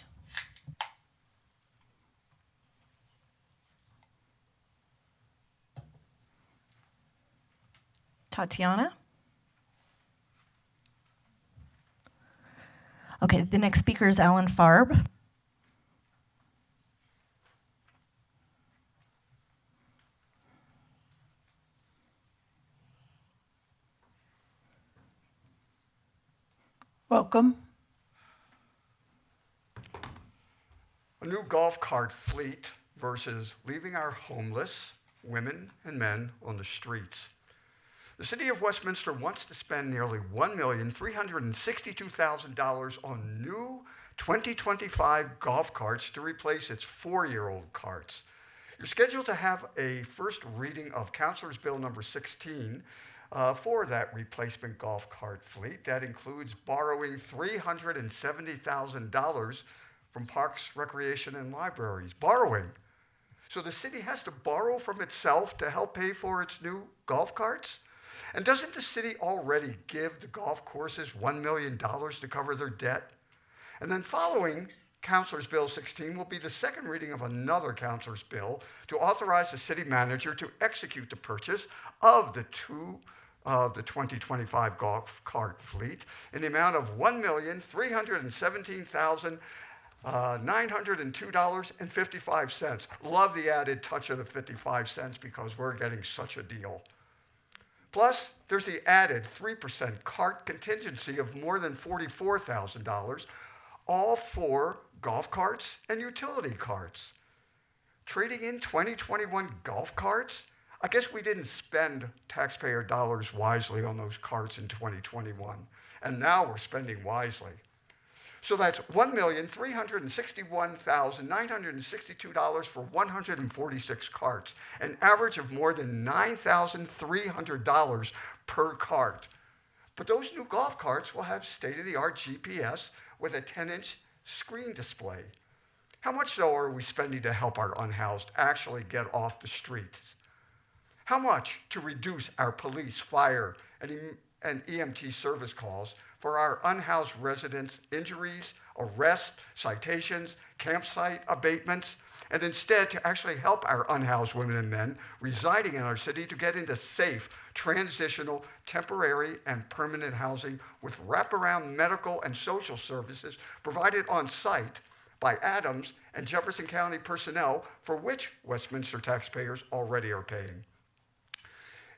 Tatiana? Okay, the next speaker is Alan Farb. Welcome. A new golf cart fleet versus leaving our homeless women and men on the streets. The city of Westminster wants to spend nearly $1,362,000 on new 2025 golf carts to replace its 4-year-old carts. You're scheduled to have a first reading of Councilor's Bill number 16 for that replacement golf cart fleet. That includes borrowing $370,000 from parks, recreation, and libraries. Borrowing. So the city has to borrow from itself to help pay for its new golf carts? And doesn't the city already give the golf courses $1 million to cover their debt? And then following Councilor's Bill 16 will be the second reading of another Councilor's Bill to authorize the city manager to execute the purchase of the 2025 golf cart fleet in the amount of $1,317,902.55. Love the added touch of the 55 cents because we're getting such a deal. Plus, there's the added 3% cart contingency of more than $44,000, all for golf carts and utility carts. Trading in 2021 golf carts? I guess we didn't spend taxpayer dollars wisely on those carts in 2021, and now we're spending wisely. So that's $1,361,962 for 146 carts, an average of more than $9,300 per cart. But those new golf carts will have state-of-the-art GPS with a 10-inch screen display. How much, though, are we spending to help our unhoused actually get off the streets? How much to reduce our police, fire, and EMT service calls for our unhoused residents' injuries, arrests, citations, campsite abatements, and instead to actually help our unhoused women and men residing in our city to get into safe, transitional, temporary, and permanent housing with wraparound medical and social services provided on site by Adams and Jefferson County personnel for which Westminster taxpayers already are paying.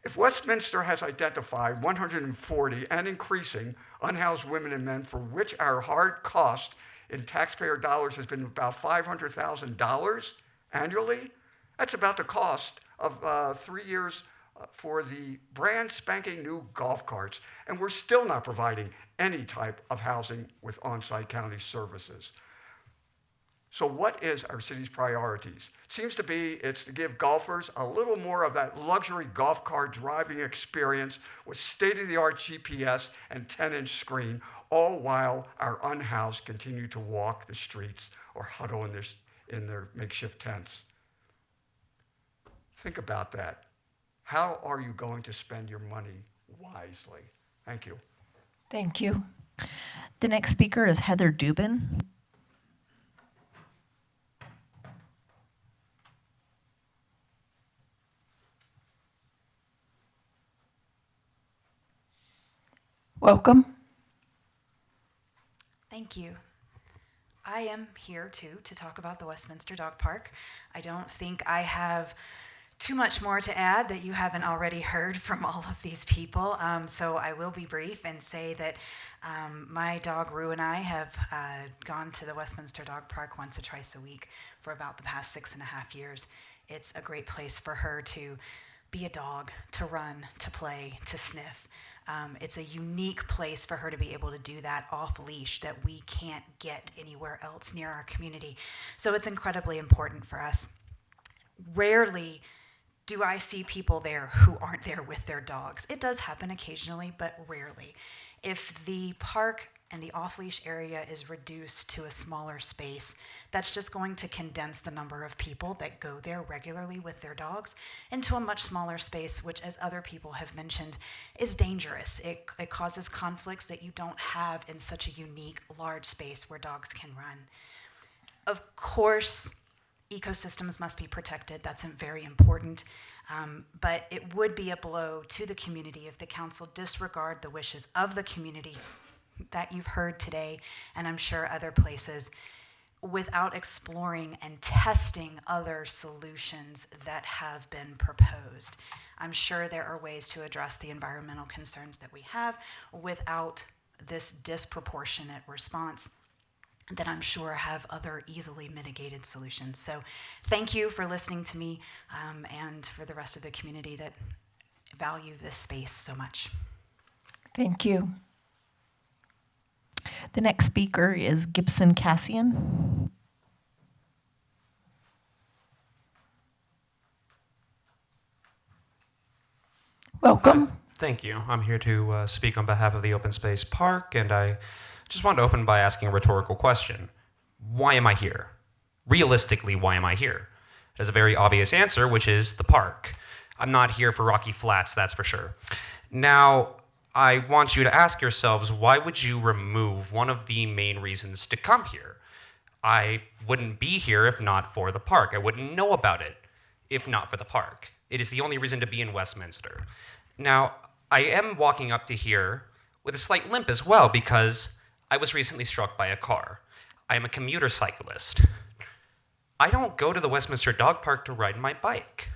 If Westminster has identified 140 and increasing unhoused women and men for which our hard cost in taxpayer dollars has been about $500,000 annually, that's about the cost of 3 years for the brand spanking new golf carts, and we're still not providing any type of housing with on-site county services. So what is our city's priorities? Seems to be it's to give golfers a little more of that luxury golf cart driving experience with state-of-the-art GPS and 10-inch screen, all while our unhoused continue to walk the streets or huddle in their makeshift tents. Think about that. How are you going to spend your money wisely? Thank you. Thank you. The next speaker is Heather Dubin. Welcome. Thank you. I am here too to talk about the Westminster Dog Park. I don't think I have too much more to add that you haven't already heard from all of these people. So I will be brief and say that my dog Rue and I have gone to the Westminster Dog Park once or twice a week for about the past 6.5 years. It's a great place for her to be a dog, to run, to play, to sniff. It's a unique place for her to be able to do that off leash that we can't get anywhere else near our community. So it's incredibly important for us. Rarely do I see people there who aren't there with their dogs. It does happen occasionally, but rarely. If the park and the off-leash area is reduced to a smaller space, that's just going to condense the number of people that go there regularly with their dogs into a much smaller space, which, as other people have mentioned, is dangerous. It causes conflicts that you don't have in such a unique, large space where dogs can run. Of course, ecosystems must be protected. That's very important. But it would be a blow to the community if the council disregard the wishes of the community that you've heard today, and I'm sure other places, without exploring and testing other solutions that have been proposed. I'm sure there are ways to address the environmental concerns that we have without this disproportionate response that I'm sure have other easily mitigated solutions. So thank you for listening to me and for the rest of the community that value this space so much. Thank you. The next speaker is Gibson Cassian. Welcome. Thank you. I'm here to speak on behalf of the Open Space Park, and I just wanted to open by asking a rhetorical question. Why am I here? Realistically, why am I here? There's a very obvious answer, which is the park. I'm not here for Rocky Flats, that's for sure. Now, I want you to ask yourselves, why would you remove one of the main reasons to come here? I wouldn't be here if not for the park. I wouldn't know about it if not for the park. It is the only reason to be in Westminster. Now, I am walking up to here with a slight limp as well because I was recently struck by a car. I am a commuter cyclist. I don't go to the Westminster Dog Park to ride my bike.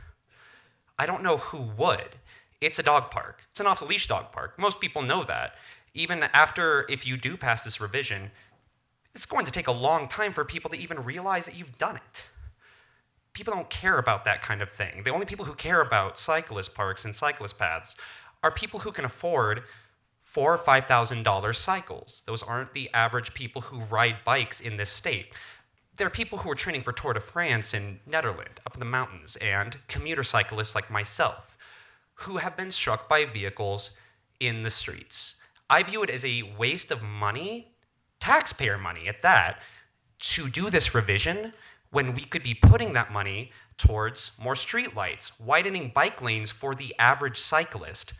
I don't know who would. It's a dog park. It's an off-the-leash dog park. Most people know that. Even after, if you do pass this revision, it's going to take a long time for people to even realize that you've done it. People don't care about that kind of thing. The only people who care about cyclist parks and cyclist paths are people who can afford $4,000 or $5,000 cycles. Those aren't the average people who ride bikes in this state. There are people who are training for Tour de France in Netherlands, up in the mountains, and commuter cyclists like myself, who have been struck by vehicles in the streets. I view it as a waste of money, taxpayer money at that, to do this revision when we could be putting that money towards more streetlights, widening bike lanes for the average cyclist,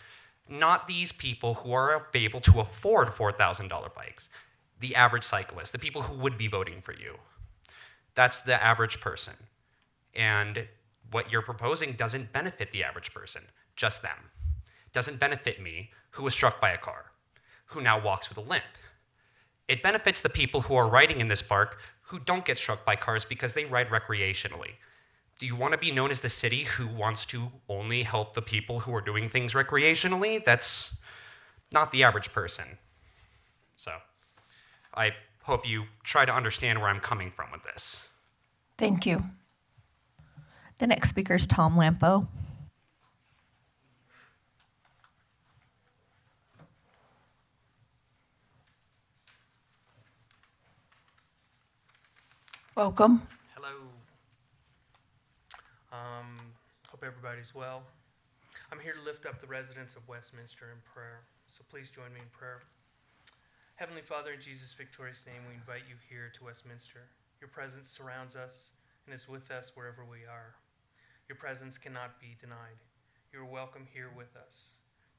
not these people who are able to afford $4,000 bikes, the average cyclist, the people who would be voting for you. That's the average person. And what you're proposing doesn't benefit the average person, just them. It doesn't benefit me, who was struck by a car, who now walks with a limp. It benefits the people who are riding in this park who don't get struck by cars because they ride recreationally. Do you want to be known as the city who wants to only help the people who are doing things recreationally? That's not the average person. So I hope you try to understand where I'm coming from with this. Thank you. The next speaker is Tom Lampo. Welcome. Hello. Hope everybody's well. I'm here to lift up the residents of Westminster in prayer, so please join me in prayer. Heavenly Father, in Jesus' victorious name, we invite you here to Westminster. Your presence surrounds us and is with us wherever we are. Your presence cannot be denied. You are welcome here with us.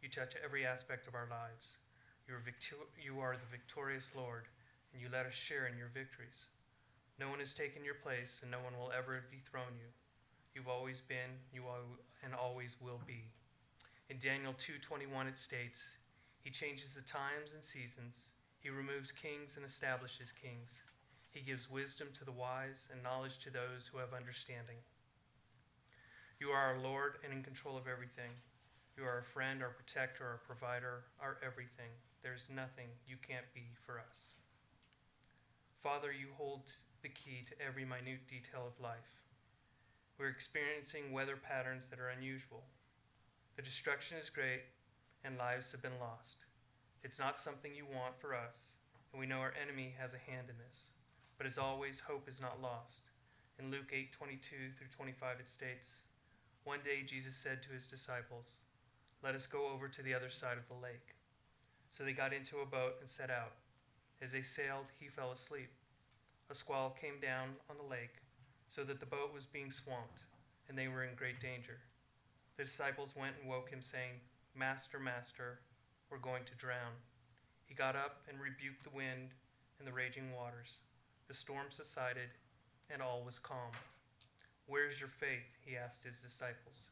You touch every aspect of our lives. You are the victorious Lord, and you let us share in your victories. No one has taken your place, and no one will ever dethrone you. You've always been, and always will be. In Daniel 2:21 it states, He changes the times and seasons. He removes kings and establishes kings. He gives wisdom to the wise and knowledge to those who have understanding. You are our Lord and in control of everything. You are our friend, our protector, our provider, our everything. There's nothing you can't be for us. Father, you hold the key to every minute detail of life. We're experiencing weather patterns that are unusual. The destruction is great, and lives have been lost. It's not something you want for us, and we know our enemy has a hand in this. But as always, hope is not lost. In Luke 8:22-25 it states, One day Jesus said to his disciples, Let us go over to the other side of the lake. So they got into a boat and set out. As they sailed, he fell asleep. A squall came down on the lake, so that the boat was being swamped, and they were in great danger. The disciples went and woke him, saying, Master, Master, we're going to drown. He got up and rebuked the wind and the raging waters. The storm subsided, and all was calm. Where's your faith? He asked his disciples.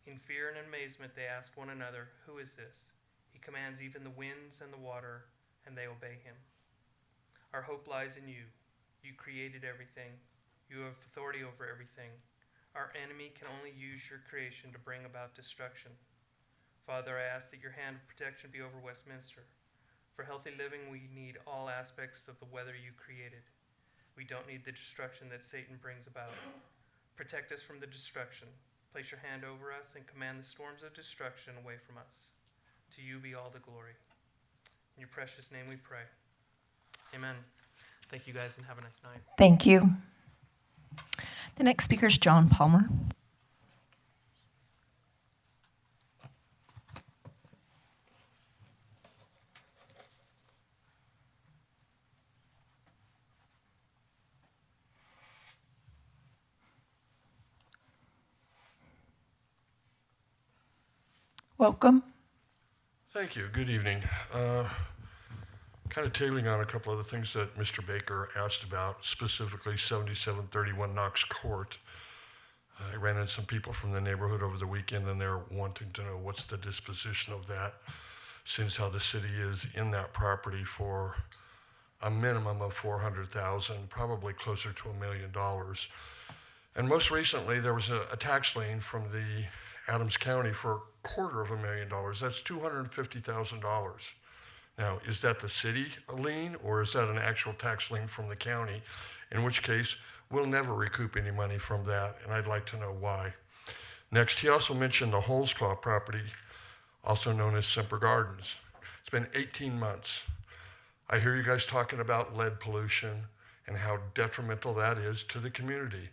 In fear and amazement, they asked one another, Who is this? He commands even the winds and the water, and they obey him. Our hope lies in you. You created everything. You have authority over everything. Our enemy can only use your creation to bring about destruction. Father, I ask that your hand of protection be over Westminster. For healthy living, we need all aspects of the weather you created. We don't need the destruction that Satan brings about. Protect us from the destruction. Place your hand over us and command the storms of destruction away from us. To you be all the glory. In your precious name we pray. Amen. Thank you guys and have a nice night. Thank you. The next speaker is John Palmer. Welcome. Thank you. Good evening. Kind of tailing on a couple of the things that Mr. Baker asked about, specifically 7731 Knox Court. I ran into some people from the neighborhood over the weekend, and they're wanting to know what's the disposition of that, since how the city is in that property for a minimum of $400,000, probably closer to $1 million. And most recently, there was a tax lien from the Adams County for $250,000. That's $250,000. Now, is that the city lien, or is that an actual tax lien from the county? In which case, we'll never recoup any money from that, and I'd like to know why. Next, he also mentioned the Holesclaw property, also known as Semper Gardens. It's been 18 months. I hear you guys talking about lead pollution and how detrimental that is to the community.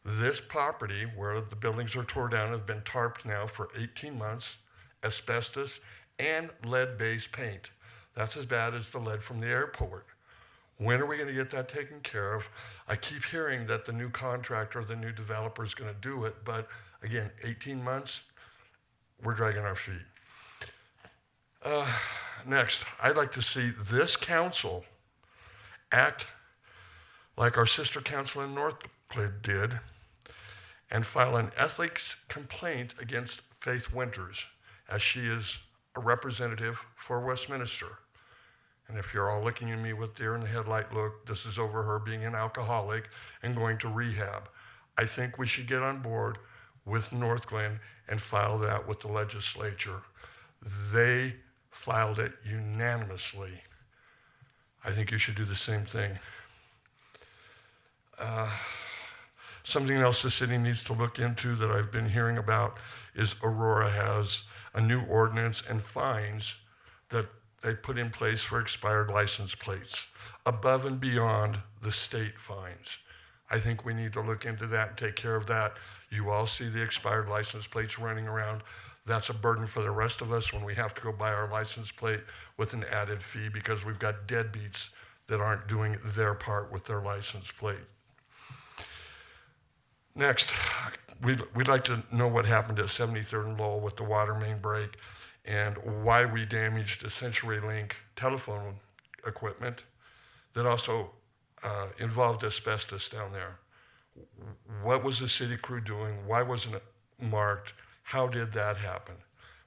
This property, where the buildings are tore down, has been tarped now for 18 months, asbestos, and lead-based paint. That's as bad as the lead from the airport. When are we going to get that taken care of? I keep hearing that the new contractor, the new developer is going to do it, but again, 18 months, we're dragging our feet. Next, I'd like to see this council act like our sister council in Northglenn did and file an ethics complaint against Faith Winters, as she is a representative for Westminster. And if you're all looking at me with deer in the headlight look, this is over her being an alcoholic and going to rehab. I think we should get on board with Northglenn and file that with the legislature. They filed it unanimously. I think you should do the same thing. Something else the city needs to look into that I've been hearing about is Aurora has a new ordinance and fines that they put in place for expired license plates, above and beyond the state fines. I think we need to look into that and take care of that. You all see the expired license plates running around. That's a burden for the rest of us when we have to go buy our license plate with an added fee because we've got deadbeats that aren't doing their part with their license plate. Next, we'd like to know what happened at 73rd and Lowell with the water main break and why we damaged the CenturyLink telephone equipment that also involved asbestos down there. What was the city crew doing? Why wasn't it marked? How did that happen?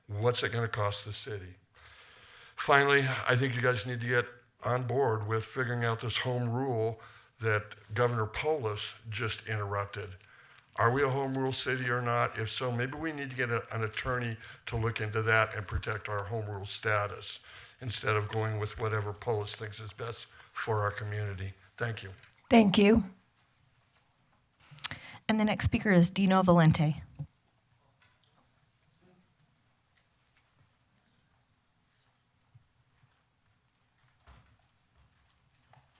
What's it going to cost the city? Finally, I think you guys need to get on board with figuring out this home rule that Governor Polis just interrupted. Are we a home rule city or not? If so, maybe we need to get an attorney to look into that and protect our home rule status instead of going with whatever Polis thinks is best for our community. Thank you. Thank you. And the next speaker is Dino Valente.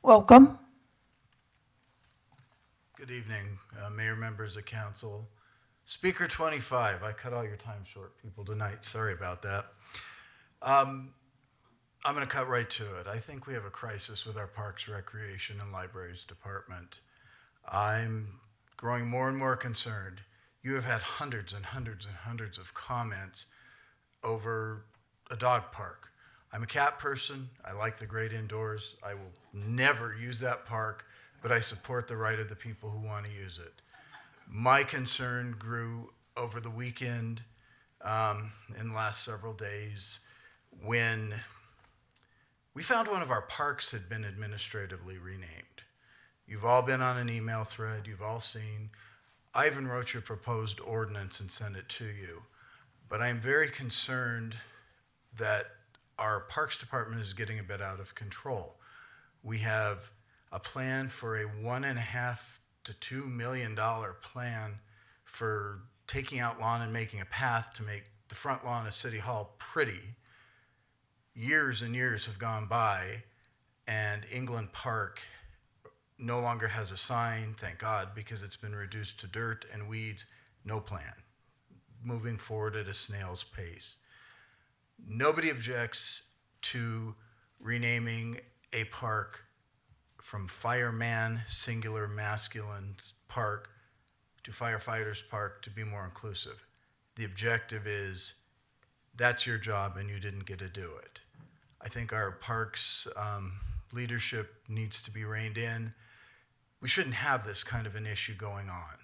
Welcome. Good evening, Mayor, members of council. Speaker 25, I cut all your time short, people, tonight. Sorry about that. I'm going to cut right to it. I think we have a crisis with our Parks, Recreation, and Libraries Department. I'm growing more and more concerned. You have had hundreds and hundreds and hundreds of comments over a dog park. I'm a cat person. I like the great indoors. I will never use that park, but I support the right of the people who want to use it. My concern grew over the weekend, in the last several days, when we found one of our parks had been administratively renamed. You've all been on an email thread. You've all seen. I even wrote your proposed ordinance and sent it to you. But I'm very concerned that our Parks Department is getting a bit out of control. We have a plan for a $1.5 to $2 million plan for taking out lawn and making a path to make the front lawn of City Hall pretty. Years and years have gone by, and England Park no longer has a sign, thank God, because it's been reduced to dirt and weeds. No plan. Moving forward at a snail's pace. Nobody objects to renaming a park from Fireman, singular masculine park, to Firefighters Park to be more inclusive. The objective is that's your job and you didn't get to do it. I think our parks leadership needs to be reined in. We shouldn't have this kind of an issue going on.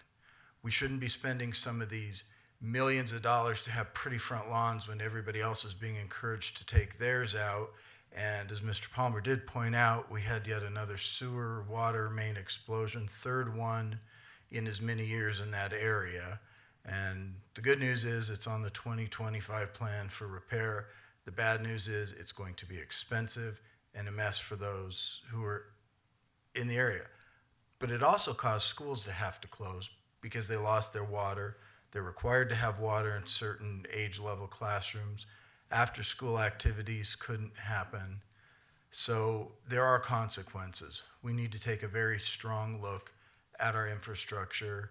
We shouldn't be spending some of these millions of dollars to have pretty front lawns when everybody else is being encouraged to take theirs out. And as Mr. Palmer did point out, we had yet another sewer water main explosion, third one in as many years in that area. And the good news is it's on the 2025 plan for repair. The bad news is it's going to be expensive and a mess for those who are in the area. But it also caused schools to have to close because they lost their water. They're required to have water in certain age level classrooms. After school activities couldn't happen. So there are consequences. We need to take a very strong look at our infrastructure.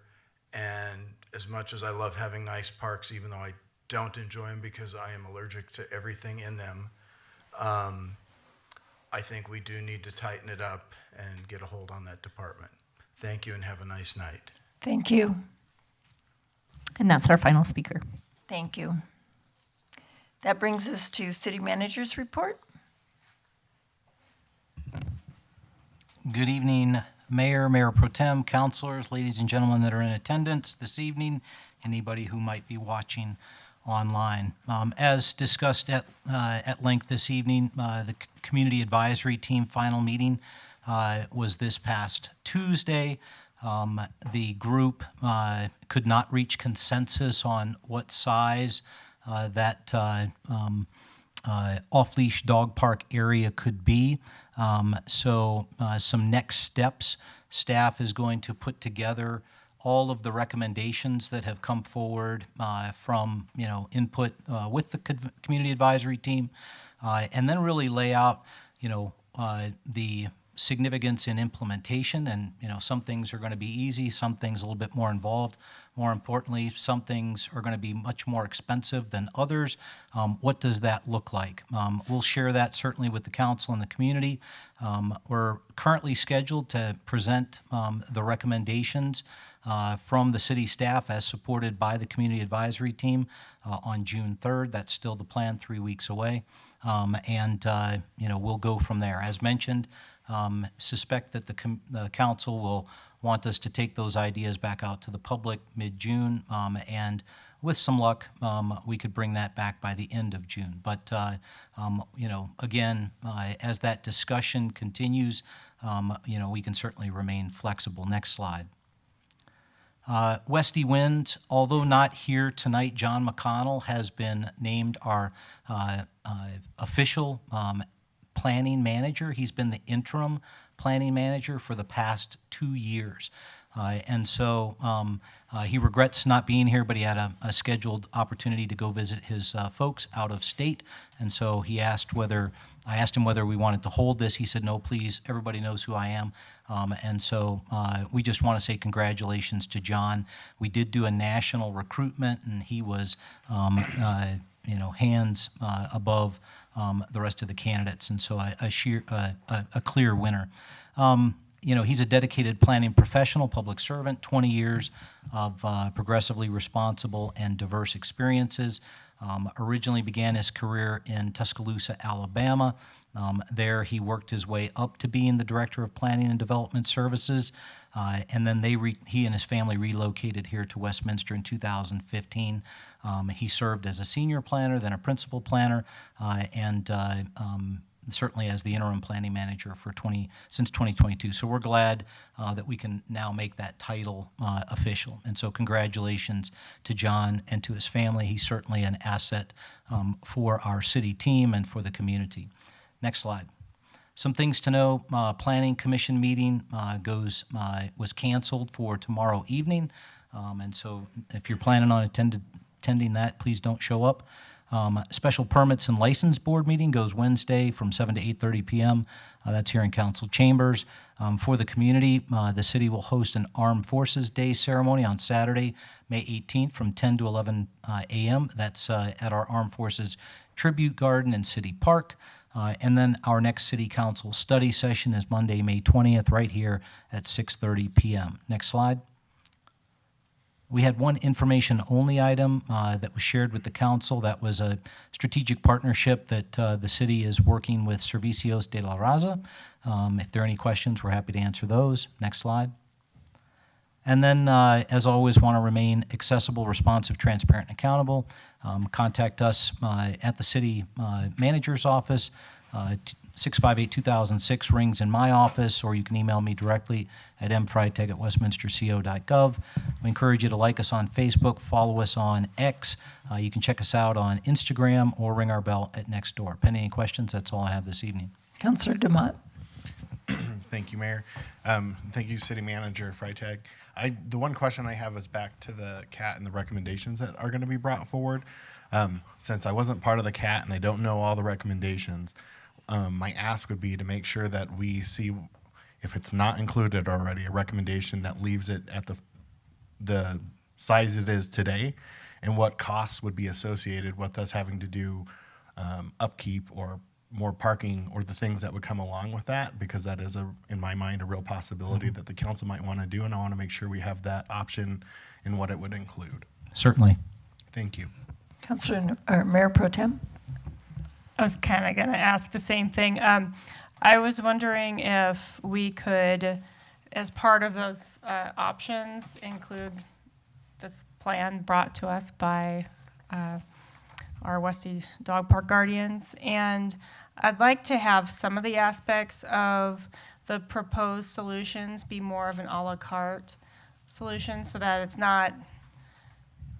And as much as I love having nice parks, even though I don't enjoy them because I am allergic to everything in them, I think we do need to tighten it up and get a hold on that department. Thank you and have a nice night. Thank you. And that's our final speaker. Thank you. That brings us to City Manager's report. Good evening, Mayor, Mayor Pro Tem, councilors, ladies and gentlemen that are in attendance this evening, anybody who might be watching online. As discussed at length this evening, the Community Advisory Team final meeting was this past Tuesday. The group could not reach consensus on what size that off-leash dog park area could be. So some next steps, staff is going to put together all of the recommendations that have come forward from input with the community advisory team, and then really lay out the significance in implementation. And some things are going to be easy, some things a little bit more involved. More importantly, some things are going to be much more expensive than others. What does that look like? We'll share that certainly with the council and the community. We're currently scheduled to present the recommendations from the city staff as supported by the community advisory team on June 3rd. That's still the plan, 3 weeks away. And we'll go from there. As mentioned, suspect that the council will want us to take those ideas back out to the public mid-June, and with some luck, we could bring that back by the end of June. But, again, as that discussion continues, we can certainly remain flexible. Next slide. Westy Wind, although not here tonight, John McConnell has been named our official planning manager. He's been the interim planning manager for the past 2 years. And so he regrets not being here, but he had a scheduled opportunity to go visit his folks out of state. And so I asked him whether we wanted to hold this. He said, no, please, everybody knows who I am. And so we just want to say congratulations to John. We did do a national recruitment, and he was, hands above the rest of the candidates, and so a clear winner. He's a dedicated planning professional, public servant, 20 years of progressively responsible and diverse experiences. Originally began his career in Tuscaloosa, Alabama. There he worked his way up to being the Director of Planning and Development Services, and then he and his family relocated here to Westminster in 2015. He served as a senior planner, then a principal planner, and certainly as the interim planning manager since 2022. So we're glad that we can now make that title official. And so congratulations to John and to his family. He's certainly an asset for our city team and for the community. Next slide. Some things to know, Planning Commission meeting was canceled for tomorrow evening. And so if you're planning on attending that, please don't show up. Special Permits and License Board meeting goes Wednesday from 7 to 8:30 p.m. That's here in Council Chambers. For the community, the city will host an Armed Forces Day ceremony on Saturday, May 18th from 10 to 11 a.m. That's at our Armed Forces Tribute Garden in City Park. And then our next City Council study session is Monday, May 20th, right here at 6:30 p.m. Next slide. We had one information-only item that was shared with the council. That was a strategic partnership that the city is working with Servicios de la Raza. If there are any questions, we're happy to answer those. Next slide. And then, as always, want to remain accessible, responsive, transparent, and accountable. Contact us at the city manager's office. 658-2006 rings in my office, or you can email me directly at mfreitag@westminsterco.gov. We encourage you to like us on Facebook, follow us on X. You can check us out on Instagram or ring our bell at Nextdoor. Pending any questions, that's all I have this evening. Councilor Dumont. Thank you, Mayor. Thank you, City Manager Freitag. The one question I have is back to the CAT and the recommendations that are going to be brought forward. Since I wasn't part of the CAT and I don't know all the recommendations, my ask would be to make sure that we see, if it's not included already, a recommendation that leaves it at the size it is today, and what costs would be associated with us having to do upkeep or more parking or the things that would come along with that, because that is, in my mind, a real possibility that the council might want to do, and I want to make sure we have that option in what it would include. Certainly. Thank you. Councilor or Mayor Pro Tem? I was kind of going to ask the same thing. I was wondering if we could, as part of those options, include this plan brought to us by our Westy Dog Park Guardians. And I'd like to have some of the aspects of the proposed solutions be more of an a la carte solution, so that it's not,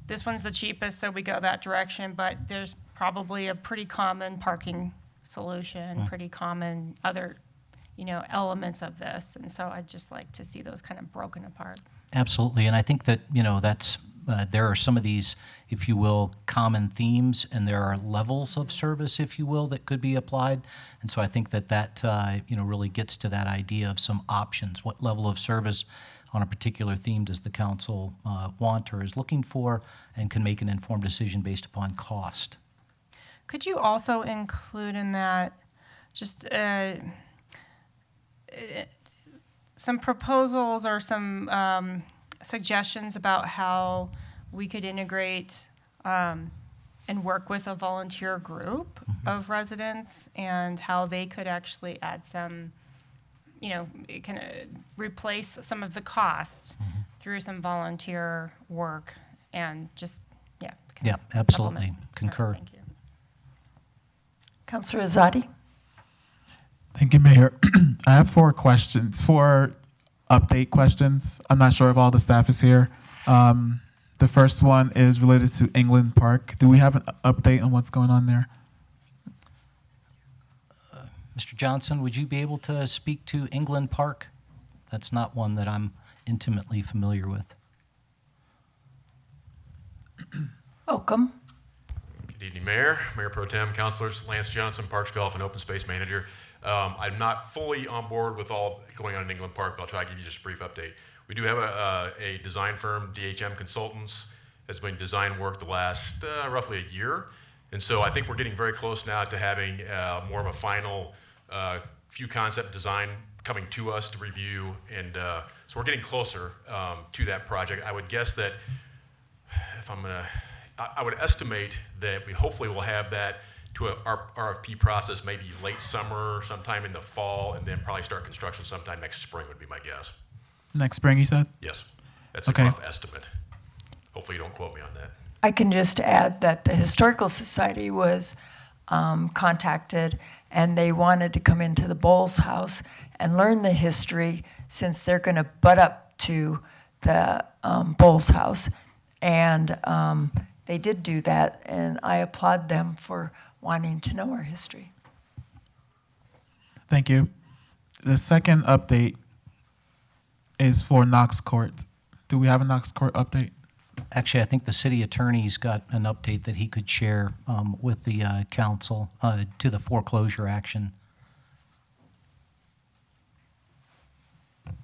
this one's the cheapest, so we go that direction, but there's probably a pretty common parking solution, pretty common other, elements of this. And so I'd just like to see those kind of broken apart. Absolutely, and I think that, that's, there are some of these, if you will, common themes, and there are levels of service, if you will, that could be applied. And so I think that really gets to that idea of some options. What level of service on a particular theme does the council want or is looking for, and can make an informed decision based upon cost? Could you also include in that just some proposals or some suggestions about how we could integrate and work with a volunteer group of residents, and how they could actually add some, it can replace some of the costs through some volunteer work, and just, Yeah, absolutely. supplement. Concur. Thank you. Councilor Azadi? Thank you, Mayor. I have four update questions. I'm not sure if all the staff is here. The first one is related to England Park. Do we have an update on what's going on there? Mr. Johnson, would you be able to speak to England Park? That's not one that I'm intimately familiar with. Welcome. Good evening, Mayor, Mayor Pro Tem, Councilors, Lance Johnson, Parks Golf and Open Space Manager. I'm not fully on board with all going on in England Park, but I'll try to give you just a brief update. We do have a design firm, DHM Consultants, has been design work the last roughly a year. And so I think we're getting very close now to having more of a final few concept design coming to us to review. And so we're getting closer to that project. I would guess that I would estimate that we hopefully will have that to our RFP process maybe late summer, sometime in the fall, and then probably start construction sometime next spring would be my guess. Next spring, you said? Yes, that's Okay. a rough estimate. Hopefully you don't quote me on that. I can just add that the Historical Society was contacted, and they wanted to come into the Bowles House and learn the history, since they're going to butt up to the Bowles House. And they did do that, and I applaud them for wanting to know our history. Thank you. The second update is for Knox Court. Do we have a Knox Court update? Actually, I think the city attorney's got an update that he could share with the council to the foreclosure action.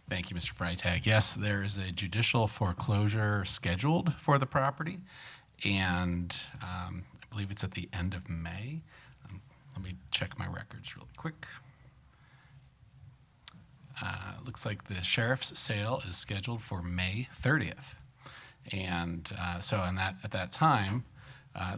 Thank you, Mr. Freitag. Yes, there is a judicial foreclosure scheduled for the property, and I believe it's at the end of May. Let me check my records really quick. Looks like the sheriff's sale is scheduled for May 30th. And so at that time,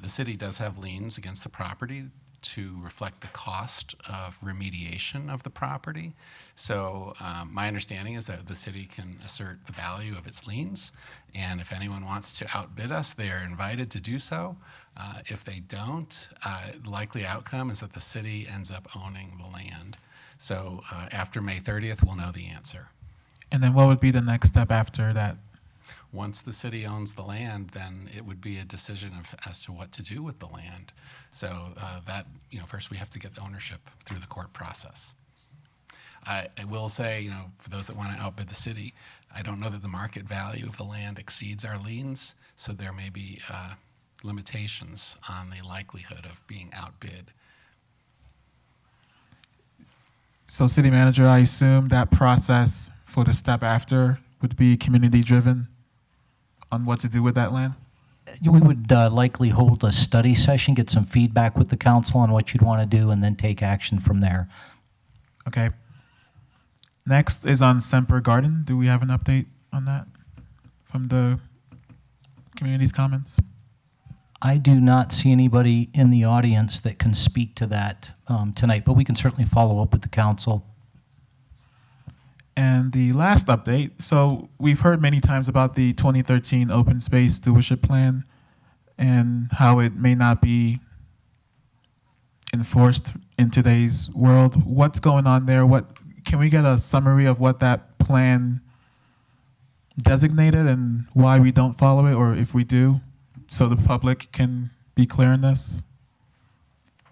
the city does have liens against the property to reflect the cost of remediation of the property. So my understanding is that the city can assert the value of its liens, and if anyone wants to outbid us, they are invited to do so. If they don't, the likely outcome is that the city ends up owning the land. So after May 30th, we'll know the answer. And then what would be the next step after that? Once the city owns the land, then it would be a decision as to what to do with the land. So first we have to get the ownership through the court process. I will say, for those that want to outbid the city, I don't know that the market value of the land exceeds our liens, so there may be limitations on the likelihood of being outbid. So, City Manager, I assume that process for the step after would be community driven on what to do with that land? We would likely hold a study session, get some feedback with the council on what you'd want to do, and then take action from there. Okay. Next is on Semper Garden. Do we have an update on that from the community's comments? I do not see anybody in the audience that can speak to that tonight, but we can certainly follow up with the council. And the last update, so we've heard many times about the 2013 Open Space Stewardship Plan and how it may not be enforced in today's world. What's going on there? Can we get a summary of what that plan designated and why we don't follow it, or if we do, so the public can be clear on this?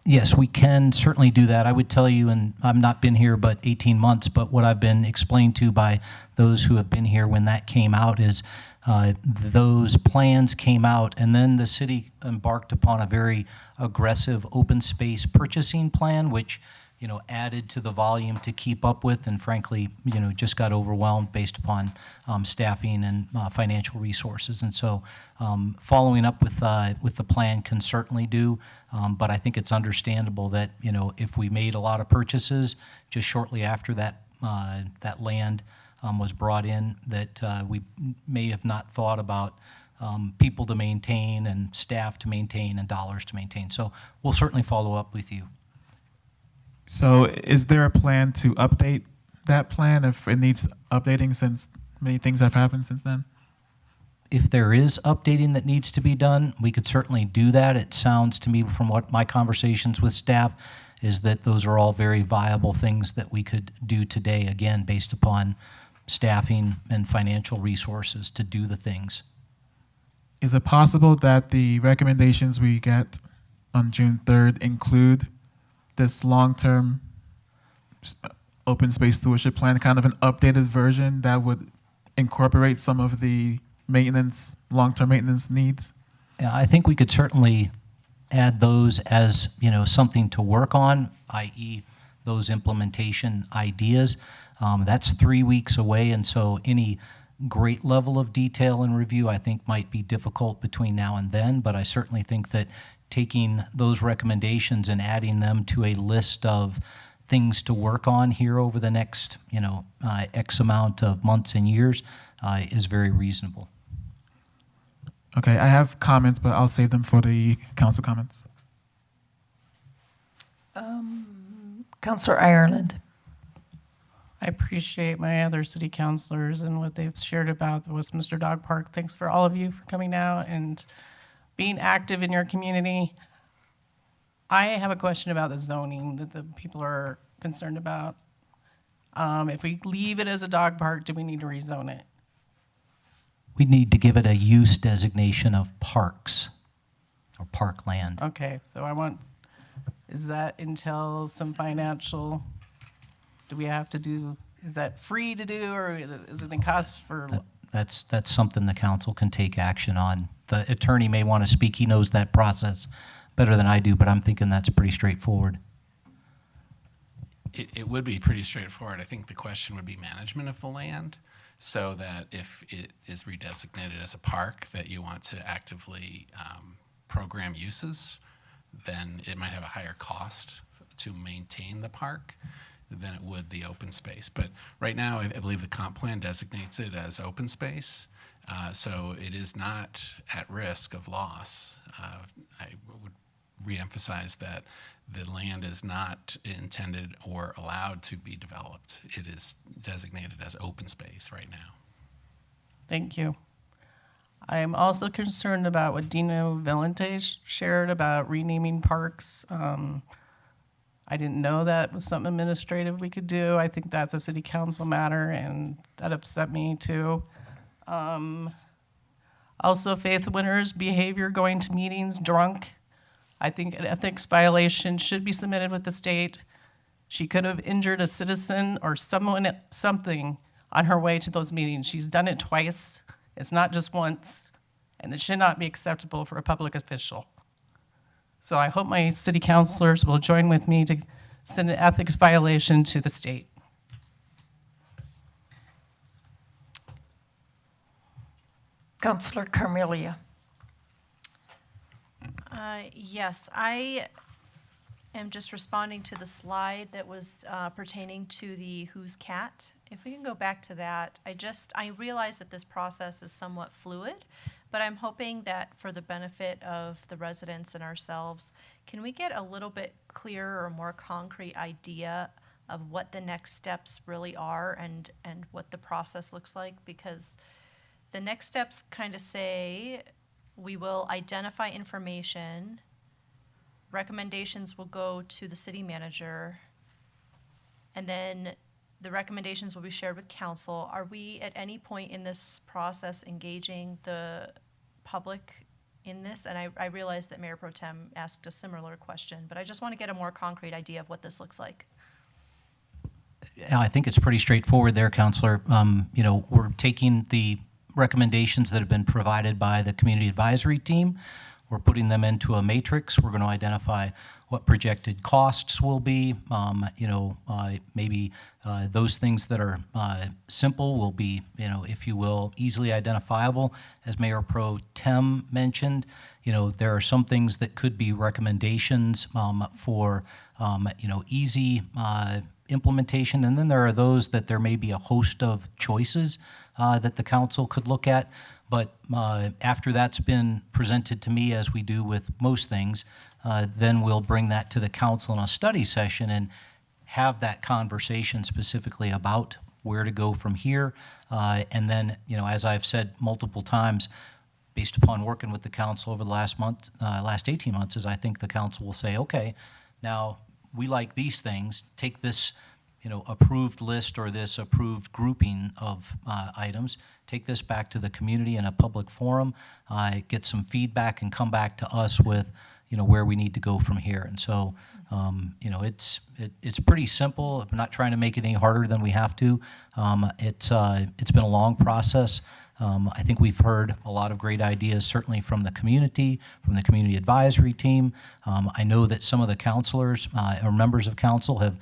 Yes, we can certainly do that. I would tell you, and I've not been here but 18 months, but what I've been explained to by those who have been here when that came out is those plans came out, and then the city embarked upon a very aggressive open space purchasing plan, which added to the volume to keep up with, and frankly, just got overwhelmed based upon staffing and financial resources. And so following up with the plan can certainly do, but I think it's understandable that, if we made a lot of purchases just shortly after that land was brought in, that we may have not thought about people to maintain and staff to maintain and dollars to maintain. So we'll certainly follow up with you. So is there a plan to update that plan if it needs updating, since many things have happened since then? If there is updating that needs to be done, we could certainly do that. It sounds to me from what my conversations with staff is that those are all very viable things that we could do today, again, based upon staffing and financial resources to do the things. Is it possible that the recommendations we get on June 3rd include this long-term open space stewardship plan, kind of an updated version that would incorporate some of the maintenance, long-term maintenance needs? Yeah, I think we could certainly add those as something to work on, i.e. those implementation ideas. That's 3 weeks away, and so any great level of detail and review I think might be difficult between now and then, but I certainly think that taking those recommendations and adding them to a list of things to work on here over the next, X amount of months and years is very reasonable. Okay, I have comments, but I'll save them for the council comments. Councilor Ireland. I appreciate my other city councilors and what they've shared about the Westminster Dog Park. Thanks for all of you for coming out and being active in your community. I have a question about the zoning that the people are concerned about. If we leave it as a dog park, do we need to rezone it? We need to give it a use designation of parks or parkland. Okay, so is that until some financial, do we have to do, is that free to do, or is it in cost for? That's something the council can take action on. The attorney may want to speak. He knows that process better than I do, but I'm thinking that's pretty straightforward. It would be pretty straightforward. I think the question would be management of the land, so that if it is redesignated as a park that you want to actively program uses, then it might have a higher cost to maintain the park than it would the open space. But right now, I believe the comp plan designates it as open space, so it is not at risk of loss. I would reemphasize that the land is not intended or allowed to be developed. It is designated as open space right now. Thank you. I am also concerned about what Dino Valente shared about renaming parks. I didn't know that was something administrative we could do. I think that's a city council matter, and that upset me too. Also, Faith Winter's behavior going to meetings drunk. I think an ethics violation should be submitted with the state. She could have injured a citizen or something on her way to those meetings. She's done it twice. It's not just once, and it should not be acceptable for a public official. So I hope my city councilors will join with me to send an ethics violation to the state. Councilor Carmelia. Yes, I am just responding to the slide that was pertaining to the who's cat. If we can go back to that, I realize that this process is somewhat fluid, but I'm hoping that for the benefit of the residents and ourselves, can we get a little bit clearer or more concrete idea of what the next steps really are and what the process looks like? Because the next steps kind of say we will identify information, recommendations will go to the city manager, and then the recommendations will be shared with council. Are we at any point in this process engaging the public in this? And I realize that Mayor Pro Tem asked a similar question, but I just want to get a more concrete idea of what this looks like. I think it's pretty straightforward there, Counselor. We're taking the recommendations that have been provided by the community advisory team. We're putting them into a matrix. We're going to identify what projected costs will be. Maybe those things that are simple will be, if you will, easily identifiable. As Mayor Pro Tem mentioned, there are some things that could be recommendations for, easy implementation, and then there are those that there may be a host of choices that the council could look at. But after that's been presented to me, as we do with most things, then we'll bring that to the council in a study session and have that conversation specifically about where to go from here. And then, as I've said multiple times, based upon working with the council over the last 18 months, is I think the council will say, okay, now we like these things, take this approved list or this approved grouping of items, take this back to the community in a public forum, get some feedback, and come back to us with where we need to go from here. And so it's pretty simple. I'm not trying to make it any harder than we have to. It's been a long process. I think we've heard a lot of great ideas, certainly from the community advisory team. I know that some of the counselors or members of council have,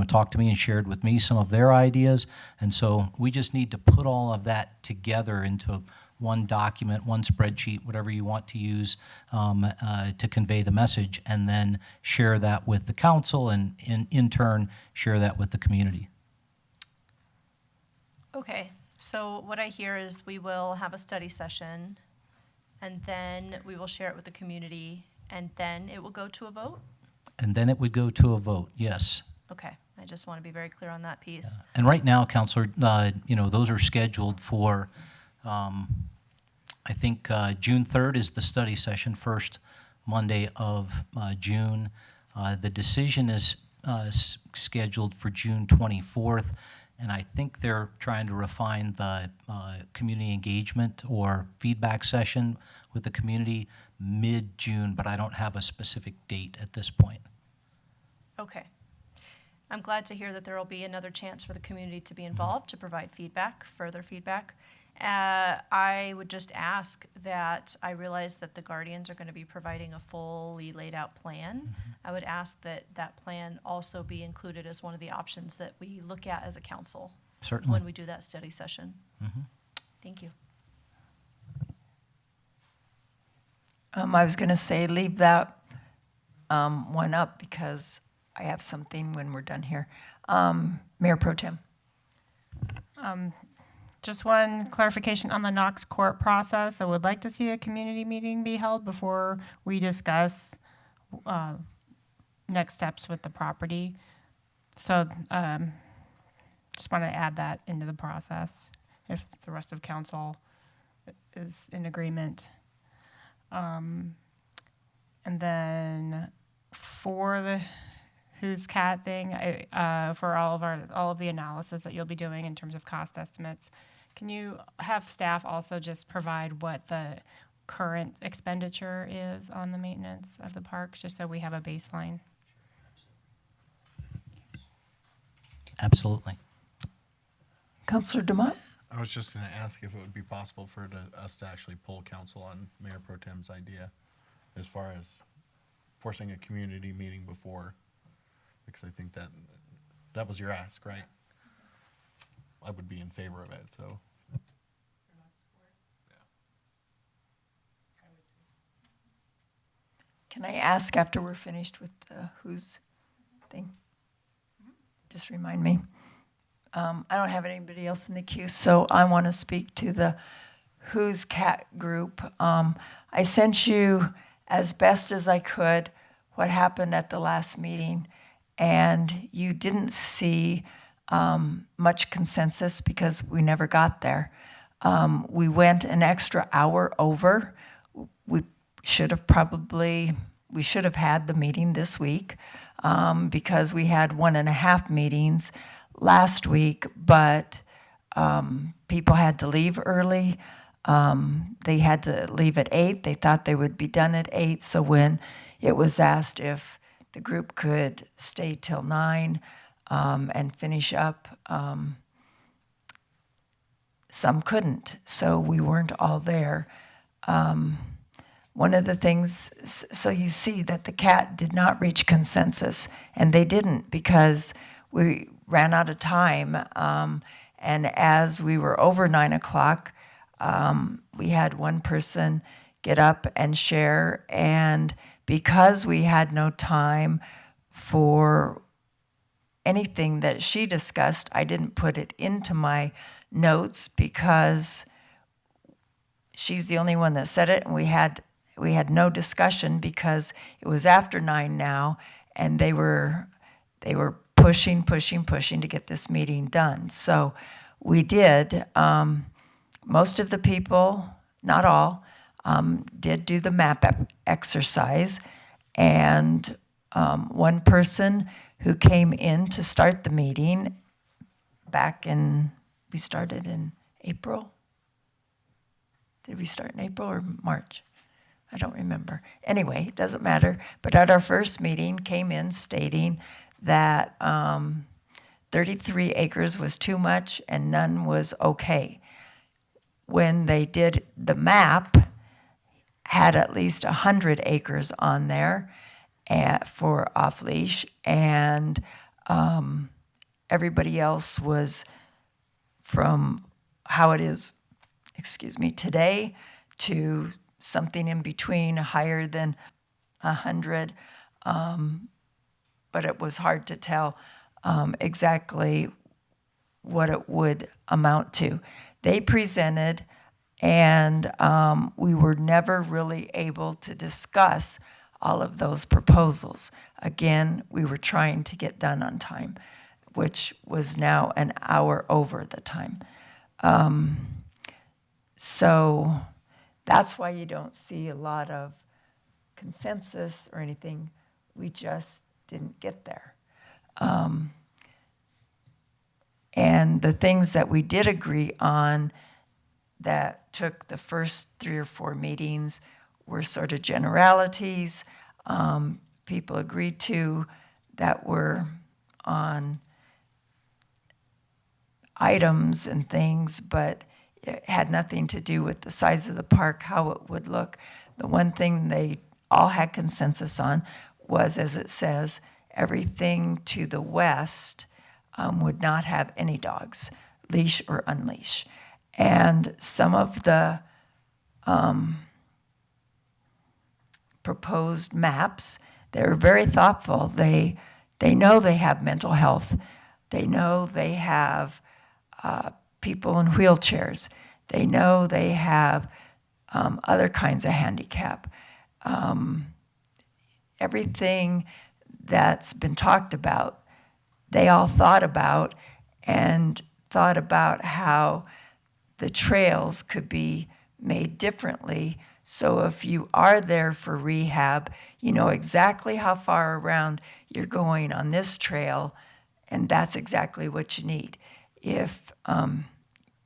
talked to me and shared with me some of their ideas. And so we just need to put all of that together into one document, one spreadsheet, whatever you want to use to convey the message, and then share that with the council and in turn share that with the community. Okay. So what I hear is we will have a study session, and then we will share it with the community, and then it will go to a vote? And then it would go to a vote, yes. Okay, I just want to be very clear on that piece. And right now, Counselor, those are scheduled for, I think June 3rd is the study session, first Monday of June. The decision is scheduled for June 24th. And I think they're trying to refine the community engagement or feedback session with the community mid-June, but I don't have a specific date at this point. Okay. I'm glad to hear that there will be another chance for the community to be involved, to provide feedback, further feedback. I would just ask that I realize that the Guardians are going to be providing a fully laid out plan. I would ask that that plan also be included as one of the options that we look at as a council. Certainly. When we do that study session. Thank you. I was going to say leave that one up because I have something when we're done here. Mayor Pro Tem. Just one clarification on the Knox Court process. I would like to see a community meeting be held before we discuss next steps with the property. So just want to add that into the process if the rest of council is in agreement. And then for the who's cat thing, for all of the analysis that you'll be doing in terms of cost estimates, can you have staff also just provide what the current expenditure is on the maintenance of the parks, just so we have a baseline? Absolutely. Councilor Dumont? I was just going to ask if it would be possible for us to actually pull council on Mayor Pro Tem's idea as far as forcing a community meeting before, because I think that was your ask, right? I would be in favor of it, so. Can I ask after we're finished with the who's thing? Just remind me. I don't have anybody else in the queue, so I want to speak to the Who's Cat group. I sent you as best as I could what happened at the last meeting, and you didn't see much consensus because we never got there. We went an extra hour over. We should have had the meeting this week because we had 1.5 meetings last week, but people had to leave early. They had to leave at 8. They thought they would be done at 8. So when it was asked if the group could stay till 9 and finish up, some couldn't. So we weren't all there. One of the things, so you see that the CAT did not reach consensus, and they didn't because we ran out of time. And as we were over 9 o'clock, we had one person get up and share, and because we had no time for anything that she discussed, I didn't put it into my notes because she's the only one that said it, and we had no discussion because it was after 9 now, and they were pushing to get this meeting done. So we did. Most of the people, not all, did do the map exercise, and one person who came in to start the meeting we started in April. Did we start in April or March? I don't remember. Anyway, it doesn't matter. But at our first meeting, came in stating that 33 acres was too much and none was okay. When they did the map, had at least 100 acres on there for off-leash, and everybody else was from how it is, today to something in between, higher than 100, but it was hard to tell exactly what it would amount to. They presented, and we were never really able to discuss all of those proposals. Again, we were trying to get done on time, which was now an hour over the time. So that's why you don't see a lot of consensus or anything. We just didn't get there. And the things that we did agree on that took the first 3 or 4 meetings were sort of generalities. People agreed to that were on items and things, but it had nothing to do with the size of the park, how it would look. The one thing they all had consensus on was, as it says, everything to the west would not have any dogs, leash or unleash. And some of the proposed maps, they're very thoughtful. They know they have mental health. They know they have people in wheelchairs. They know they have other kinds of handicap. Everything that's been talked about, they all thought about, and thought about how the trails could be made differently. So if you are there for rehab, you know exactly how far around you're going on this trail, and that's exactly what you need. If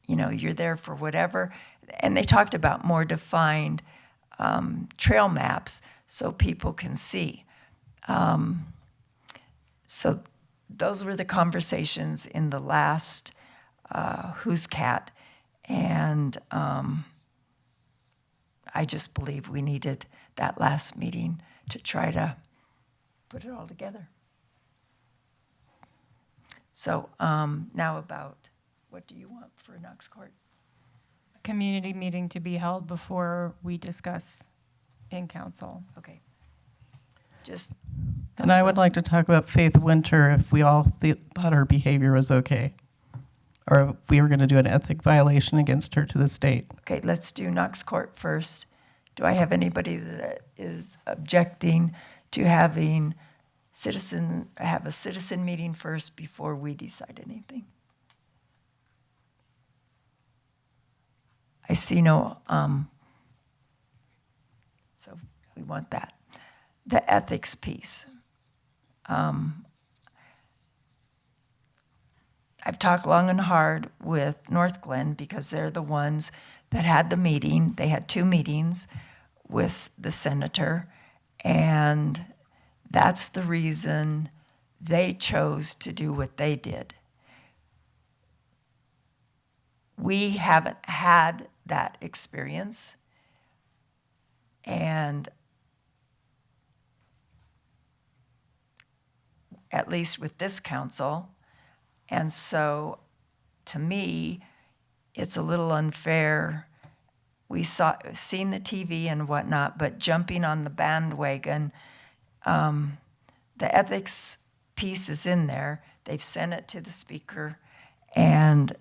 you're there for whatever, and they talked about more defined trail maps so people can see. So those were the conversations in the last Who's Cat, and I just believe we needed that last meeting to try to put it all together. So now about what do you want for Knox Court? A community meeting to be held before we discuss in council. Okay. Just. And I would like to talk about Faith Winter if we all thought her behavior was okay. Or if we were going to do an ethic violation against her to the state. Okay, let's do Knox Court first. Do I have anybody that is objecting to having have a citizen meeting first before we decide anything? I see no, so we want that. The ethics piece. I've talked long and hard with North Glen because they're the ones that had the meeting. They had 2 meetings with the senator, and that's the reason they chose to do what they did. We haven't had that experience, and at least with this council. And so, to me, it's a little unfair. We seen the TV and whatnot, but jumping on the bandwagon, the ethics piece is in there. They've sent it to the speaker, and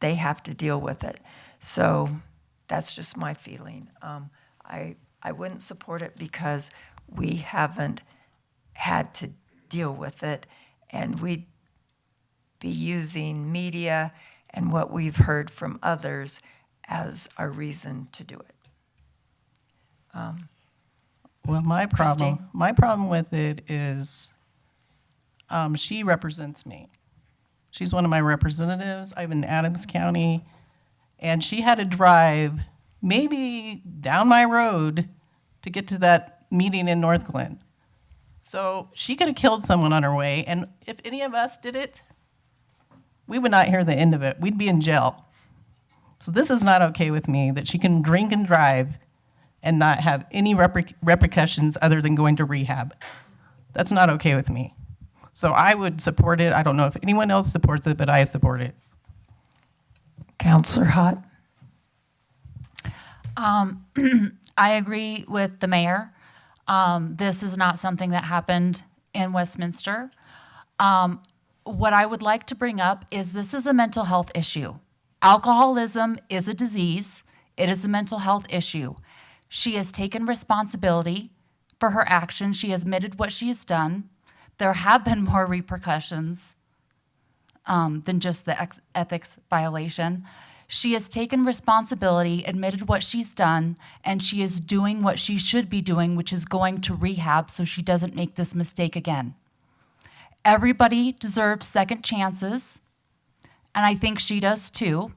they have to deal with it. So that's just my feeling. I wouldn't support it because we haven't had to deal with it, and we'd be using media and what we've heard from others as our reason to do it. Well, my problem with it is she represents me. She's one of my representatives. I'm in Adams County, and she had to drive maybe down my road to get to that meeting in North Glen. So she could have killed someone on her way, and if any of us did it, we would not hear the end of it. We'd be in jail. So this is not okay with me, that she can drink and drive and not have any repercussions other than going to rehab. That's not okay with me. So I would support it. I don't know if anyone else supports it, but I support it. Councillor Hott? I agree with the mayor. This is not something that happened in Westminster. What I would like to bring up is this is a mental health issue. Alcoholism is a disease. It is a mental health issue. She has taken responsibility for her actions. She has admitted what she has done. There have been more repercussions than just the ethics violation. She has taken responsibility, admitted what she's done, and she is doing what she should be doing, which is going to rehab so she doesn't make this mistake again. Everybody deserves second chances, and I think she does too.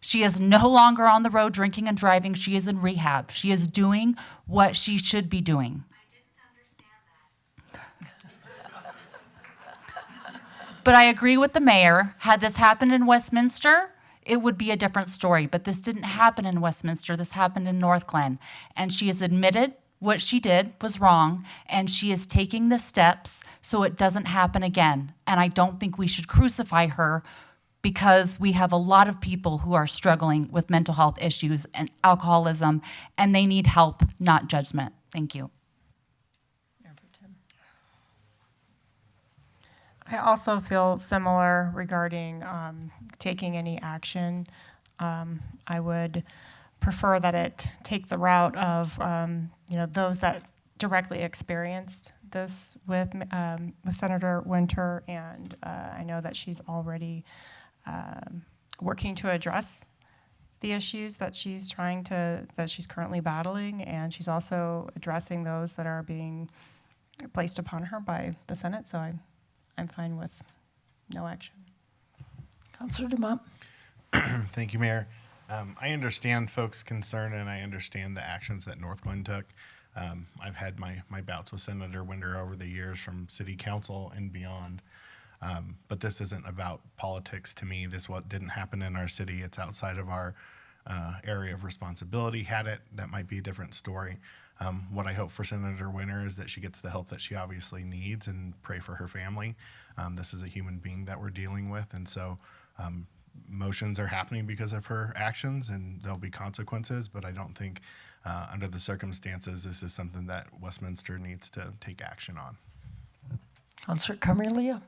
She is no longer on the road drinking and driving. She is in rehab. She is doing what she should be doing. I didn't understand that. But I agree with the mayor. Had this happened in Westminster, it would be a different story. But this didn't happen in Westminster. This happened in North Glen. And she has admitted what she did was wrong, and she is taking the steps so it doesn't happen again. And I don't think we should crucify her because we have a lot of people who are struggling with mental health issues and alcoholism, and they need help, not judgment. Thank you. I also feel similar regarding taking any action. I would prefer that it take the route of those that directly experienced this with Senator Winter, and I know that she's already working to address the issues that she's currently battling, and she's also addressing those that are being placed upon her by the Senate. So I'm fine with no action. Councillor DeMont? Thank you, Mayor. I understand folks' concern, and I understand the actions that North Glen took. I've had my bouts with Senator Winter over the years from city council and beyond. But this isn't about politics to me. This didn't happen in our city. It's outside of our area of responsibility. Had it, that might be a different story. What I hope for Senator Winter is that she gets the help that she obviously needs, and pray for her family. This is a human being that we're dealing with, and so motions are happening because of her actions, and there'll be consequences, but I don't think under the circumstances, this is something that Westminster needs to take action on. Councillor Carmelia?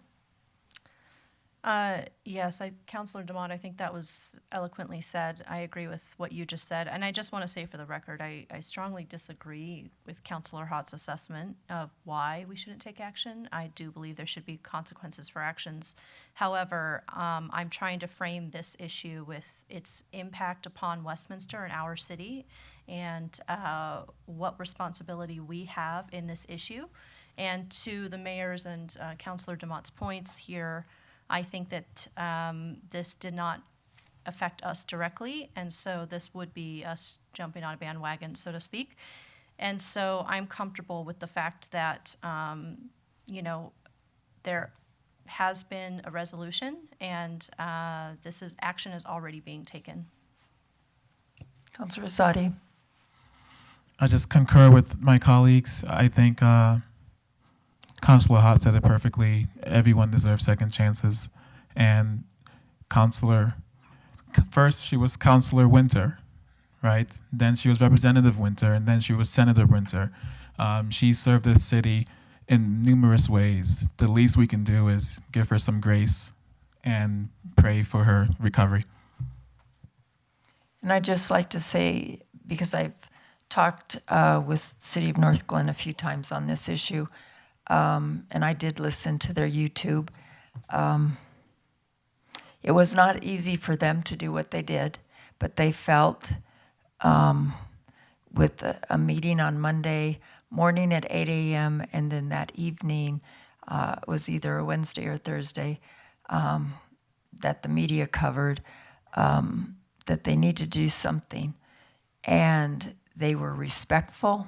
Yes, Councillor Demott, I think that was eloquently said. I agree with what you just said. And I just want to say for the record, I strongly disagree with Councillor Hott's assessment of why we shouldn't take action. I do believe there should be consequences for actions. However, I'm trying to frame this issue with its impact upon Westminster and our city, and what responsibility we have in this issue. And to the mayor's and Councillor Demott's points here, I think that this did not affect us directly, and so this would be us jumping on a bandwagon, so to speak. And so I'm comfortable with the fact that, there has been a resolution, and action is already being taken. Councillor Azadi? I just concur with my colleagues. I think Councillor Hott said it perfectly. Everyone deserves second chances. And first she was Councillor Winter, right? Then she was Representative Winter, and then she was Senator Winter. She served this city in numerous ways. The least we can do is give her some grace and pray for her recovery. And I'd just like to say, because I've talked with City of North Glen a few times on this issue, and I did listen to their YouTube. It was not easy for them to do what they did, but they felt with a meeting on Monday morning at 8 a.m. and then that evening, it was either a Wednesday or Thursday, that the media covered, that they need to do something. And they were respectful,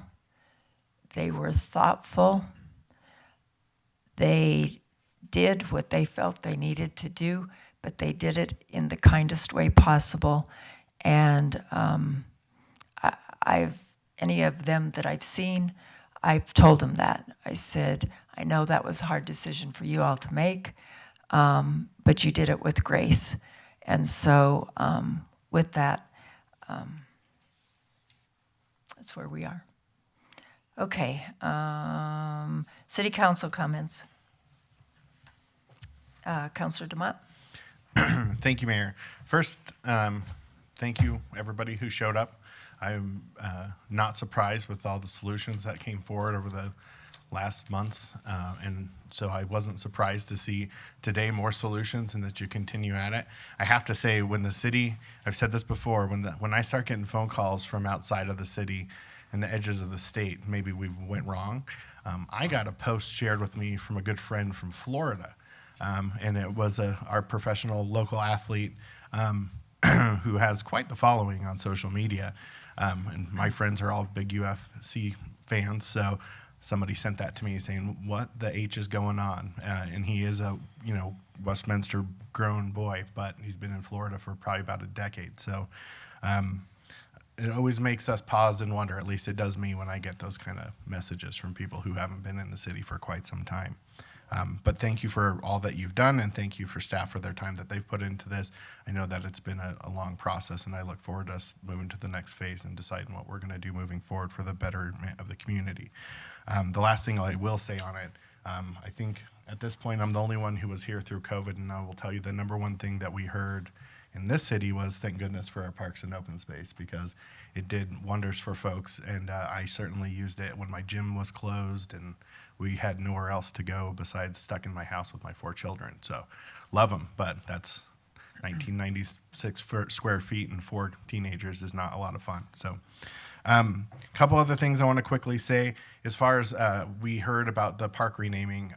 they were thoughtful, they did what they felt they needed to do, but they did it in the kindest way possible. And any of them that I've seen, I've told them that. I said, I know that was a hard decision for you all to make, but you did it with grace. And so with that, that's where we are. Okay, City Council comments. Councillor Demott. Thank you, Mayor. First, thank you, everybody who showed up. I'm not surprised with all the solutions that came forward over the last months, and so I wasn't surprised to see today more solutions and that you continue at it. I have to say, when the city, I've said this before, when I start getting phone calls from outside of the city and the edges of the state, maybe we went wrong. I got a post shared with me from a good friend from Florida, and it was our professional local athlete who has quite the following on social media. And my friends are all big UFC fans, so somebody sent that to me saying, what the H is going on? And he is a, Westminster grown boy, but he's been in Florida for probably about a decade. So it always makes us pause and wonder, at least it does me when I get those kind of messages from people who haven't been in the city for quite some time. But thank you for all that you've done, and thank you for staff for their time that they've put into this. I know that it's been a long process, and I look forward to us moving to the next phase and deciding what we're going to do moving forward for the betterment of the community. The last thing I will say on it, I think at this point I'm the only one who was here through COVID, and I will tell you the number one thing that we heard in this city was thank goodness for our parks and open space, because it did wonders for folks, and I certainly used it when my gym was closed and we had nowhere else to go besides stuck in my house with my 4 children. So love them, but that's 1996 square feet and 4 teenagers is not a lot of fun. So a couple other things I want to quickly say. As far as we heard about the park renaming,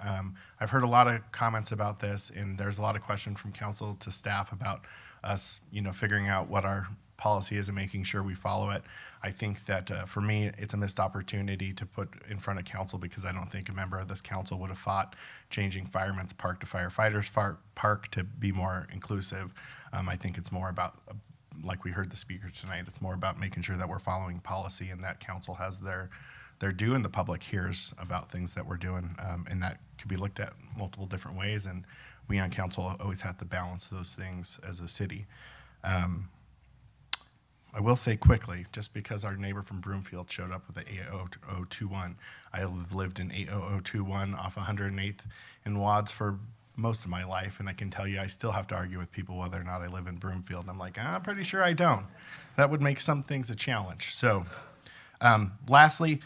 I've heard a lot of comments about this, and there's a lot of questions from council to staff about us, figuring out what our policy is and making sure we follow it. I think that for me, it's a missed opportunity to put in front of council, because I don't think a member of this council would have fought changing Fireman's Park to Firefighters Park to be more inclusive. I think it's more about, like we heard the speaker tonight, it's more about making sure that we're following policy and that council has their due and the public hears about things that we're doing, and that could be looked at multiple different ways, and we on council always have to balance those things as a city. I will say quickly, just because our neighbor from Broomfield showed up with the 80021, I have lived in 80021 off 108th in Wads for most of my life, and I can tell you I still have to argue with people whether or not I live in Broomfield. I'm like, I'm pretty sure I don't. That would make some things a challenge. So lastly,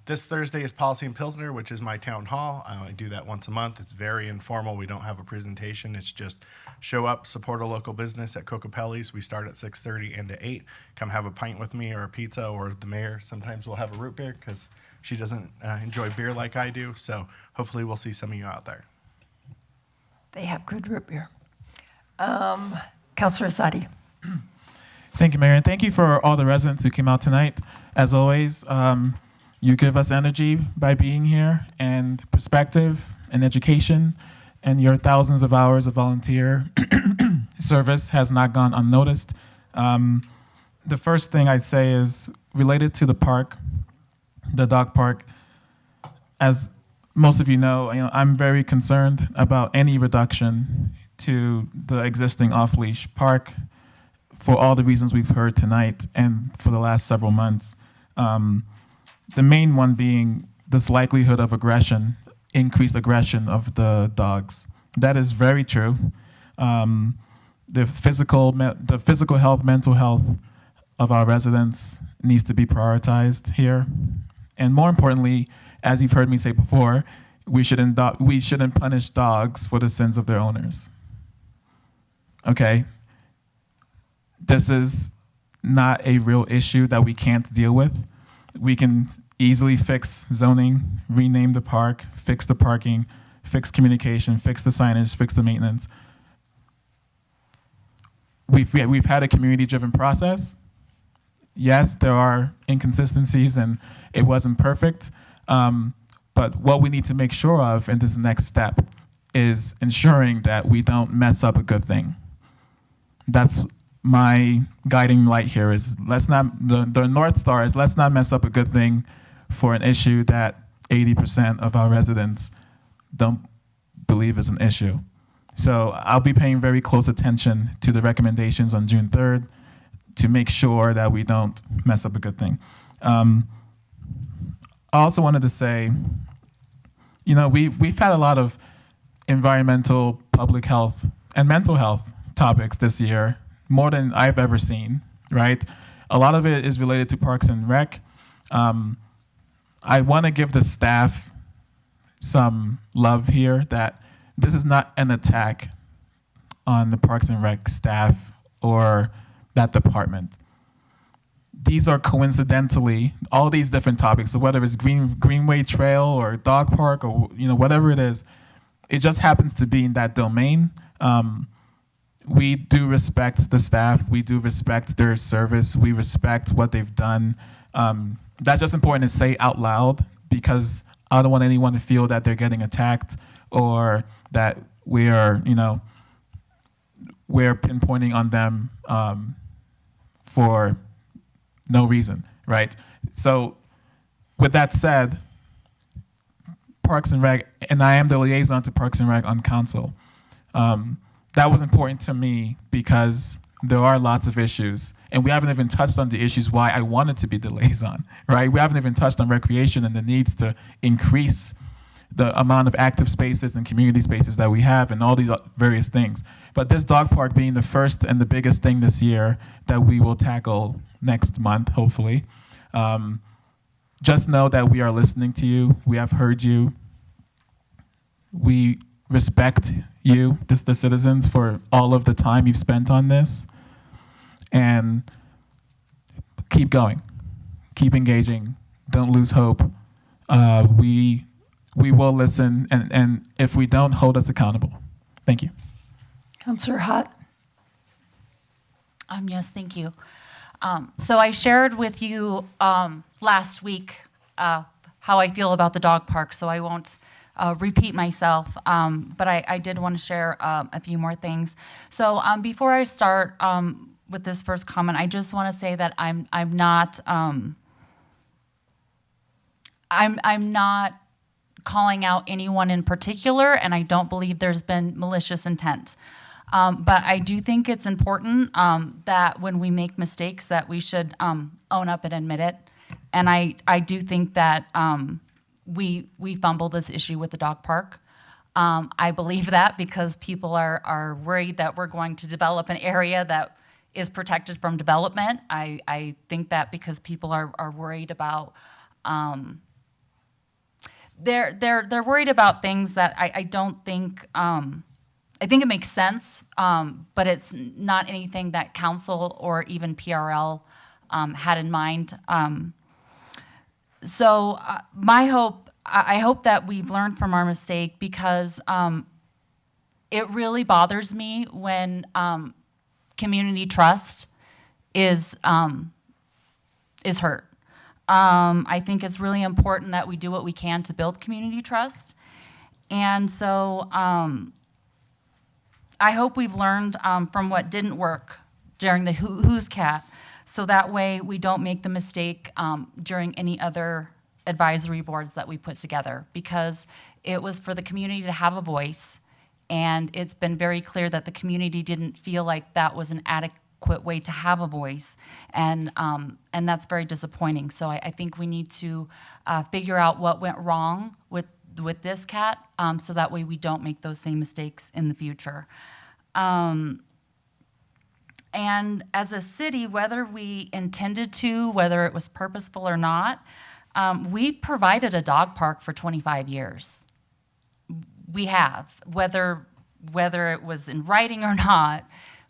this Thursday is Policy in Pilsner, which is my town hall. I do that once a month. It's very informal. We don't have a presentation. It's just show up, support a local business at Cocopelli's. We start at 6:30 and at 8. Come have a pint with me or a pizza, or the mayor. Sometimes we'll have a root beer because she doesn't enjoy beer like I do. So hopefully we'll see some of you out there. They have good root beer. Councilor Asadi. Thank you, Mayor, and thank you for all the residents who came out tonight. As always, you give us energy by being here, and perspective and education, and your thousands of hours of volunteer service has not gone unnoticed. The first thing I'd say is related to the park, the dog park. As most of you know, I'm very concerned about any reduction to the existing off-leash park for all the reasons we've heard tonight and for the last several months. The main one being this likelihood of aggression, increased aggression of the dogs. That is very true. The physical health, mental health of our residents needs to be prioritized here. And more importantly, as you've heard me say before, we shouldn't punish dogs for the sins of their owners. Okay? This is not a real issue that we can't deal with. We can easily fix zoning, rename the park, fix the parking, fix communication, fix the signage, fix the maintenance. We've had a community-driven process. Yes, there are inconsistencies and it wasn't perfect, but what we need to make sure of in this next step is ensuring that we don't mess up a good thing. That's my guiding light here is the North Star is let's not mess up a good thing for an issue that 80% of our residents don't believe is an issue. So I'll be paying very close attention to the recommendations on June 3rd to make sure that we don't mess up a good thing. I also wanted to say, we've had a lot of environmental, public health, and mental health topics this year, more than I've ever seen, right? A lot of it is related to Parks and Rec. I want to give the staff some love here that this is not an attack on the Parks and Rec staff or that department. These are coincidentally all these different topics. So whether it's Greenway Trail or dog park or whatever it is, it just happens to be in that domain. We do respect the staff. We do respect their service. We respect what they've done. That's just important to say out loud because I don't want anyone to feel that they're getting attacked or that we're pinpointing on them for no reason, right? So with that said, Parks and Rec, and I am the liaison to Parks and Rec on council. That was important to me because there are lots of issues, and we haven't even touched on the issues why I wanted to be the liaison, right? We haven't even touched on recreation and the needs to increase the amount of active spaces and community spaces that we have and all these various things. But this dog park being the first and the biggest thing this year that we will tackle next month, hopefully. Just know that we are listening to you. We have heard you. We respect you, the citizens, for all of the time you've spent on this. And keep going. Keep engaging. Don't lose hope. We will listen, and if we don't, hold us accountable. Thank you. Councilor Hott. Yes, thank you. So I shared with you last week how I feel about the dog park, so I won't repeat myself, but I did want to share a few more things. So before I start with this first comment, I just want to say that I'm not calling out anyone in particular, and I don't believe there's been malicious intent. But I do think it's important that when we make mistakes that we should own up and admit it. And I do think that we fumbled this issue with the dog park. I believe that because people are worried that we're going to develop an area that is protected from development. I think that because people are worried about they're worried about things that I don't think I think it makes sense, but it's not anything that council or even PRL had in mind. So I hope that we've learned from our mistake, because it really bothers me when community trust is hurt. I think it's really important that we do what we can to build community trust. And so I hope we've learned from what didn't work during the Who's Cat, so that way we don't make the mistake during any other advisory boards that we put together, because it was for the community to have a voice, and it's been very clear that the community didn't feel like that was an adequate way to have a voice, and that's very disappointing. So I think we need to figure out what went wrong with this cat, so that way we don't make those same mistakes in the future. And as a city, whether we intended to, whether it was purposeful or not, we provided a dog park for 25 years. We have, whether it was in writing or not,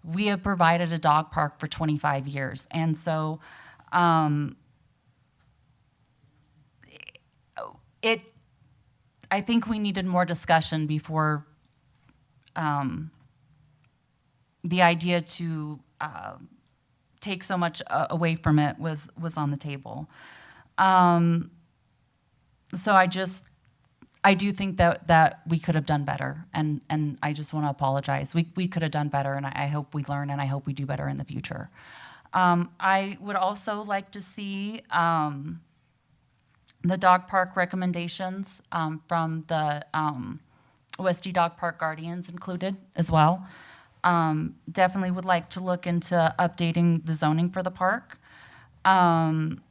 we have provided a dog park for 25 years. And so I think we needed more discussion before the idea to take so much away from it was on the table. So I do think that we could have done better, and I just want to apologize. We could have done better, and I hope we learn, and I hope we do better in the future. I would also like to see the dog park recommendations from the OSD Dog Park Guardians included as well. Definitely would like to look into updating the zoning for the park. And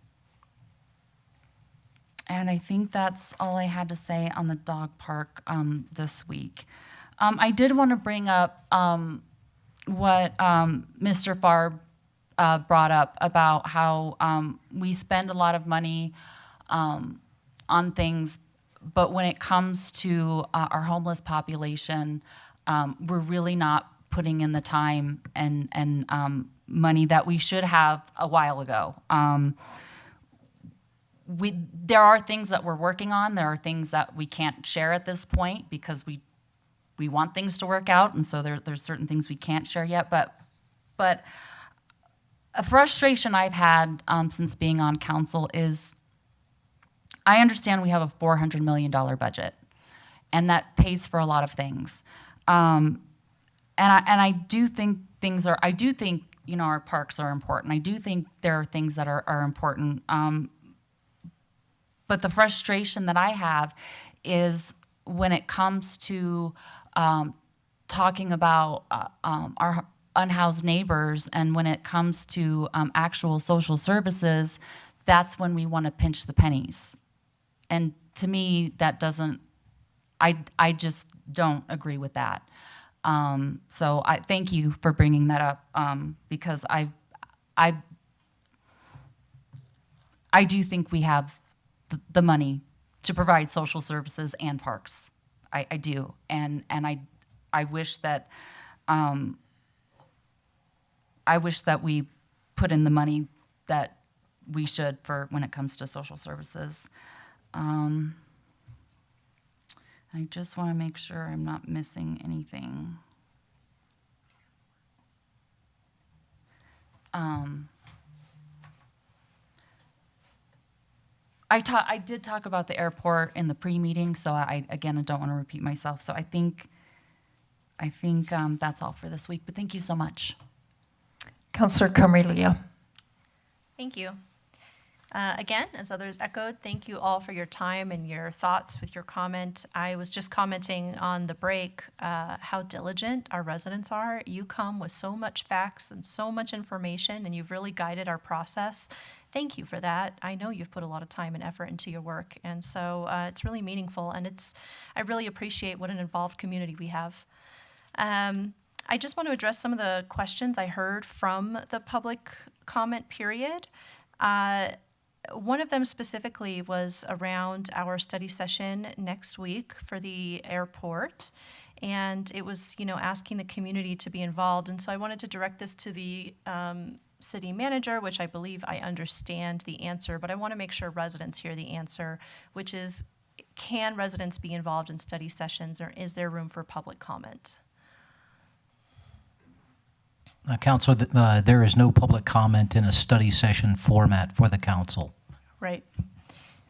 I think that's all I had to say on the dog park this week. I did want to bring up what Mr. Farb brought up about how we spend a lot of money on things, but when it comes to our homeless population, we're really not putting in the time and money that we should have a while ago. There are things that we're working on. There are things that we can't share at this point because we want things to work out, and so there's certain things we can't share yet. But a frustration I've had since being on council is I understand we have a $400 million budget, and that pays for a lot of things. And I do think our parks are important. I do think there are things that are important. But the frustration that I have is when it comes to talking about our unhoused neighbors, and when it comes to actual social services, that's when we want to pinch the pennies. And to me, that doesn't, I just don't agree with that. So I thank you for bringing that up, because I do think we have the money to provide social services and parks. I do, and I wish that we put in the money that we should for when it comes to social services. I just want to make sure I'm not missing anything. I did talk about the airport in the pre-meeting, so I don't want to repeat myself. So I think that's all for this week. But thank you so much. Councillor Carmelia. Thank you. Again, as others echoed, thank you all for your time and your thoughts with your comment. I was just commenting on the break how diligent our residents are. You come with so much facts and so much information, and you've really guided our process. Thank you for that. I know you've put a lot of time and effort into your work, and so it's really meaningful, and I really appreciate what an involved community we have. I just want to address some of the questions I heard from the public comment period. One of them specifically was around our study session next week for the airport, and it was, asking the community to be involved. And so I wanted to direct this to the city manager, which I believe I understand the answer, but I want to make sure residents hear the answer, which is, can residents be involved in study sessions, or is there room for public comment? Councilor, there is no public comment in a study session format for the council. Right.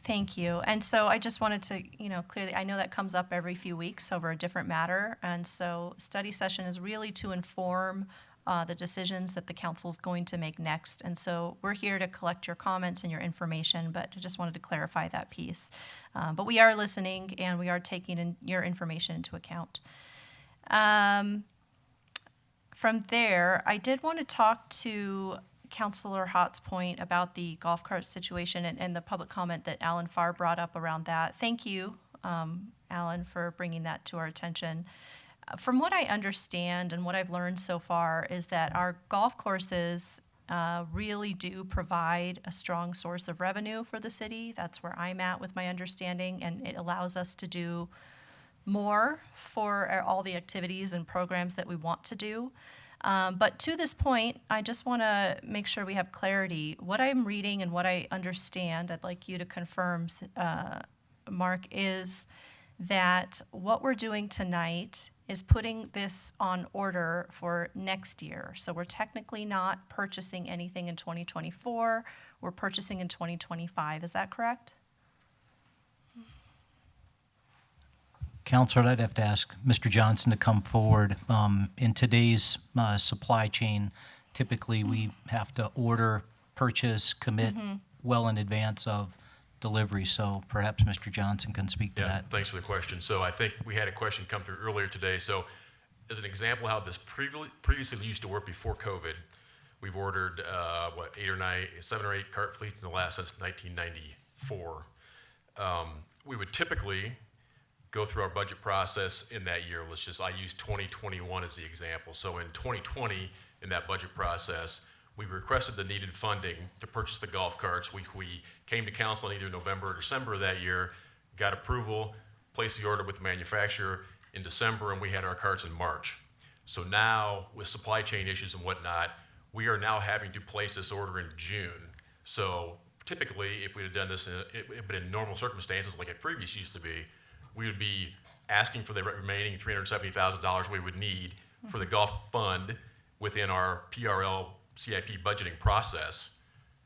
Thank you. And so I just wanted to, clearly, I know that comes up every few weeks over a different matter. And so study session is really to inform the decisions that the council is going to make next. And so we're here to collect your comments and your information, but I just wanted to clarify that piece. But we are listening, and we are taking your information into account. From there, I did want to talk to Councilor Hott's point about the golf cart situation and the public comment that Alan Farr brought up around that. Thank you, Alan, for bringing that to our attention. From what I understand and what I've learned so far is that our golf courses really do provide a strong source of revenue for the city. That's where I'm at with my understanding, and it allows us to do more for all the activities and programs that we want to do. But to this point, I just want to make sure we have clarity. What I'm reading and what I understand, I'd like you to confirm, Mark, is that what we're doing tonight is putting this on order for next year. So we're technically not purchasing anything in 2024. We're purchasing in 2025. Is that correct? Councilor, I'd have to ask Mr. Johnson to come forward. In today's supply chain, typically we have to order, purchase, commit well in advance of delivery. So perhaps Mr. Johnson can speak to that. Thanks for the question. So I think we had a question come through earlier today. So as an example how this previously used to work before COVID, we've ordered, 7 or 8 cart fleets in the last since 1994. We would typically go through our budget process in that year. I use 2021 as the example. So in 2020, in that budget process, we requested the needed funding to purchase the golf carts. We came to council in either November or December of that year, got approval, placed the order with the manufacturer in December, and we had our carts in March. So now, with supply chain issues and whatnot, we are now having to place this order in June. So typically, if we had done this in normal circumstances like it previously used to be, we would be asking for the remaining $370,000 we would need for the golf fund within our PRL CIP budgeting process,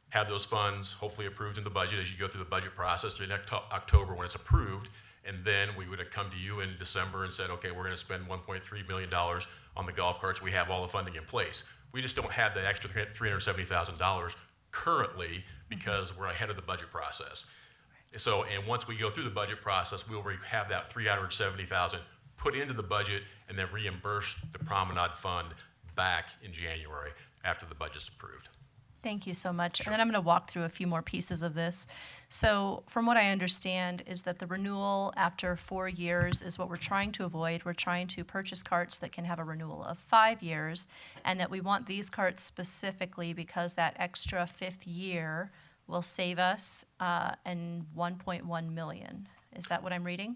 have those funds hopefully approved in the budget as you go through the budget process through October when it's approved, and then we would have come to you in December and said, okay, we're going to spend $1.3 million on the golf carts. We have all the funding in place. We just don't have that extra $370,000 currently because we're ahead of the budget process. So, and once we go through the budget process, we'll have that $370,000 put into the budget and then reimburse the Promenade Fund back in January after the budget's approved. Thank you so much. And then I'm going to walk through a few more pieces of this. So from what I understand is that the renewal after 4 years is what we're trying to avoid. We're trying to purchase carts that can have a renewal of 5 years, and that we want these carts specifically because that extra 5th year will save us and $1.1 million. Is that what I'm reading?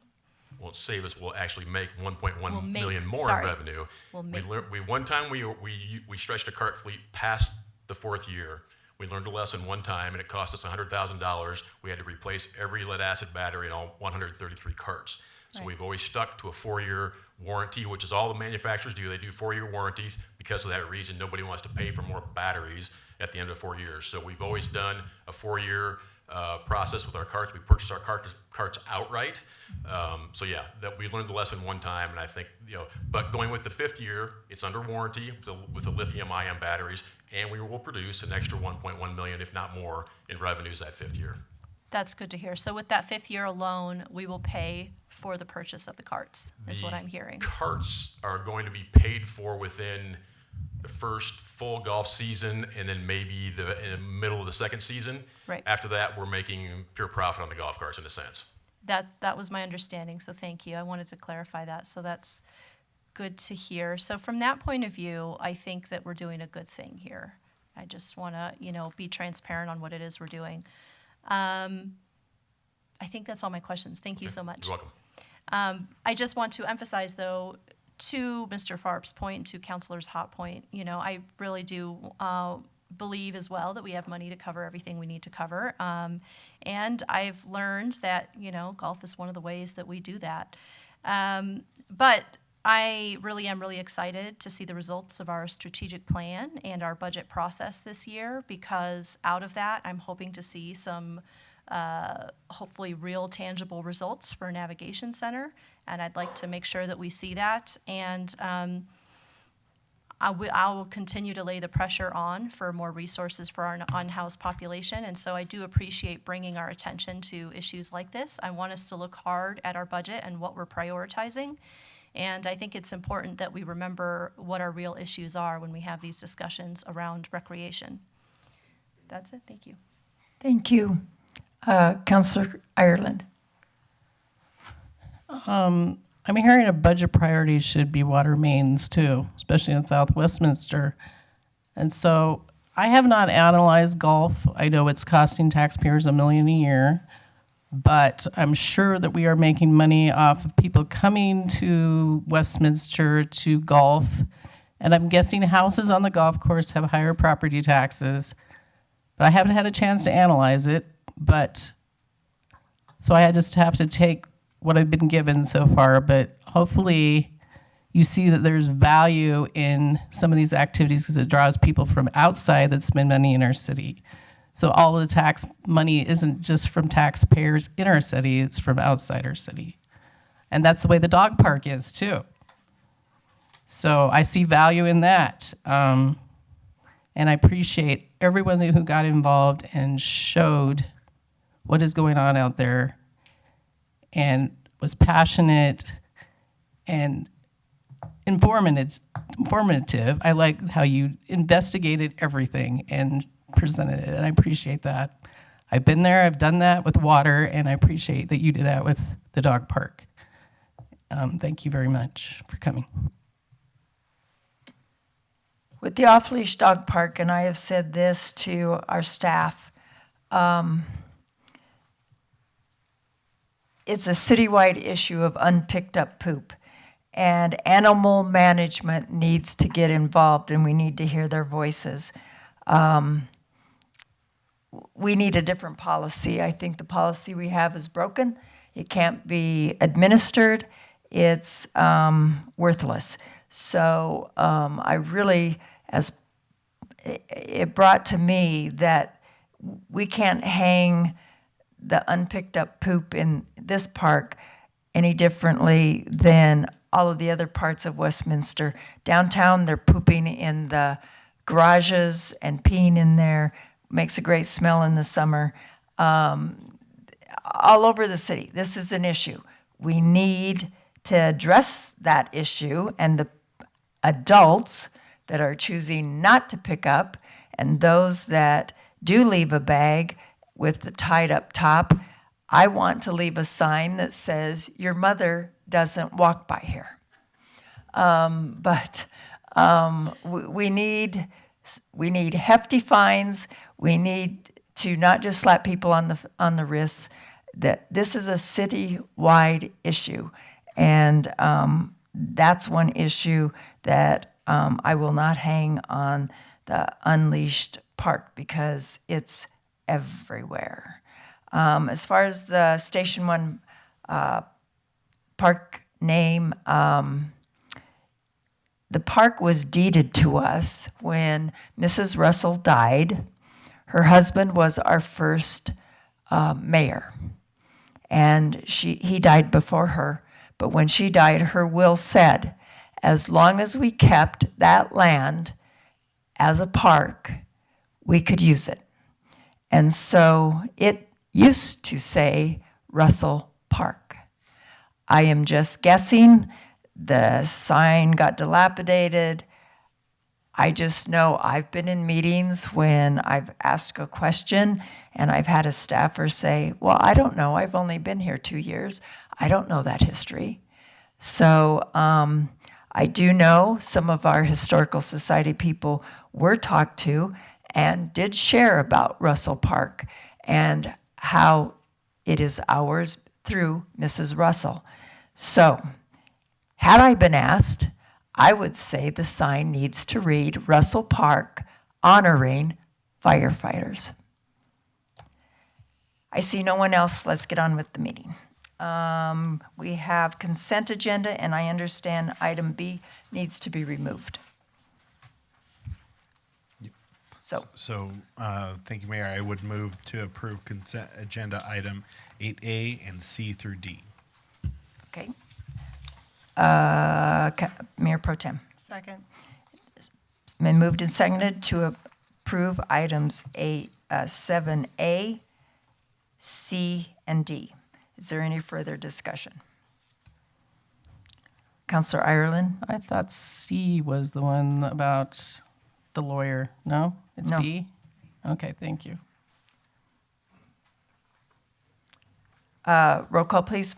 Won't save us. We'll actually make $1.1 million more in revenue. One time we stretched a cart fleet past the 4th year. We learned a lesson one time, and it cost us $100,000. We had to replace every lead acid battery in all 133 carts. So we've always stuck to a 4-year warranty, which is all the manufacturers do. They do 4-year warranties. Because of that reason, nobody wants to pay for more batteries at the end of 4 years. So we've always done a 4-year process with our carts. We purchase our carts outright. So yeah, that we learned the lesson one time, and I think, but going with the 5th year, it's under warranty with the lithium-ion batteries, and we will produce an extra 1.1 million, if not more, in revenues that 5th year. That's good to hear. So with that 5th year alone, we will pay for the purchase of the carts, is what I'm hearing. Carts are going to be paid for within the first full golf season, and then maybe in the middle of the 2nd season. Right. After that, we're making pure profit on the golf carts in a sense. That was my understanding, so thank you. I wanted to clarify that, so that's good to hear. So from that point of view, I think that we're doing a good thing here. I just want to, be transparent on what it is we're doing. I think that's all my questions. Thank you so much. You're welcome. I just want to emphasize, though, to Mr. Farp's point and to Councilor's hot point, I really do believe as well that we have money to cover everything we need to cover. And I've learned that, golf is one of the ways that we do that. But I really am really excited to see the results of our strategic plan and our budget process this year, because out of that, I'm hoping to see some hopefully real tangible results for Navigation Center. And I'd like to make sure that we see that. And I will continue to lay the pressure on for more resources for our unhoused population. And so I do appreciate bringing our attention to issues like this. I want us to look hard at our budget and what we're prioritizing. And I think it's important that we remember what our real issues are when we have these discussions around recreation. That's it. Thank you. Thank you. Councillor Ireland. I'm hearing a budget priority should be water mains too, especially in South Westminster. And so I have not analyzed golf. I know it's costing taxpayers $1 million a year, but I'm sure that we are making money off of people coming to Westminster to golf. And I'm guessing houses on the golf course have higher property taxes, but I haven't had a chance to analyze it. But so I just have to take what I've been given so far, but hopefully you see that there's value in some of these activities because it draws people from outside that spend money in our city. So all of the tax money isn't just from taxpayers in our city, it's from outside our city. And that's the way the dog park is too. So I see value in that. And I appreciate everyone who got involved and showed what is going on out there and was passionate and informative. I like how you investigated everything and presented it, and I appreciate that. I've been there, I've done that with water, and I appreciate that you did that with the dog park. Thank you very much for coming. With the off-leash dog park, and I have said this to our staff, it's a citywide issue of unpicked up poop, and animal management needs to get involved, and we need to hear their voices. We need a different policy. I think the policy we have is broken. It can't be administered. It's worthless. So I really, it brought to me that we can't hang the unpicked up poop in this park any differently than all of the other parts of Westminster. Downtown, they're pooping in the garages and peeing in there. Makes a great smell in the summer. All over the city, this is an issue. We need to address that issue, and the adults that are choosing not to pick up and those that do leave a bag with the tied up top, I want to leave a sign that says, your mother doesn't walk by here. We need hefty fines. We need to not just slap people on the wrists. That this is a city-wide issue, and that's one issue that I will not hang on the unleashed park because it's everywhere. As far as the Station 1 park name, the park was deeded to us when Mrs. Russell died. Her husband was our first mayor. And he died before her. But when she died, her will said, as long as we kept that land as a park, we could use it. And so it used to say Russell Park. I am just guessing. The sign got dilapidated. I just know I've been in meetings when I've asked a question and I've had a staffer say, well, I don't know. I've only been here 2 years. I don't know that history. So I do know some of our Historical Society people were talked to and did share about Russell Park and how it is ours through Mrs. Russell. So had I been asked, I would say the sign needs to read Russell Park honoring firefighters. I see no one else. Let's get on with the meeting. We have consent agenda, and I understand item B needs to be removed. So, thank you, Mayor. I would move to approve consent agenda item 8A and C through D. Okay. Mayor Pro Tem. Second. It's been moved and seconded to approve items 7A, C, and D. Is there any further discussion? Councilor Ireland? I thought C was the one about the lawyer. No? It's No. B? Okay, thank you. Roll call, please.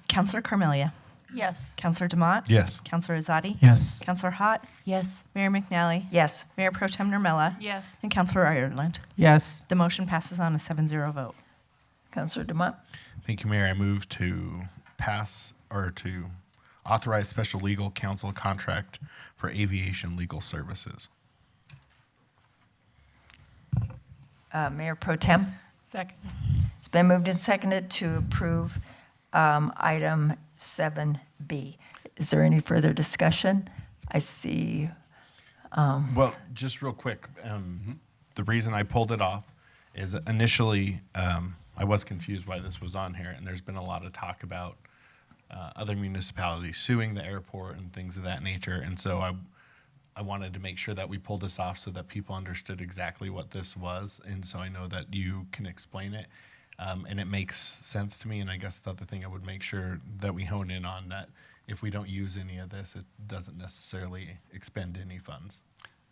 Counselor Carmelia. Yes. Counselor DeMott. Yes. Counselor Azadi. Yes. Counselor Hott. Yes. Mayor McNally. Yes. Mayor Pro Tem Nurmela. Yes. And Counselor Ireland. Yes. The motion passes on a 7-0 vote. Councilor DeMott? Thank you, Mayor. I move to pass or to authorize special legal counsel contract for aviation legal services. Mayor Pro Tem? Second. It's been moved and seconded to approve item 7B. Is there any further discussion? I see. Well, just real quick, the reason I pulled it off is initially I was confused why this was on here, and there's been a lot of talk about other municipalities suing the airport and things of that nature, and so I wanted to make sure that we pulled this off so that people understood exactly what this was, and so I know that you can explain it, and it makes sense to me, and I guess the other thing I would make sure that we hone in on that if we don't use any of this, it doesn't necessarily expend any funds.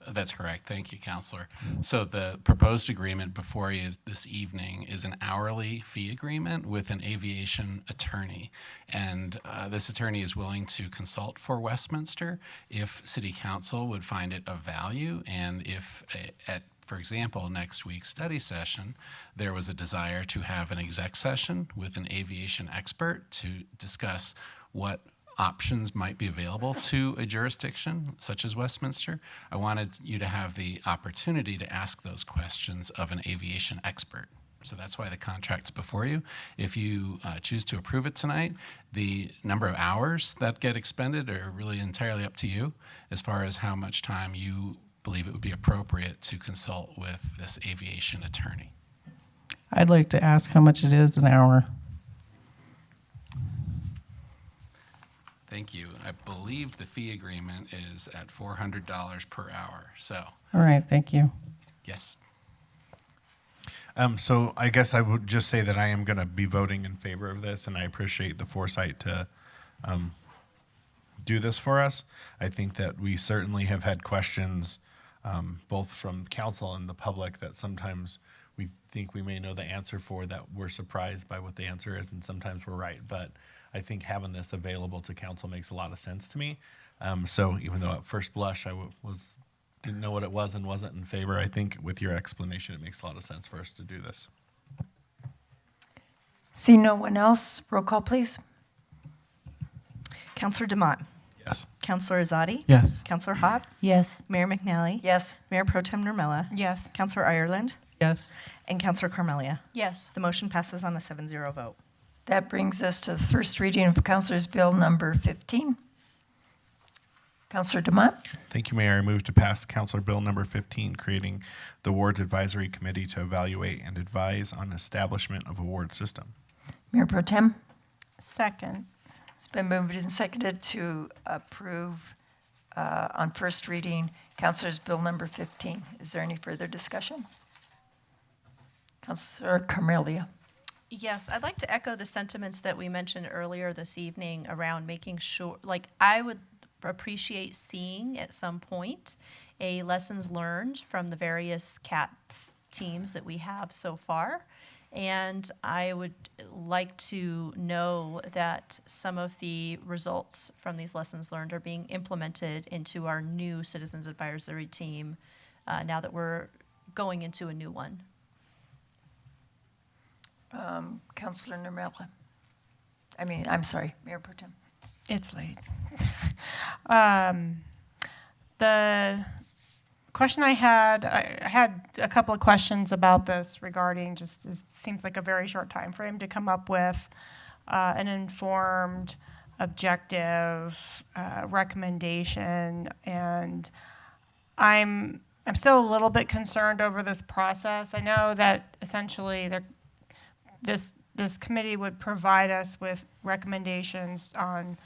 That's correct. Thank you, Counselor. So the proposed agreement before you this evening is an hourly fee agreement with an aviation attorney. And this attorney is willing to consult for Westminster if City Council would find it of value, and if for example, next week's study session, there was a desire to have an exec session with an aviation expert to discuss what options might be available to a jurisdiction such as Westminster. I wanted you to have the opportunity to ask those questions of an aviation expert. So that's why the contract's before you. If you choose to approve it tonight, the number of hours that get expended are really entirely up to you as far as how much time you believe it would be appropriate to consult with this aviation attorney. I'd like to ask how much it is an hour. Thank you. I believe the fee agreement is at $400 per hour. So, All right, thank you. yes. So I guess I would just say that I am going to be voting in favor of this, and I appreciate the foresight to do this for us. I think that we certainly have had questions both from council and the public that sometimes we think we may know the answer for, that we're surprised by what the answer is, and sometimes we're right. But I think having this available to council makes a lot of sense to me. So even though at first blush I didn't know what it was and wasn't in favor, I think with your explanation it makes a lot of sense for us to do this. See no one else. Roll call, please. Counselor DeMott. Yes. Counselor Azadi. Yes. Counselor Hott. Yes. Mayor McNally. Yes. Mayor Pro Tem Nurmela. Yes. Counselor Ireland. Yes. And Counselor Carmelia. Yes. The motion passes on a 7-0 vote. That brings us to the first reading of Councilor's Bill number 15. Councillor Dumont? Thank you, Mayor. I move to pass Councilor Bill number 15, creating the Wards Advisory Committee to evaluate and advise on establishment of a ward system. Mayor Pro Tem? Second. It's been moved and seconded to approve on first reading Councilor's Bill number 15. Is there any further discussion? Councilor Carmelia? Yes, I'd like to echo the sentiments that we mentioned earlier this evening around making sure, like, I would appreciate seeing at some point a lessons learned from the various CATS teams that we have so far. And I would like to know that some of the results from these lessons learned are being implemented into our new Citizens Advisory team now that we're going into a new one. Councilor Nermella. I'm sorry, Mayor Pro Tem. It's late. The question I had a couple of questions about this regarding it seems like a very short time frame to come up with an informed, objective recommendation, and I'm still a little bit concerned over this process. I know that essentially this committee would provide us with recommendations on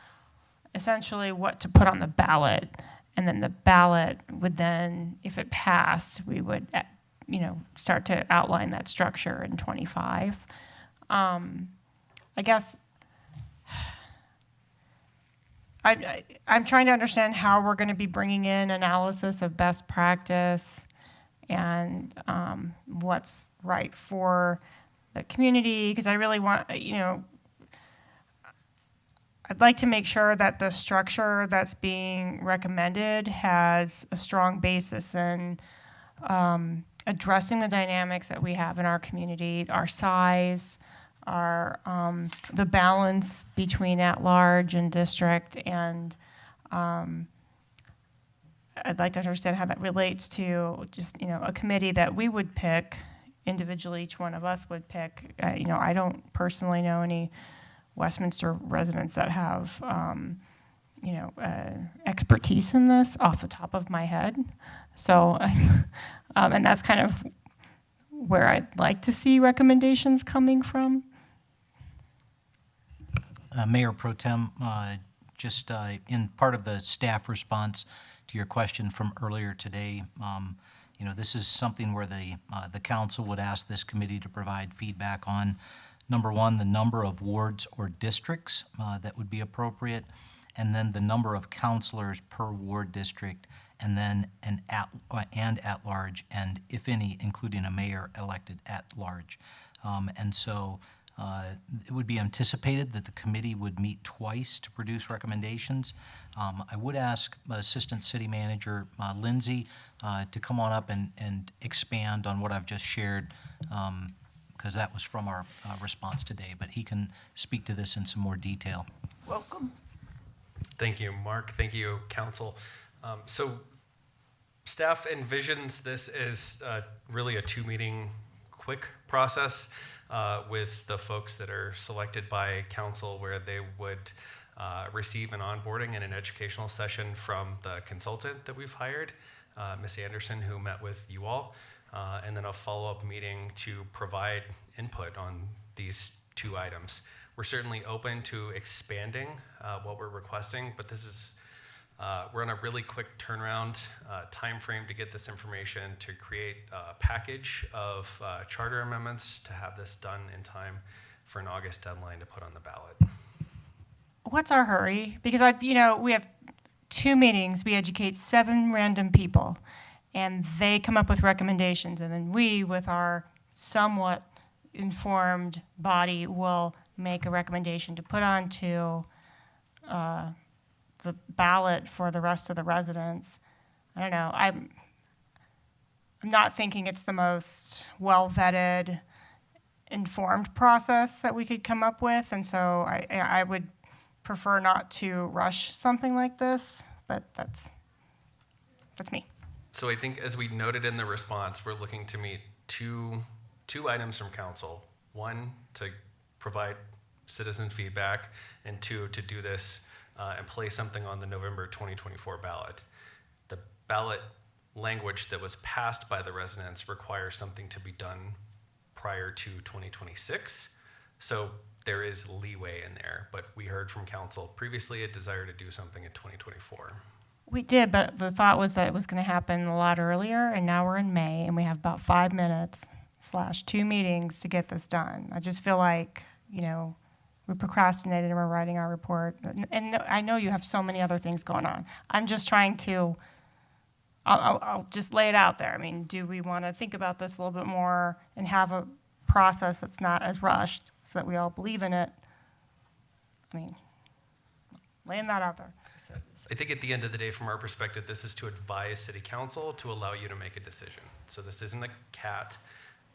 essentially what to put on the ballot, and then the ballot would then, if it passed, we would start to outline that structure in 25. I guess I'm trying to understand how we're going to be bringing in analysis of best practice and what's right for the community, because I really want, I'd like to make sure that the structure that's being recommended has a strong basis in addressing the dynamics that we have in our community, our size, our the balance between at-large and district, and I'd like to understand how that relates to just a committee that we would pick individually. Each one of us would pick. I don't personally know any Westminster residents that have, expertise in this off the top of my head. So, and that's kind of where I'd like to see recommendations coming from. Mayor Pro Tem, in part of the staff response to your question from earlier today, this is something where the council would ask this committee to provide feedback on. Number one, the number of wards or districts that would be appropriate, and then the number of counselors per ward district, and then at large, and if any, including a mayor elected at large. And so it would be anticipated that the committee would meet twice to produce recommendations. I would ask Assistant City Manager Lindsay to come on up and expand on what I've just shared, because that was from our response today, but he can speak to this in some more detail. Welcome. Thank you, Mark. Thank you, Council. So staff envisions this as really a two-meeting quick process with the folks that are selected by Council, where they would receive an onboarding and an educational session from the consultant that we've hired, Ms. Anderson, who met with you all. And then a follow-up meeting to provide input on these two items. We're certainly open to expanding what we're requesting, but this is we're on a really quick turnaround time frame to get this information, to create a package of charter amendments, to have this done in time for an August deadline to put on the ballot. What's our hurry? Because we have 2 meetings, we educate 7 random people, and they come up with recommendations, and then we, with our somewhat informed body, will make a recommendation to put onto the ballot for the rest of the residents. I don't know. I'm not thinking it's the most well-vetted, informed process that we could come up with, and so I would prefer not to rush something like this, but that's me. So I think, as we noted in the response, we're looking to meet two items from Council. 1, to provide citizen feedback, and 2, to do this and place something on the November 2024 ballot. The ballot language that was passed by the residents requires something to be done prior to 2026. So there is leeway in there, but we heard from council previously a desire to do something in 2024. We did, but the thought was that it was going to happen a lot earlier, and now we're in May, and we have about 5 minutes / 2 meetings to get this done. I just feel like, you know, we procrastinated and we're writing our report. And I know you have so many other things going on. I'm just trying to, I'll just lay it out there. I mean, do we want to think about this a little bit more and have a process that's not as rushed so that we all believe in it? I mean, laying that out there. I think at the end of the day, from our perspective, this is to advise city council to allow you to make a decision. So this isn't a CAT.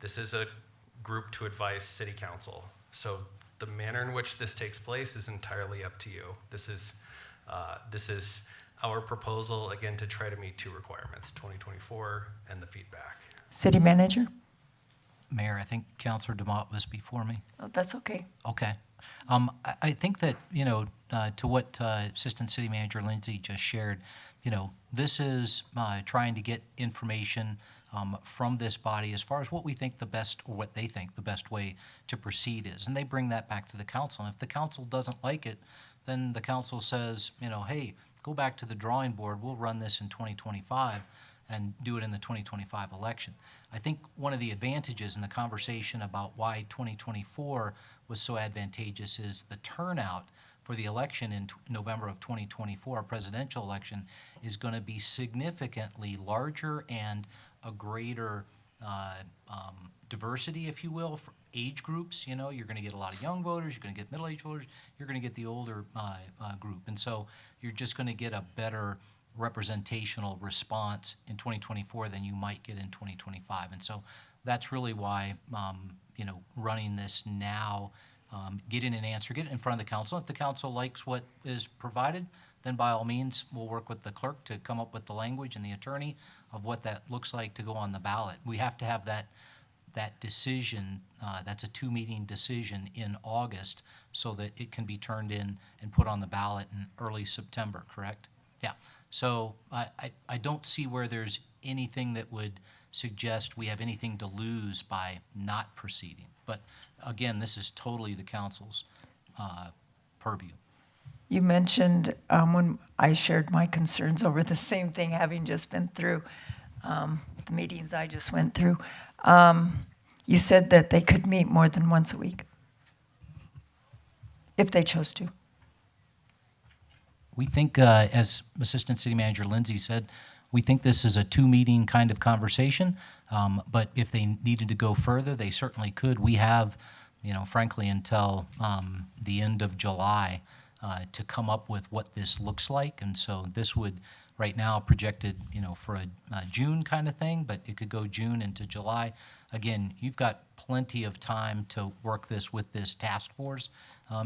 This is a group to advise city council. So the manner in which this takes place is entirely up to you. This is our proposal, again, to try to meet 2 requirements, 2024 and the feedback. City manager? Mayor, I think Councilor DeMott was before me. Oh, that's okay. Okay. I think that, you know, to what Assistant City Manager Lindsay just shared, you know, this is trying to get information from this body as far as what we think the best, or what they think the best way to proceed is. And they bring that back to the council. And if the council doesn't like it, then the council says, you know, hey, go back to the drawing board. We'll run this in 2025 and do it in the 2025 election. I think one of the advantages in the conversation about why 2024 was so advantageous is the turnout for the election in November of 2024, presidential election, is going to be significantly larger and a greater diversity, if you will, for age groups. You know, you're going to get a lot of young voters, you're going to get middle-aged voters, you're going to get the older group. And so you're just going to get a better representational response in 2024 than you might get in 2025. And so that's really why, you know, running this now, getting an answer, get it in front of the council. If the council likes what is provided, then by all means, we'll work with the clerk to come up with the language and the attorney of what that looks like to go on the ballot. We have to have that decision, that's a 2-meeting decision in August, so that it can be turned in and put on the ballot in early September, correct? Yeah. So I don't see where there's anything that would suggest we have anything to lose by not proceeding. But again, this is totally the council's purview. You mentioned when I shared my concerns over the same thing, having just been through the meetings I just went through. You said that they could meet more than once a week, if they chose to. We think, as Assistant City Manager Lindsay said, we think this is a 2-meeting kind of conversation, but if they needed to go further, they certainly could. We have, you know, frankly, until the end of July to come up with what this looks like. And so this would, right now, projected, you know, for a June kind of thing, but it could go June into July. Again, you've got plenty of time to work this with this task force,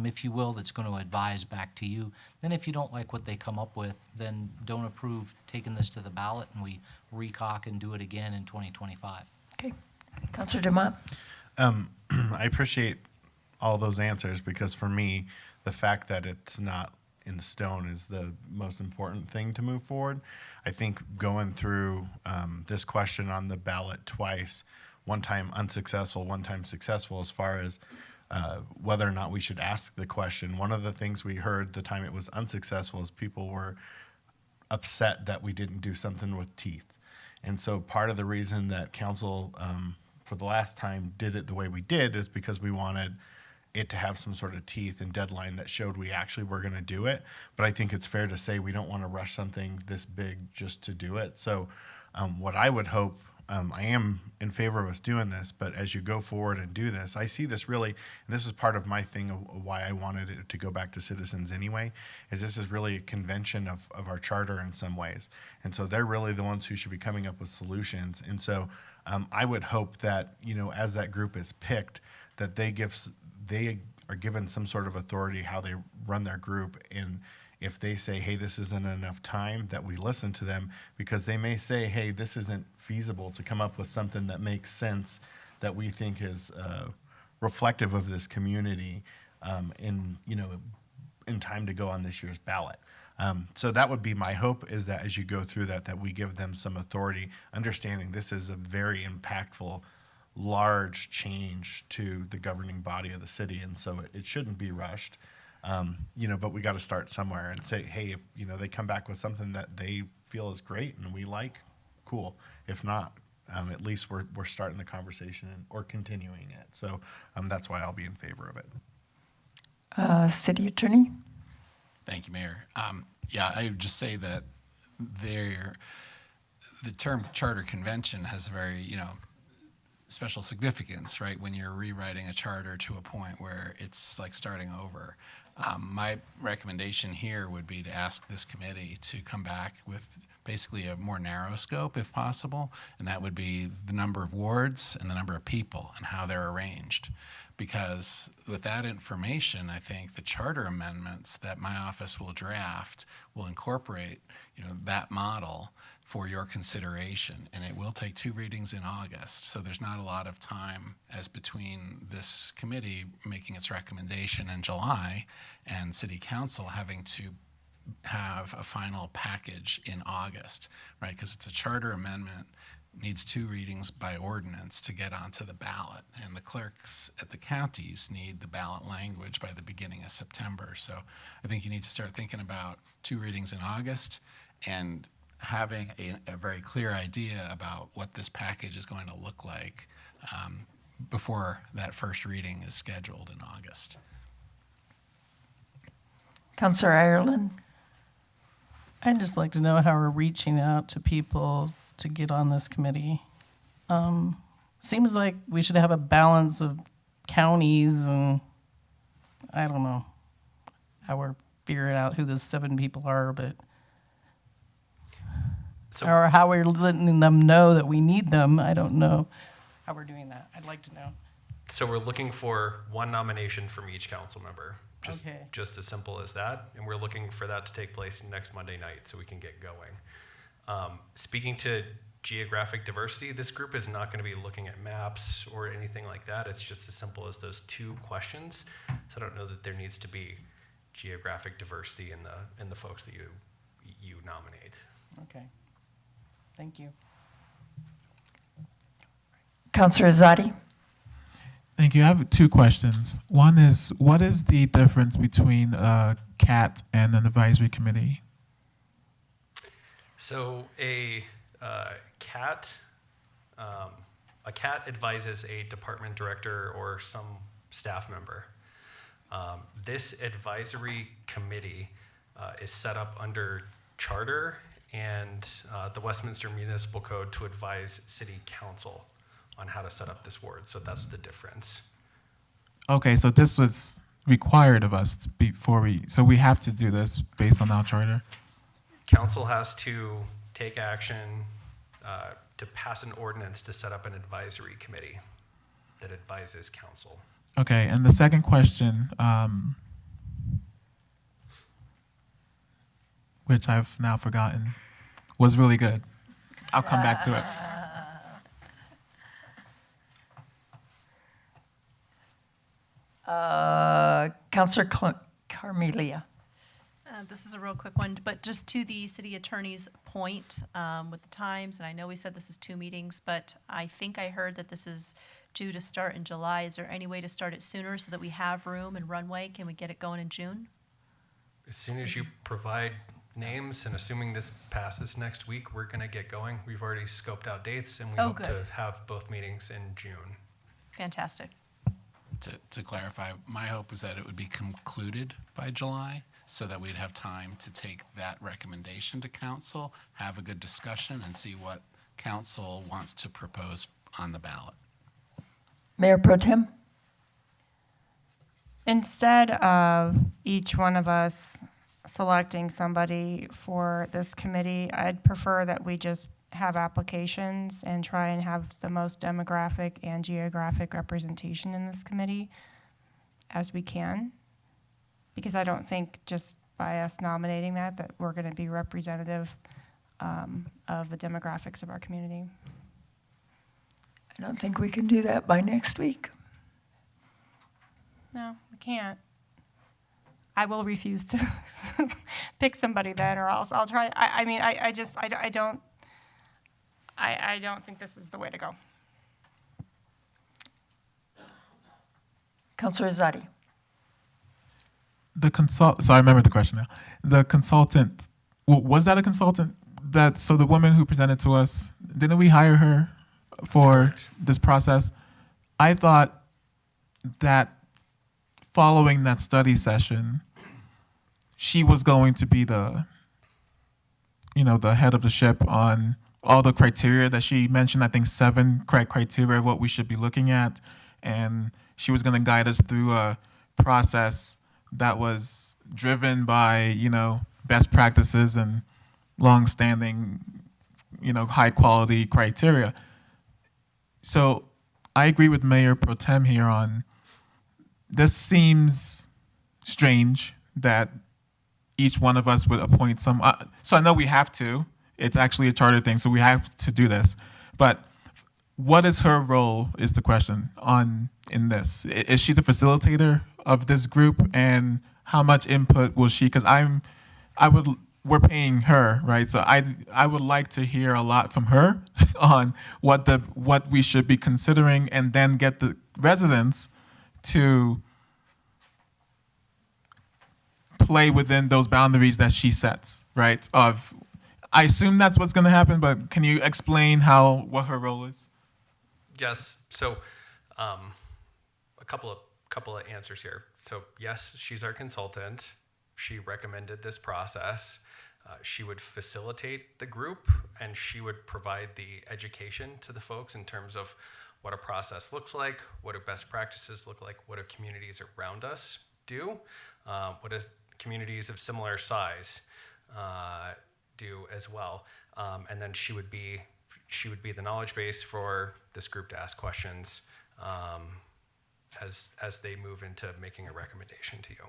if you will, that's going to advise back to you. Then if you don't like what they come up with, then don't approve taking this to the ballot, and we recock and do it again in 2025. Okay. Councilor DeMott? I appreciate all those answers, because for me, the fact that it's not in stone is the most important thing to move forward. I think going through this question on the ballot twice, one time unsuccessful, one time successful, as far as whether or not we should ask the question. One of the things we heard the time it was unsuccessful is people were upset that we didn't do something with teeth. And so part of the reason that council for the last time did it the way we did is because we wanted it to have some sort of teeth and deadline that showed we actually were going to do it. But I think it's fair to say we don't want to rush something this big just to do it. So what I would hope, I am in favor of us doing this, but as you go forward and do this, I see this really, and this is part of my thing of why I wanted it to go back to citizens anyway, is this is really a convention of our charter in some ways. And so they're really the ones who should be coming up with solutions. And so I would hope that, you know, as that group is picked, that they are given some sort of authority how they run their group. And if they say, hey, this isn't enough time, that we listen to them, because they may say, hey, this isn't feasible to come up with something that makes sense, that we think is reflective of this community, and, you know, in time to go on this year's ballot. So that would be my hope, is that as you go through that we give them some authority, understanding this is a very impactful, large change to the governing body of the city, and so it shouldn't be rushed. But we got to start somewhere and say, hey, if they come back with something that they feel is great and we like, cool. If not, at least we're starting the conversation or continuing it. So that's why I'll be in favor of it. City Attorney? Thank you, Mayor. I would just say that the term charter convention has a very, special significance, right? When you're rewriting a charter to a point where it's like starting over. My recommendation here would be to ask this committee to come back with basically a more narrow scope if possible, and that would be the number of wards and the number of people and how they're arranged. Because with that information, I think the charter amendments that my office will draft will incorporate, that model for your consideration, and it will take 2 readings in August. So there's not a lot of time as between this committee making its recommendation in July and City Council having to have a final package in August, right? Because it's a charter amendment, needs 2 readings by ordinance to get onto the ballot, and the clerks at the counties need the ballot language by the beginning of September. So I think you need to start thinking about 2 readings in August and having a very clear idea about what this package is going to look like before that first reading is scheduled in August. Councillor Ireland? I'd just like to know how we're reaching out to people to get on this committee. Seems like we should have a balance of counties, and I don't know how we're figuring out who the 7 people are, but or how we're letting them know that we need them. I don't know how we're doing that. I'd like to know. So we're looking for 1 nomination from each council member. Okay. Just as simple as that. And we're looking for that to take place next Monday night so we can get going. Speaking to geographic diversity, this group is not going to be looking at maps or anything like that. It's just as simple as those 2 questions. So I don't know that there needs to be geographic diversity in the folks that you nominate. Okay. Thank you. Councillor Azadi? Thank you. I have 2 questions. One is, what is the difference between a CAT and an advisory committee? So a CAT advises a department director or some staff member. This advisory committee is set up under charter and the Westminster Municipal Code to advise City Council on how to set up this ward. So that's the difference. Okay, so this was required of us before so we have to do this based on our charter? Council has to take action to pass an ordinance to set up an advisory committee that advises council. Okay, and the second question, which I've now forgotten, was really good. I'll come back to it. Councillor Carmelia. This is a real quick one, but just to the city attorney's point with the times, and I know we said this is 2 meetings, but I think I heard that this is due to start in July. Is there any way to start it sooner so that we have room and runway? Can we get it going in June? As soon as you provide names, and assuming this passes next week, we're going to get going. We've already scoped out dates, and we hope to have both meetings in June. Fantastic. To clarify, my hope is that it would be concluded by July so that we'd have time to take that recommendation to council, have a good discussion, and see what council wants to propose on the ballot. Mayor Pro Tem? Instead of each one of us selecting somebody for this committee, I'd prefer that we just have applications and try and have the most demographic and geographic representation in this committee as we can. Because I don't think just by us nominating that we're going to be representative of the demographics of our community. I don't think we can do that by next week. No, we can't. I will refuse to pick somebody then, or else I'll try. I don't think this is the way to go. Councilor Azadi. So I remember the question now. The consultant, was that a consultant? So the woman who presented to us, didn't we hire her for this process? I thought that following that study session, she was going to be the head of the ship on all the criteria that she mentioned. I think 7 criteria of what we should be looking at. And she was going to guide us through a process that was driven by, best practices and long-standing, high-quality criteria. So I agree with Mayor Pro Tem here on this. Seems strange that each one of us would appoint some. So I know we have to. It's actually a charter thing, so we have to do this. But what is her role is the question in this. Is she the facilitator of this group, and how much input will she? Because we're paying her, right? So I would like to hear a lot from her on what we should be considering, and then get the residents to play within those boundaries that she sets, right? I assume that's what's going to happen, but can you explain what her role is? Yes. So, a couple of answers here. So, yes, she's our consultant. She recommended this process. She would facilitate the group, and she would provide the education to the folks in terms of what a process looks like, what do best practices look like, what do communities around us do, what do communities of similar size do as well, and then she would be the knowledge base for this group to ask questions as they move into making a recommendation to you.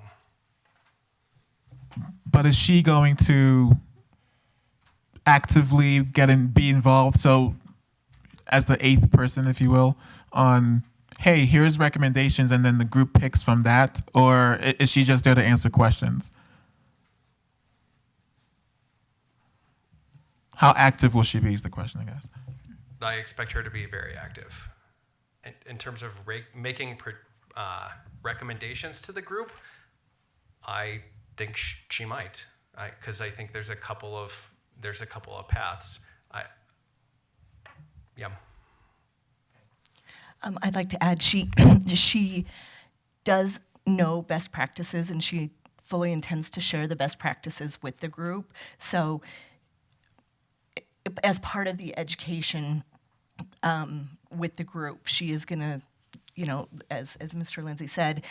But is she going to actively be involved? So, as the 8th person, if you will, on, hey, here's recommendations, and then the group picks from that? Or is she just there to answer questions? How active will she be is the question, I guess. I expect her to be very active. In terms of making recommendations to the group, I think she might, because I think there's a couple of paths. I'd like to add she does know best practices, and she fully intends to share the best practices with the group. So, as part of the education with the group, she is going to, as Mr. Lindsay said,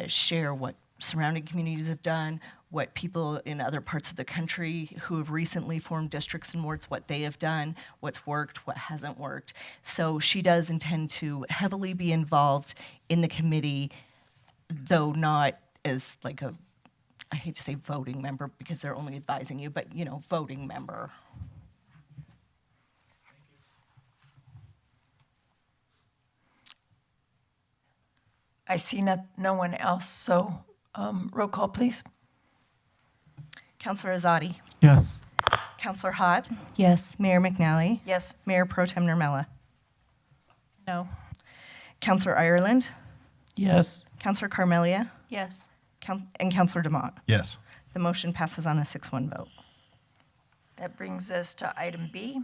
share what surrounding communities have done, what people in other parts of the country who have recently formed districts and wards, what they have done, what's worked, what hasn't worked. So she does intend to heavily be involved in the committee, though not as like I hate to say voting member because they're only advising you, but voting member. I see no one else, so roll call, please. Councilor Azadi. Yes. Councilor Hott. Yes. Mayor McNally. Yes. Mayor Pro Tem Nurmela. No. Councilor Ireland. Yes. Councilor Carmelia. Yes. And Councilor DeMott. Yes. The motion passes on a 6-1 vote. That brings us to item B.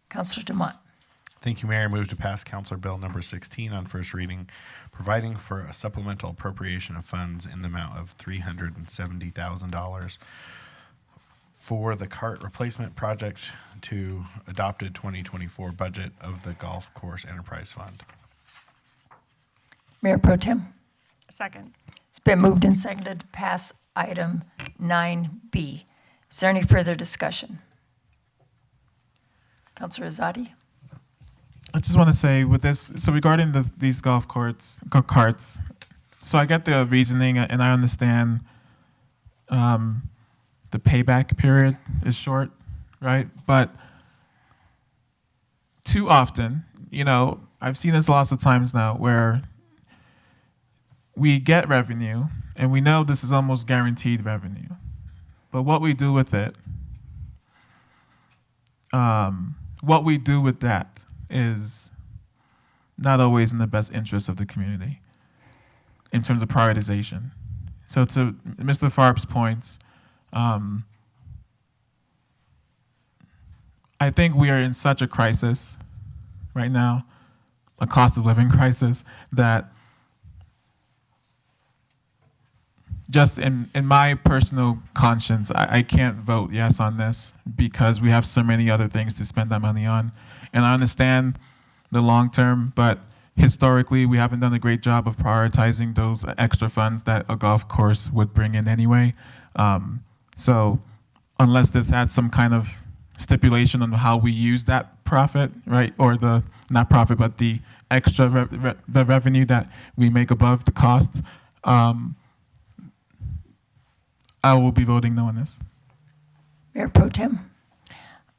Councilor DeMott. Thank you, Mayor. I move to pass Councilor Bill number 16 on first reading, providing for a supplemental appropriation of funds in the amount of $370,000 for the cart replacement project to adopted 2024 budget of the Golf Course Enterprise Fund. Mayor Pro Tem. Second. It's been moved and seconded to pass item 9B. Is there any further discussion? Councilor Azadi. I just want to say with this, so regarding these golf carts, so I get the reasoning and I understand the payback period is short, right? But too often, I've seen this lots of times now where we get revenue, and we know this is almost guaranteed revenue. But what we do with it, what we do with that is not always in the best interest of the community in terms of prioritization. So to Mr. Tharp's points, I think we are in such a crisis right now, a cost of living crisis, that just in my personal conscience, I can't vote yes on this because we have so many other things to spend that money on. And I understand the long term, but historically, we haven't done a great job of prioritizing those extra funds that a golf course would bring in anyway. So unless this had some kind of stipulation on how we use that profit, right, or the, not profit, but the extra the revenue that we make above the cost, I will be voting no on this. Mayor Pro Tem.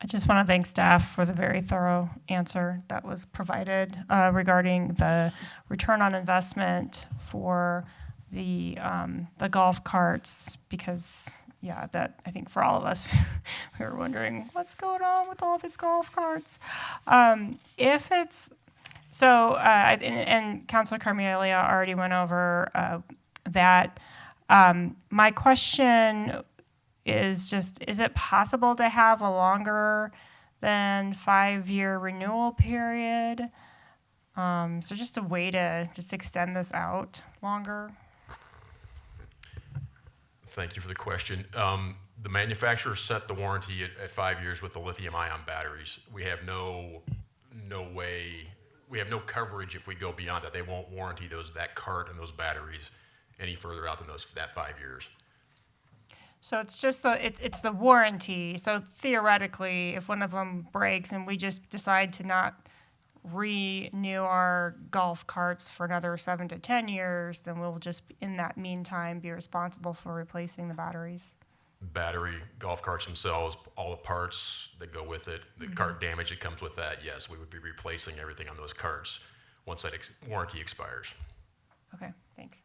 I just want to thank staff for the very thorough answer that was provided regarding the return on investment for the golf carts, because yeah, that I think for all of us, we were wondering what's going on with all these golf carts. If it's so, and Councilor Carmelia already went over that. My question is just, is it possible to have a longer than 5-year renewal period? So just a way to just extend this out longer? Thank you for the question. The manufacturer set the warranty at 5 years with the lithium-ion batteries. We have no way, we have no coverage if we go beyond that. They won't warranty that cart and those batteries any further out than that 5 years. So it's just it's the warranty. So theoretically, if one of them breaks and we just decide to not renew our golf carts for another 7 to 10 years, then we'll just, in that meantime, be responsible for replacing the batteries. Battery, golf carts themselves, all the parts that go with it, the cart damage that comes with that, yes, we would be replacing everything on those carts once that warranty expires. Okay, thanks.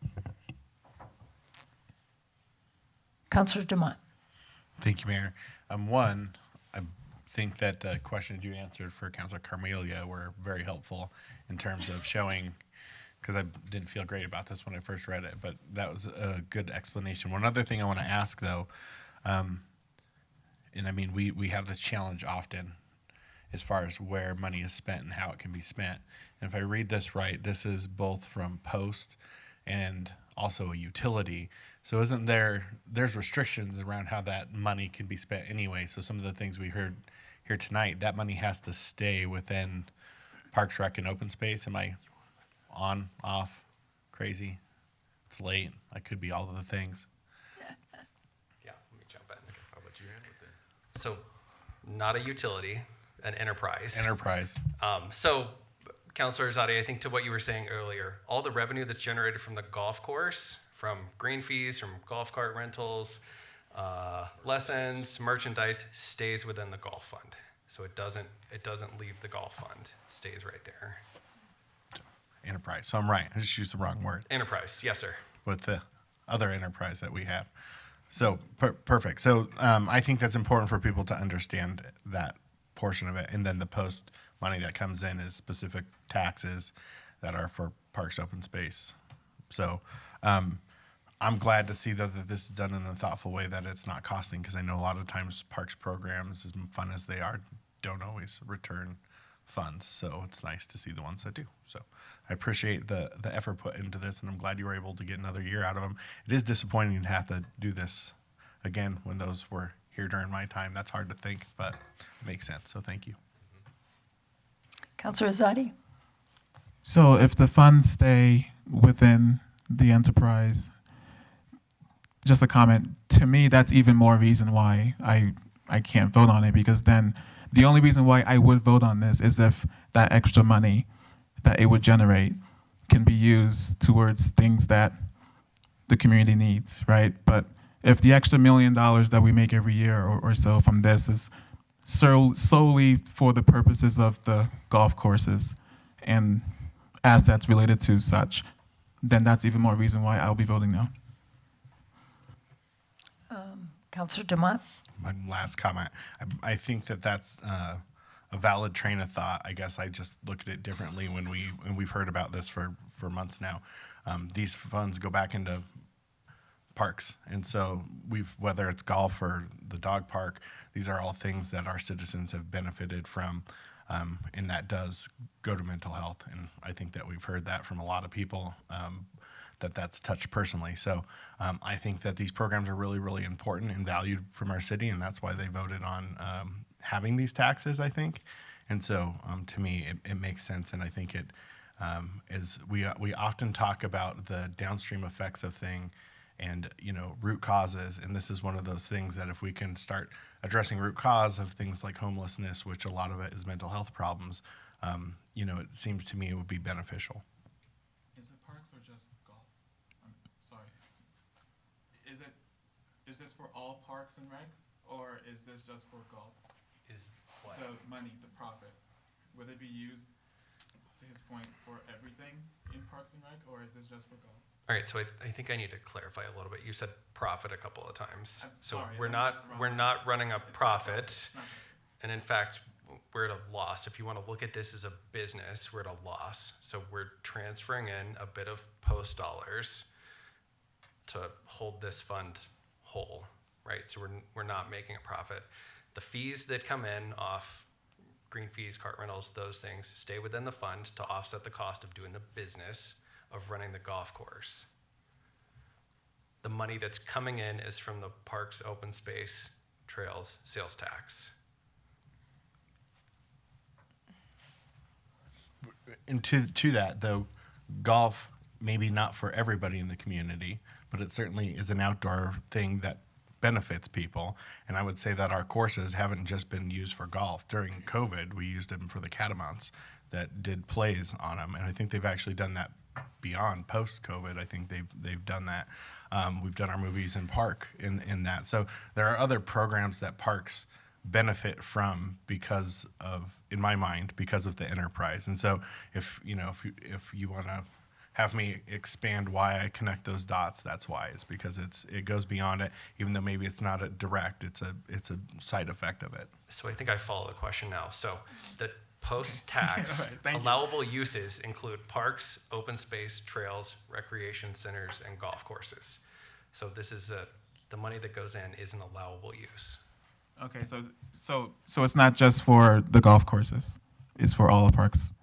Councilor Dumont. Thank you, Mayor. One, I think that the questions you answered for Councilor Carmelia were very helpful in terms of showing, because I didn't feel great about this when I first read it, but that was a good explanation. One other thing I want to ask, though, and I mean, we have this challenge often as far as where money is spent and how it can be spent. And if I read this right, this is both from post and also a utility. So isn't there's restrictions around how that money can be spent anyway. So some of the things we heard here tonight, that money has to stay within Parks, Rec, and Open Space. Am I on, off, crazy? It's late. I could be all of the things. Yeah, let me jump in. I'll let you handle it then. So not a utility, an enterprise. Enterprise. So Councilor Zadi, I think to what you were saying earlier, all the revenue that's generated from the golf course, from green fees, from golf cart rentals, lessons, merchandise, stays within the golf fund. So it doesn't leave the golf fund. It stays right there. Enterprise. So I'm right. I just used the wrong word. Enterprise, yes, sir. With the other enterprise that we have. So perfect. So I think that's important for people to understand that portion of it. And then the post money that comes in is specific taxes that are for Parks, Open Space. So I'm glad to see that this is done in a thoughtful way, that it's not costing, because I know a lot of times parks programs, as fun as they are, don't always return funds. So it's nice to see the ones that do. So I appreciate the effort put into this, and I'm glad you were able to get another year out of them. It is disappointing to have to do this again when those were here during my time. That's hard to think, but it makes sense. So thank you. Councilor Azadi. So if the funds stay within the enterprise, just a comment, to me, that's even more reason why I can't vote on it, because then the only reason why I would vote on this is if that extra money that it would generate can be used towards things that the community needs, right? But if the extra $1 million that we make every year or so from this is solely for the purposes of the golf courses and assets related to such, then that's even more reason why I'll be voting no. Councilor Dumont? My last comment. I think that that's a valid train of thought. I guess I just look at it differently when we've heard about this for months now. These funds go back into parks, and so whether it's golf or the dog park, these are all things that our citizens have benefited from, and that does go to mental health. And I think that we've heard that from a lot of people. That's touched personally. So I think that these programs are really, really important and valued from our city, and that's why they voted on having these taxes, I think. And so to me, it makes sense, and I think it is. We often talk about the downstream effects of things and root causes, and this is one of those things that if we can start addressing root cause of things like homelessness, which a lot of it is mental health problems, it seems to me it would be beneficial. Is it parks or just golf? I'm sorry. Is this for all parks and recs, or is this just for golf? Is what? The money, the profit, would it be used, to his point, for everything in parks and rec, or is this just for golf? All right, so I think I need to clarify a little bit. You said profit a couple of times. So sorry, we're I not running a profit. It's not. And in fact, we're at a loss. If you want to look at this as a business, we're at a loss. So we're transferring in a bit of post dollars to hold this fund whole, right? So we're not making a profit. The fees that come in off green fees, cart rentals, those things stay within the fund to offset the cost of doing the business of running the golf course. The money that's coming in is from the parks, open space, trails, sales tax. And to that, though, golf, maybe not for everybody in the community, but it certainly is an outdoor thing that benefits people. And I would say that our courses haven't just been used for golf. During COVID, we used them for the catamounts that did plays on them. And I think they've actually done that beyond post-COVID. I think they've done that. We've done our movies in park in that. So there are other programs that parks benefit from because of, in my mind, because of the enterprise. And so if you want to have me expand why I connect those dots, that's why. It's because it goes beyond it, even though maybe it's not a direct, it's a side effect of it. So I think I follow the question now. So the post-tax allowable uses include parks, open space, trails, recreation centers, and golf courses. So this is the money that goes in is an allowable use. Okay, so it's not just for the golf courses; it's for all the parks.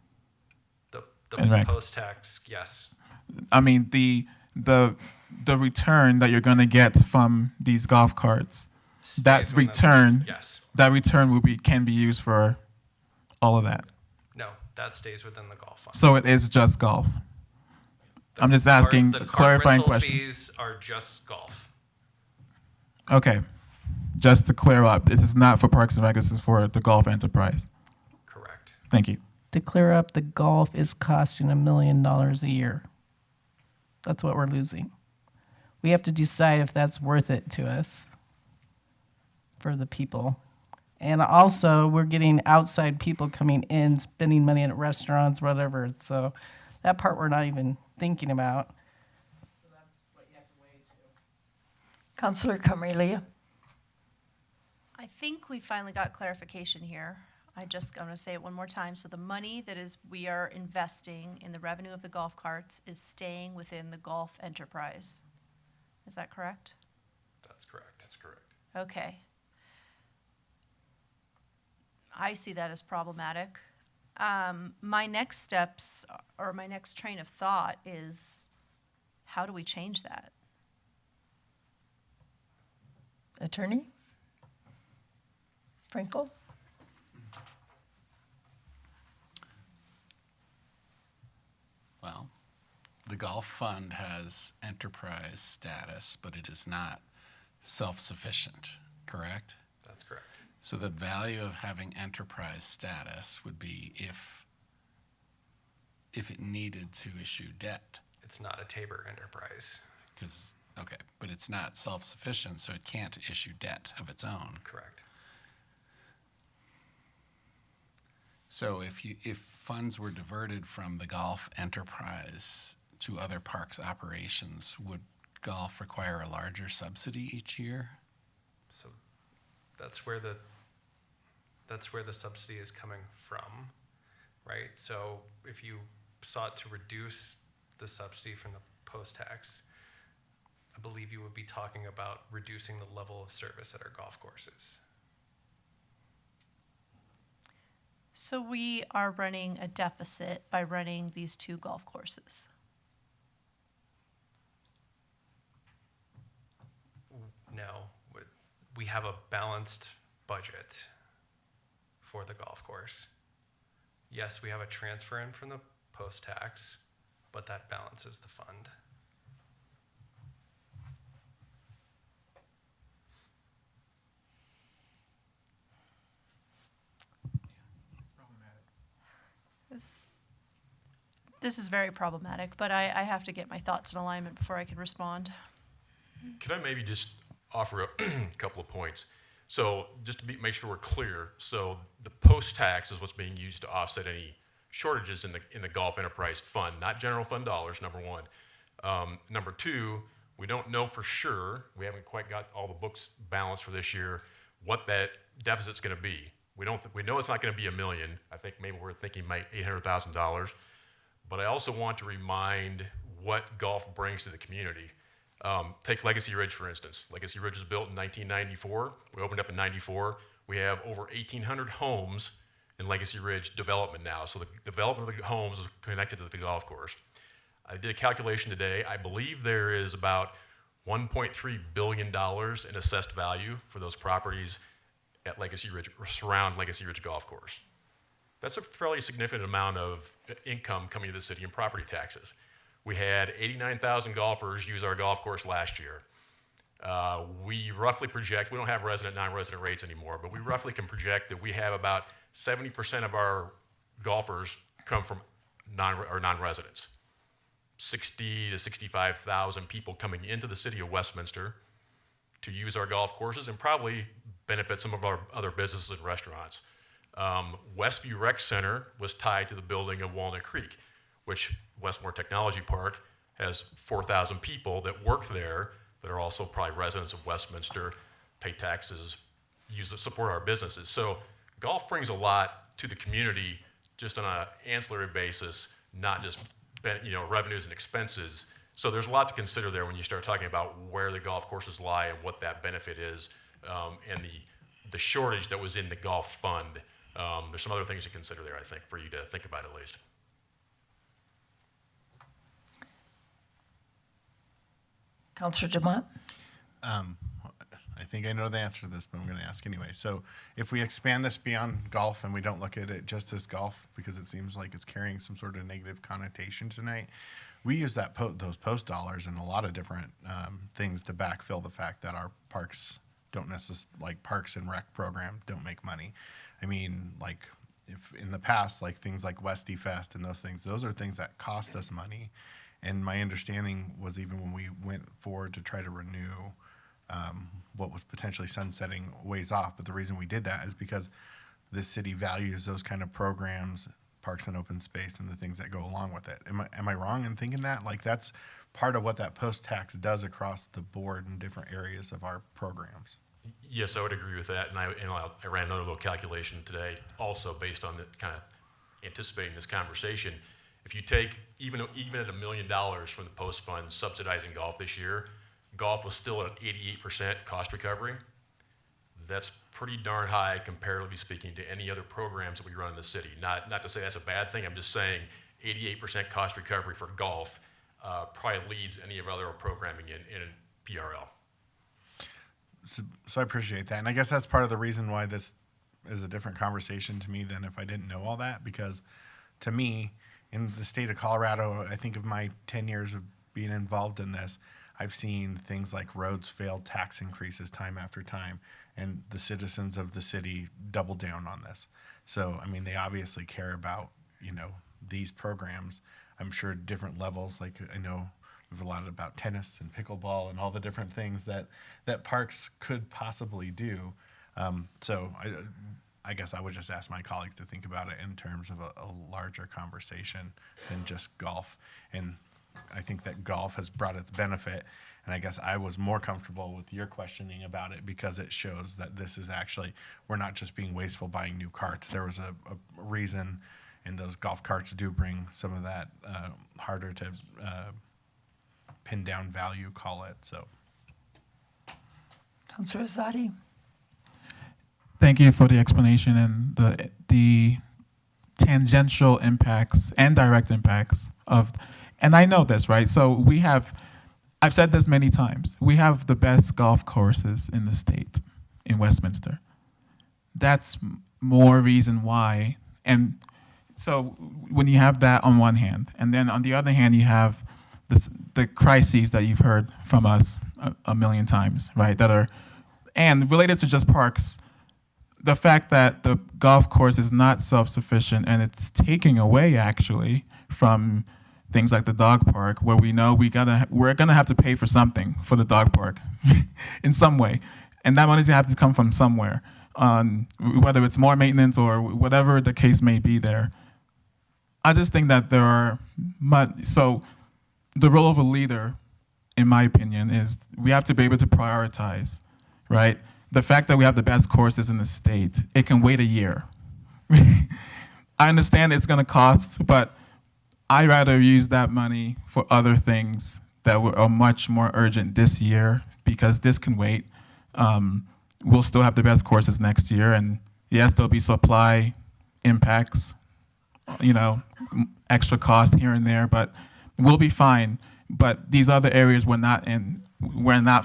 The and recs. Post-tax, yes. I mean the return that you're going to get from these golf carts, that return can be used for all of that. No, that stays within the golf fund. So it is just golf. I'm just asking a clarifying question. The fees are just golf. Okay, just to clear up, this is not for Parks and Rec. This is for the golf enterprise. Correct. Thank you. To clear up, the golf is costing $1 million a year. That's what we're losing. We have to decide if that's worth it to us for the people. And also, we're getting outside people coming in, spending money at restaurants, whatever. So that part we're not even thinking about. So that's what you have to weigh too. Councilor Camarillo. I think we finally got clarification here. I'm going to say it one more time. So the money that we are investing in the revenue of the golf carts is staying within the golf enterprise. Is that correct? That's correct. That's correct. Okay. I see that as problematic. My next steps, or my next train of thought is, how do we change that? Attorney? Frankel? Well, the golf fund has enterprise status, but it is not self-sufficient, correct? That's correct. So the value of having enterprise status would be if it needed to issue debt. It's not a Tabor enterprise. But it's not self-sufficient, so it can't issue debt of its own. Correct. So if funds were diverted from the golf enterprise to other parks operations, would golf require a larger subsidy each year? So that's where the subsidy is coming from, right? So if you sought to reduce the subsidy from the post-tax, I believe you would be talking about reducing the level of service at our golf courses. So we are running a deficit by running these 2 golf courses. No, we have a balanced budget for the golf course. Yes, we have a transfer in from the post-tax, but that balances the fund. This is very problematic, but I have to get my thoughts in alignment before I can respond. Could I maybe just offer a couple of points? So just to make sure we're clear, so the post-tax is what's being used to offset any shortages in the golf enterprise fund, not general fund dollars, number one. Number two, we don't know for sure, we haven't quite got all the books balanced for this year, what that deficit's gonna be. We know it's not gonna be $1 million. I think maybe we're thinking $800,000. But I also want to remind what golf brings to the community. Take Legacy Ridge, for instance. Legacy Ridge was built in 1994. We opened up in 94. We have over 1,800 homes in Legacy Ridge development now. So the development of the homes is connected to the golf course. I did a calculation today. I believe there is about $1.3 billion in assessed value for those properties at Legacy Ridge, or surround Legacy Ridge Golf Course. That's a fairly significant amount of income coming to the city in property taxes. We had 89,000 golfers use our golf course last year. We roughly project, we don't have resident, non-resident rates anymore, but we roughly can project that we have about 70% of our golfers come from non-residents. 60 to 65,000 people coming into the city of Westminster to use our golf courses and probably benefit some of our other businesses and restaurants. Westview Rec Center was tied to the building of Walnut Creek, which Westmore Technology Park has 4,000 people that work there that are also probably residents of Westminster, pay taxes, support our businesses. So golf brings a lot to the community just on an ancillary basis, not just revenues and expenses. So there's a lot to consider there when you start talking about where the golf courses lie and what that benefit is, and the shortage that was in the golf fund. There's some other things to consider there, I think, for you to think about at least. Councilor Dumont? I think I know the answer to this, but I'm going to ask anyway. So if we expand this beyond golf and we don't look at it just as golf, because it seems like it's carrying some sort of negative connotation tonight, we use those post dollars in a lot of different things to backfill the fact that our parks don't necessarily, like Parks and Rec program, don't make money. I mean, like if in the past, like things like Westy Fest and those are things that cost us money. And my understanding was even when we went forward to try to renew what was potentially sunsetting ways off, but the reason we did that is because the city values those kind of programs, parks and open space, and the things that go along with it. Am I wrong in thinking that? Like that's part of what that post-tax does across the board in different areas of our programs. Yes, I would agree with that. And I ran another little calculation today also based on the kind of anticipating this conversation. If you take even at $1 million from the post fund subsidizing golf this year, golf was still at 88% cost recovery. That's pretty darn high comparatively speaking to any other programs that we run in the city. Not to say that's a bad thing, I'm just saying 88% cost recovery for golf probably leads any of our other programming in PRL. So I appreciate that. And I guess that's part of the reason why this is a different conversation to me than if I didn't know all that, because to me, in the state of Colorado, I think of my 10 years of being involved in this, I've seen things like roads fail tax increases time after time, and the citizens of the city double down on this. So, I mean, they obviously care about, these programs. I'm sure different levels, like I know we've a lot about tennis and pickleball and all the different things that parks could possibly do. So I guess I would just ask my colleagues to think about it in terms of a larger conversation than just golf. And I think that golf has brought its benefit. And I guess I was more comfortable with your questioning about it because it shows that this is actually, we're not just being wasteful buying new carts. There was a reason, and those golf carts do bring some of that harder to pin down value, call it. So, Councilor Azadi. Thank you for the explanation and the tangential impacts and direct impacts of, and I know this, right? So we have, I've said this many times, we have the best golf courses in the state, in Westminster. That's more reason why. And so when you have that on one hand, and then on the other hand, you have the crises that you've heard from us a million times, right? That are, and related to just parks, the fact that the golf course is not self-sufficient and it's taking away actually from things like the dog park, where we know we're gonna have to pay for something for the dog park in some way, and that money's gonna have to come from somewhere, whether it's more maintenance or whatever the case may be there. I just think that there are so the role of a leader, in my opinion, is we have to be able to prioritize, right? The fact that we have the best courses in the state, it can wait a year. I understand it's gonna cost, but I'd rather use that money for other things that are much more urgent this year, because this can wait. We'll still have the best courses next year, and yes, there'll be supply impacts, extra cost here and there, but we'll be fine. But these other areas we're not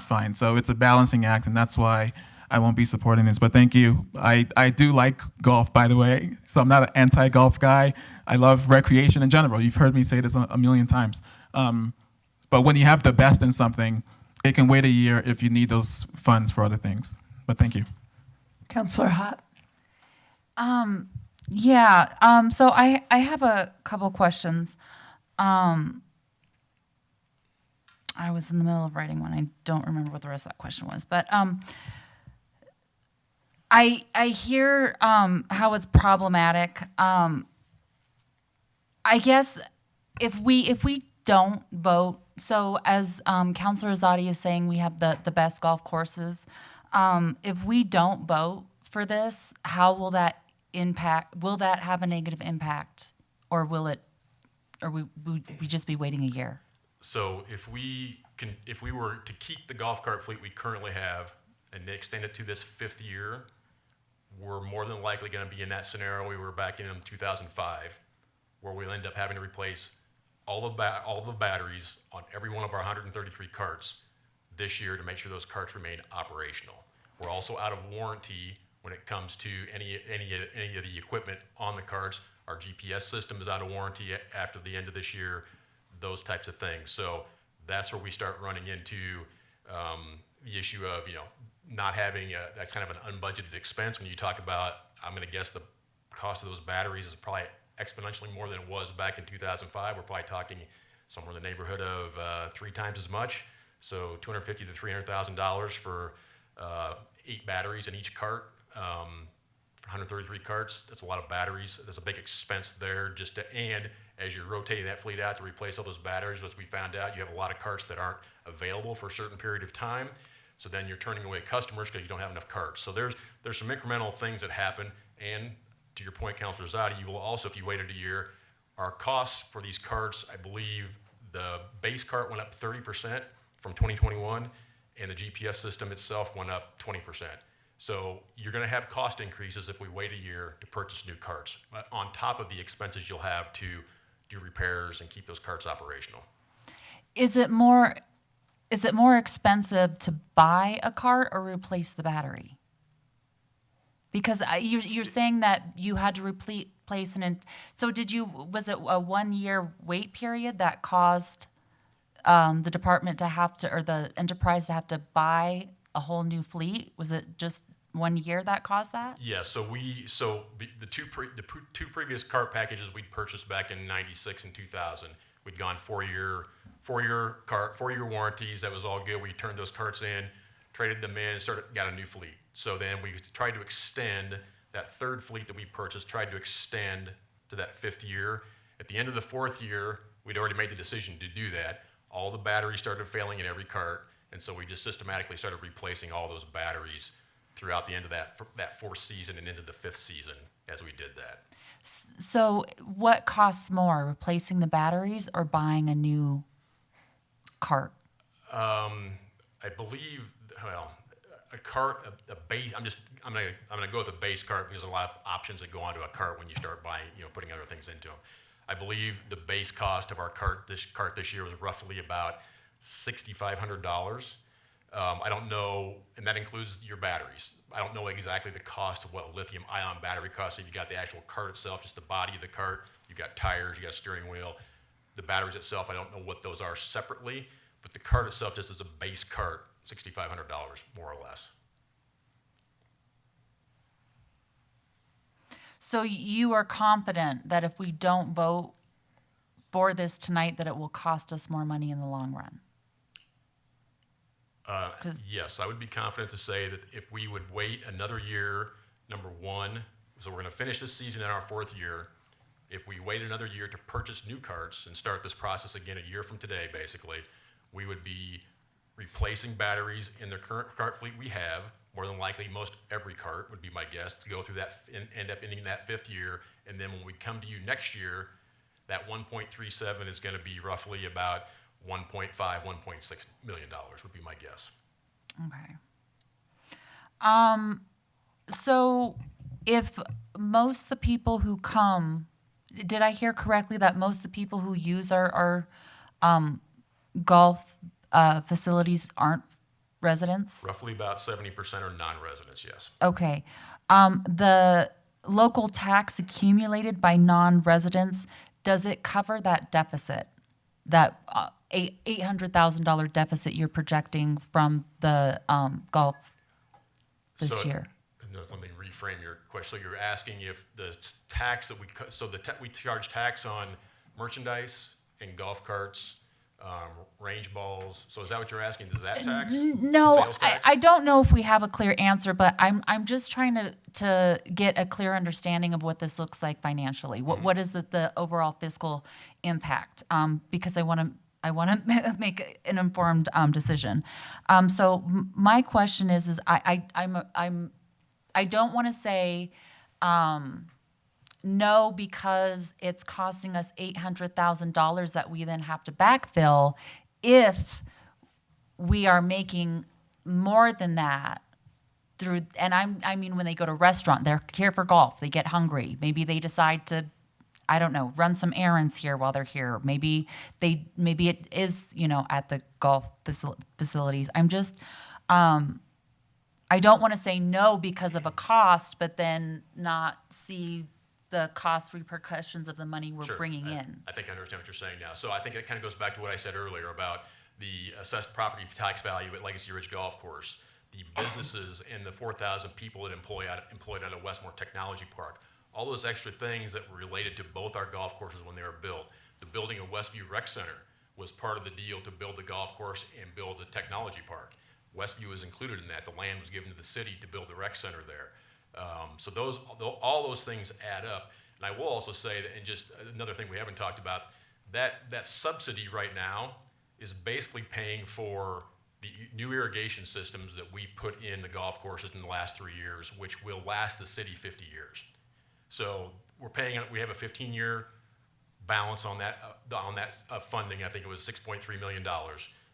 fine. So it's a balancing act, and that's why I won't be supporting this. But thank you. I do like golf, by the way, so I'm not an anti-golf guy. I love recreation in general. You've heard me say this a million times. But when you have the best in something, it can wait a year if you need those funds for other things. But thank you. Councilor Hott. So I have a couple questions. I was in the middle of writing one. I don't remember what the rest of that question was. But I hear how it's problematic. I guess if we don't vote, so as Councilor Azadi is saying, we have the best golf courses. If we don't vote for this, how will that impact? Will that have a negative impact, or will it? Or we just be waiting a year? So if we were to keep the golf cart fleet we currently have and extend it to this 5th year, we're more than likely going to be in that scenario we were back in 2005, where we'll end up having to replace all the batteries on every one of our 133 carts this year to make sure those carts remain operational. We're also out of warranty when it comes to any of the equipment on the carts. Our GPS system is out of warranty after the end of this year, those types of things. So that's where we start running into the issue of, not having that's kind of an unbudgeted expense. When you talk about, I'm going to guess the cost of those batteries is probably exponentially more than it was back in 2005. We're probably talking somewhere in the neighborhood of 3 times as much. So $250,000 to $300,000 for 8 batteries in each cart. For 133 carts, that's a lot of batteries. There's a big expense there and as you're rotating that fleet out to replace all those batteries, as we found out, you have a lot of carts that aren't available for a certain period of time. So then you're turning away customers because you don't have enough carts. So there's some incremental things that happen. And to your point, Councilor Zadi, you will also, if you waited a year, our costs for these carts, I believe the base cart went up 30% from 2021, and the GPS system itself went up 20%. So you're going to have cost increases if we wait a year to purchase new carts, on top of the expenses you'll have to do repairs and keep those carts operational. Is it more expensive to buy a cart or replace the battery? Because you're saying that you had to replace so was it a 1-year wait period that caused the department to have to, or the enterprise to have to buy a whole new fleet? Was it just 1 year that caused that? Yeah, the two previous cart packages we'd purchased back in '96 and 2000, we'd gone 4-year warranties. That was all good. We turned those carts in, traded them in, got a new fleet. So then we tried to extend that 3rd fleet that we purchased, tried to extend to that 5th year. At the end of the 4th year, We'd already made the decision to do that. All the batteries started failing in every cart, and so we just systematically started replacing all those batteries throughout the end of that fourth season and into the fifth season as we did that. So what costs more, replacing the batteries or buying a new cart? I believe, well, a cart, a base. I'm gonna go with a base cart because there's a lot of options that go onto a cart when you start buying, putting other things into them. I believe the base cost of our cart this year was roughly about $6,500. I don't know, and that includes your batteries. I don't know exactly the cost of what a lithium-ion battery costs. If you got the actual cart itself, just the body of the cart, you got tires, you got a steering wheel. The batteries itself, I don't know what those are separately, but the cart itself, just as a base cart, $6,500 more or less. So you are confident that if we don't vote for this tonight, that it will cost us more money in the long run? Yes, I would be confident to say that if we would wait another year, number one, so we're going to finish this season in our fourth year. If we wait another year to purchase new carts and start this process again a year from today, basically, we would be replacing batteries in the current cart fleet we have. More than likely, most every cart would be my guess to go through that and end up ending that fifth year. And then when we come to you next year, that 1.37 is going to be roughly about 1.5, 1.6 million dollars would be my guess. Okay. So if most of the people who come, did I hear correctly that most of the people who use our golf facilities aren't residents? Roughly about 70% are non-residents, yes. Okay. The local tax accumulated by non-residents, does it cover that deficit, that $800,000 deficit you're projecting from the golf this year? Let me reframe your question. So you're asking if the tax that we charge tax on merchandise and golf carts, range balls. So is that what you're asking? Does that tax? No, Sales tax? I don't know if we have a clear answer, but I'm just trying to get a clear understanding of what this looks like financially. What is the overall fiscal impact? Because I want to make an informed decision. So my question is I don't want to say no because it's costing us $800,000 that we then have to backfill if we are making more than that through, and I mean when they go to a restaurant, they're here for golf, they get hungry, maybe they decide to, I don't know, run some errands here while they're here. Maybe it is, at the golf facilities. I'm just, I don't want to say no because of a cost, but then not see the cost repercussions of the money we're bringing in. I think I understand what you're saying now. So I think it kind of goes back to what I said earlier about the assessed property tax value at Legacy Ridge Golf Course, the businesses and the 4,000 people that employed out of Westmore Technology Park, all those extra things that were related to both our golf courses when they were built. The building of Westview Rec Center was part of the deal to build the golf course and build the technology park. Westview was included in that. The land was given to the city to build the rec center there. So all those things add up. And I will also say that, and just another thing we haven't talked about, that subsidy right now is basically paying for the new irrigation systems that we put in the golf courses in the last 3 years, which will last the city 50 years. So we have a 15-year balance on that funding. I think it was $6.3 million.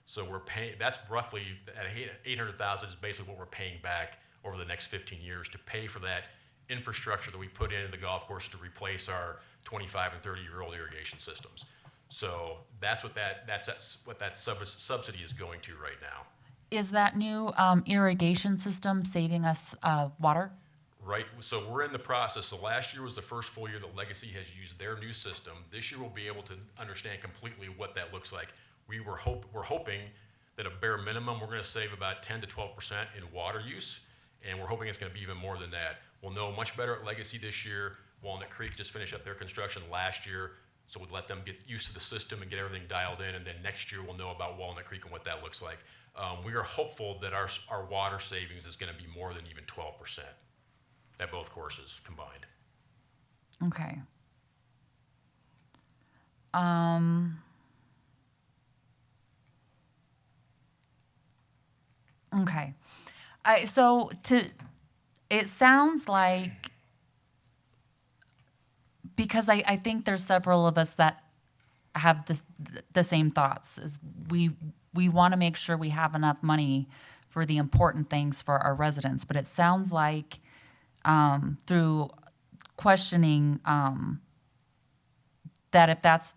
So we're paying, that's roughly at $800,000 is basically what we're paying back over the next 15 years to pay for that infrastructure that we put into the golf course to replace our 25 and 30-year-old irrigation systems. So that's what that subsidy is going to right now. Is that new irrigation system saving us water? Right, so we're in the process. So last year was the first full year that Legacy has used their new system. This year we'll be able to understand completely what that looks like. We're hoping that a bare minimum, we're going to save about 10 to 12% in water use, and we're hoping it's going to be even more than that. We'll know much better at Legacy this year. Walnut Creek just finished up their construction last year, so we'll let them get used to the system and get everything dialed in, and then next year we'll know about Walnut Creek and what that looks like. We are hopeful that our water savings is going to be more than even 12% at both courses combined. Okay. Okay. It sounds like, because I think there's several of us that have the same thoughts, is we want to make sure we have enough money for the important things for our residents. But it sounds like through questioning that if that's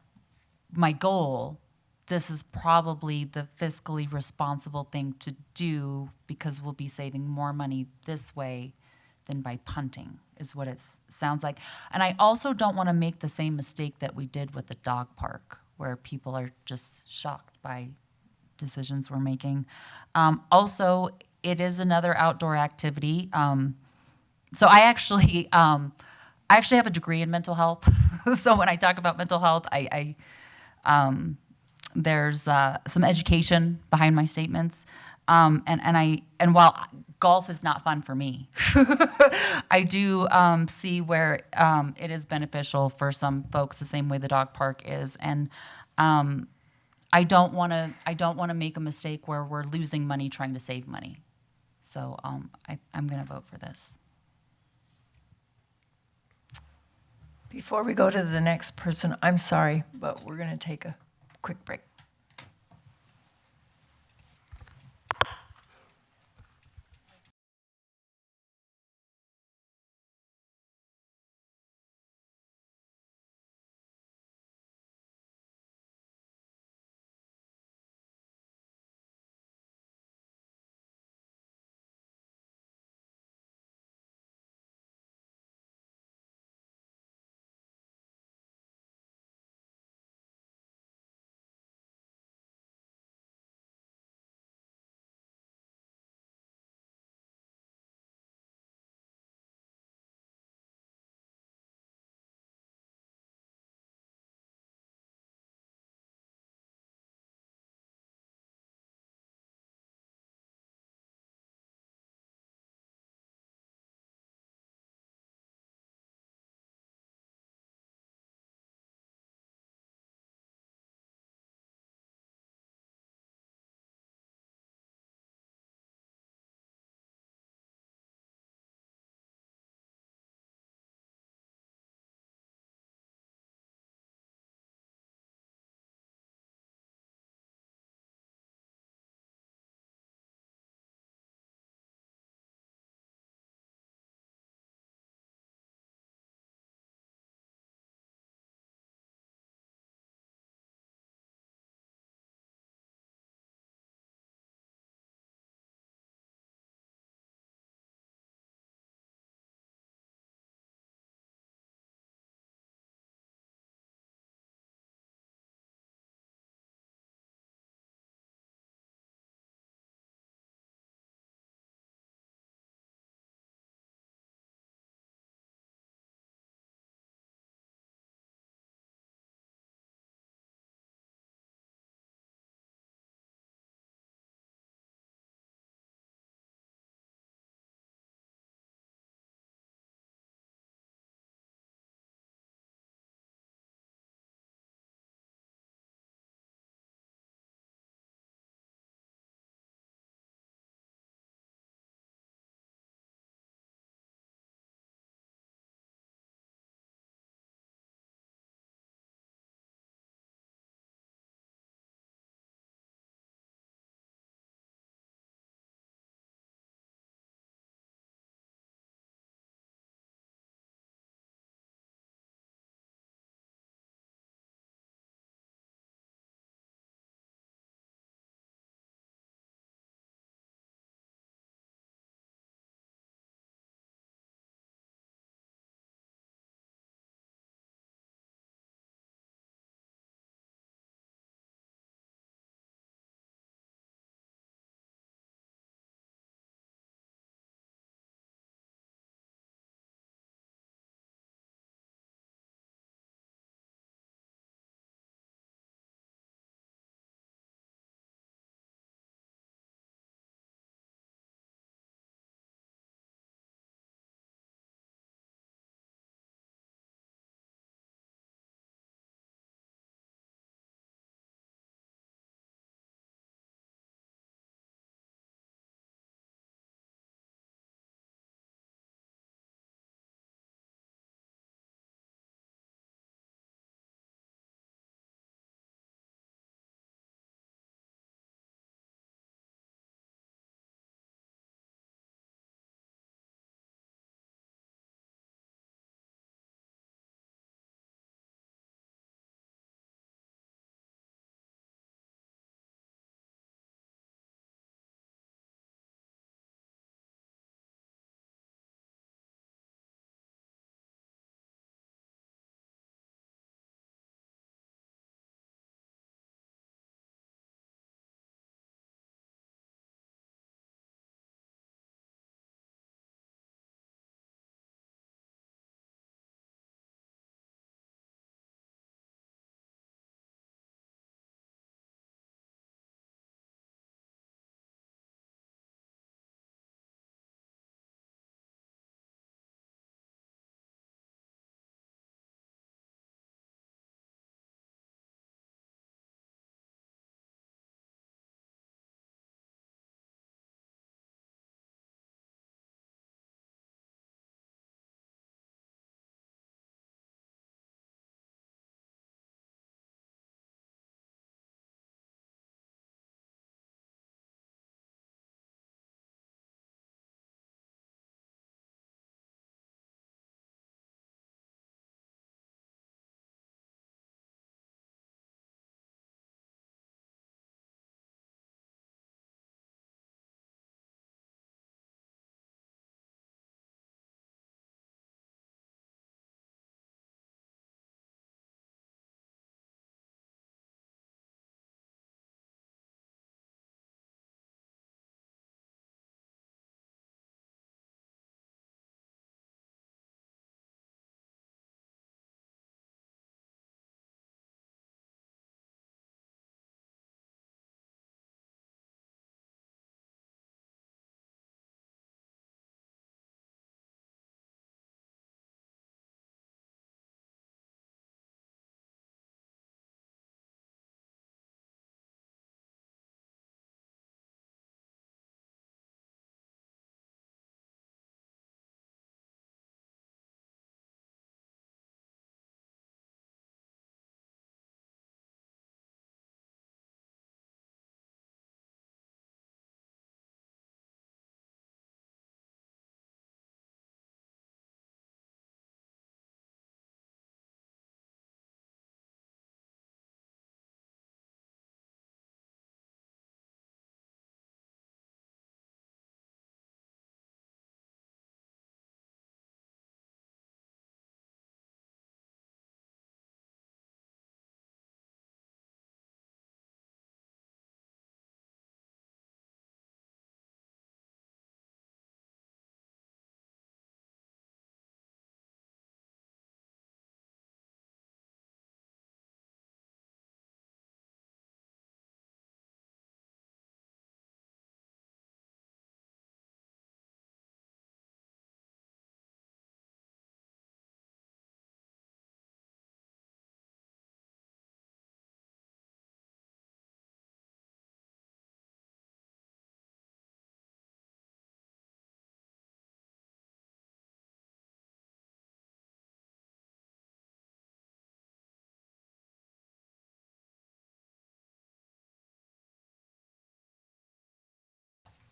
my goal, this is probably the fiscally responsible thing to do, because we'll be saving more money this way than by punting, is what it sounds like. And I also don't want to make the same mistake that we did with the dog park, where people are just shocked by decisions we're making. Also, it is another outdoor activity. So I actually have a degree in mental health. So when I talk about mental health, there's some education behind my statements. And while golf is not fun for me, I do see where it is beneficial for some folks, the same way the dog park is. And I don't want to make a mistake where we're losing money trying to save money. So I'm going to vote for this. Before we go to the next person, I'm sorry, but we're going to take a quick break.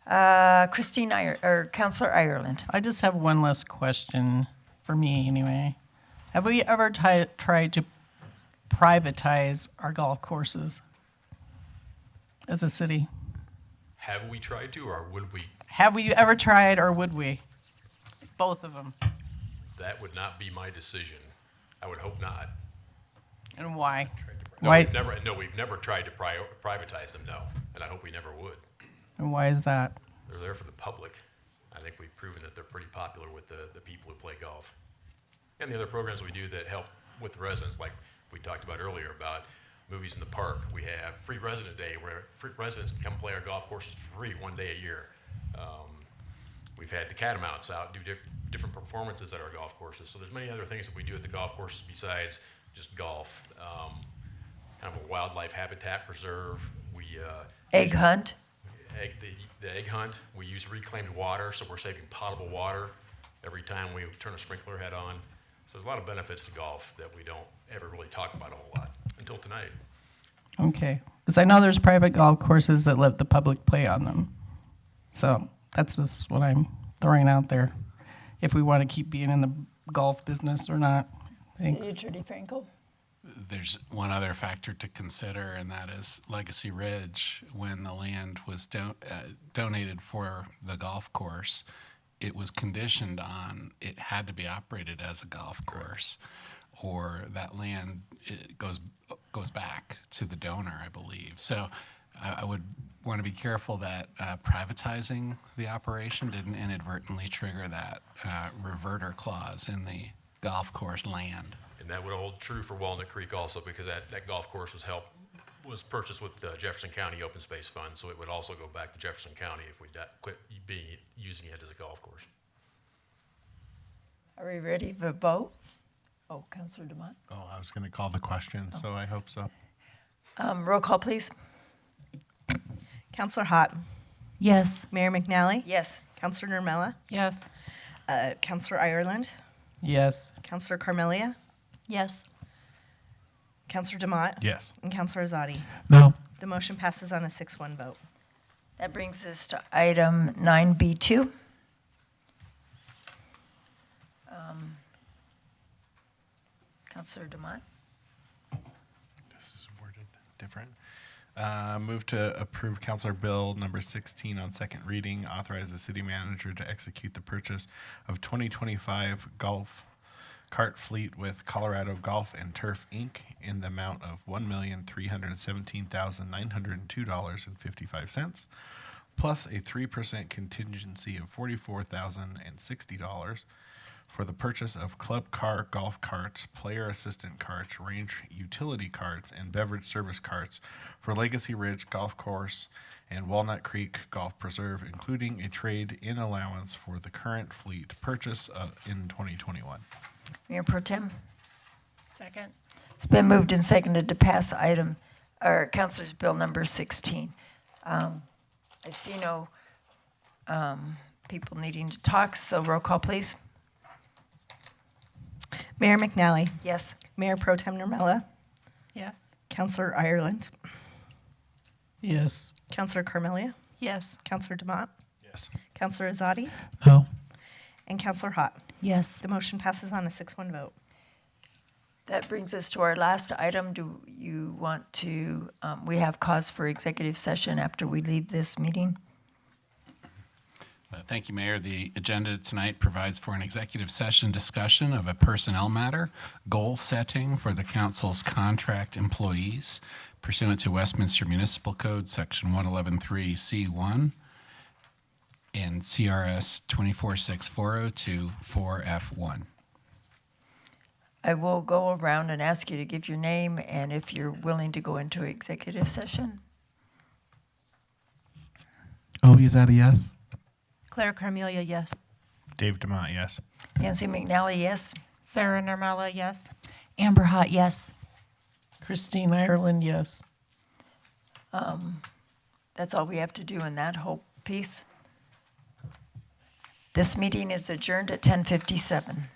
Councilor Ireland. I just have one last question for me anyway. Have we ever tried to privatize our golf courses as a city? Have we tried to, or would we? Have we ever tried, or would we? Both of them. That would not be my decision. I would hope not. And why? No, Why? We've never tried to privatize them, no. And I hope we never would. And why is that? They're there for the public. I think we've proven that they're pretty popular with the people who play golf. And the other programs we do that help with the residents, like we talked about earlier about movies in the park. We have Free Resident Day where free residents can come play our golf courses for free 1 day a year. We've had the Catamounts out do different performances at our golf courses. So there's many other things that we do at the golf courses besides just golf. Kind of a wildlife habitat preserve. We egg hunt. The egg hunt. We use reclaimed water, so we're saving potable water every time we turn a sprinkler head on. So there's a lot of benefits to golf that we don't ever really talk about a whole lot until tonight. Okay, because I know there's private golf courses that let the public play on them. So that's just what I'm throwing out there. If we want to keep being in the golf business or not. Thanks. City Attorney Frankel. There's one other factor to consider, and that is Legacy Ridge. When the land was donated for the golf course, it was conditioned on it had to be operated as a golf course, or that land goes back to the donor, I believe. So I would want to be careful that privatizing the operation didn't inadvertently trigger that reverter clause in the golf course land. And that would hold true for Walnut Creek also, because that golf course was purchased with the Jefferson County Open Space Fund, so it would also go back to Jefferson County if we quit using it as a golf course. Are we ready for vote? Oh, Councilor DeMont. Oh, I was going to call the question, so I hope so. Roll call, please. Councilor Hott. Yes. Mayor McNally. Yes. Councilor Nermella. Yes. Councilor Ireland. Yes. Councilor Carmelia. Yes. Councilor DeMott. Yes. And Councilor Azadi. No. The motion passes on a 6-1 vote. That brings us to item 9B2. Councilor DeMott. This is worded different. Move to approve Councilor Bill number 16 on second reading, authorize the city manager to execute the purchase of 2025 golf cart fleet with Colorado Golf and Turf, Inc. in the amount of $1,317,902.55, plus a 3% contingency of $44,060 for the purchase of club car golf carts, player assistant carts, range utility carts, and beverage service carts for Legacy Ridge Golf Course and Walnut Creek Golf Preserve, including a trade-in allowance for the current fleet purchase in 2021. Mayor Pro Tem. Second. It's been moved and seconded to pass Councilor's Bill number 16. I see no people needing to talk, so roll call, please. Mayor McNally. Yes. Mayor Pro Tem Nermella. Yes. Councilor Ireland. Yes. Councilor Carmelia. Yes. Councilor DeMott. Yes. Councilor Azadi. No. And Councilor Hott. Yes. The motion passes on a 6-1 vote. That brings us to our last item. Do you want to, we have cause for executive session after we leave this meeting? Thank you, Mayor. The agenda tonight provides for an executive session discussion of a personnel matter, goal setting for the council's contract employees pursuant to Westminster Municipal Code, Section 111.3C1 and CRS 246402 4F1. I will go around and ask you to give your name and if you're willing to go into executive session. Obi, is that a yes? Claire Carmelia, yes. Dave DeMott, yes. Nancy McNally, yes. Sarah Nermella, yes. Amber Hott, yes. Christine Ireland, yes. That's all we have to do in that whole piece. This meeting is adjourned at 10:57.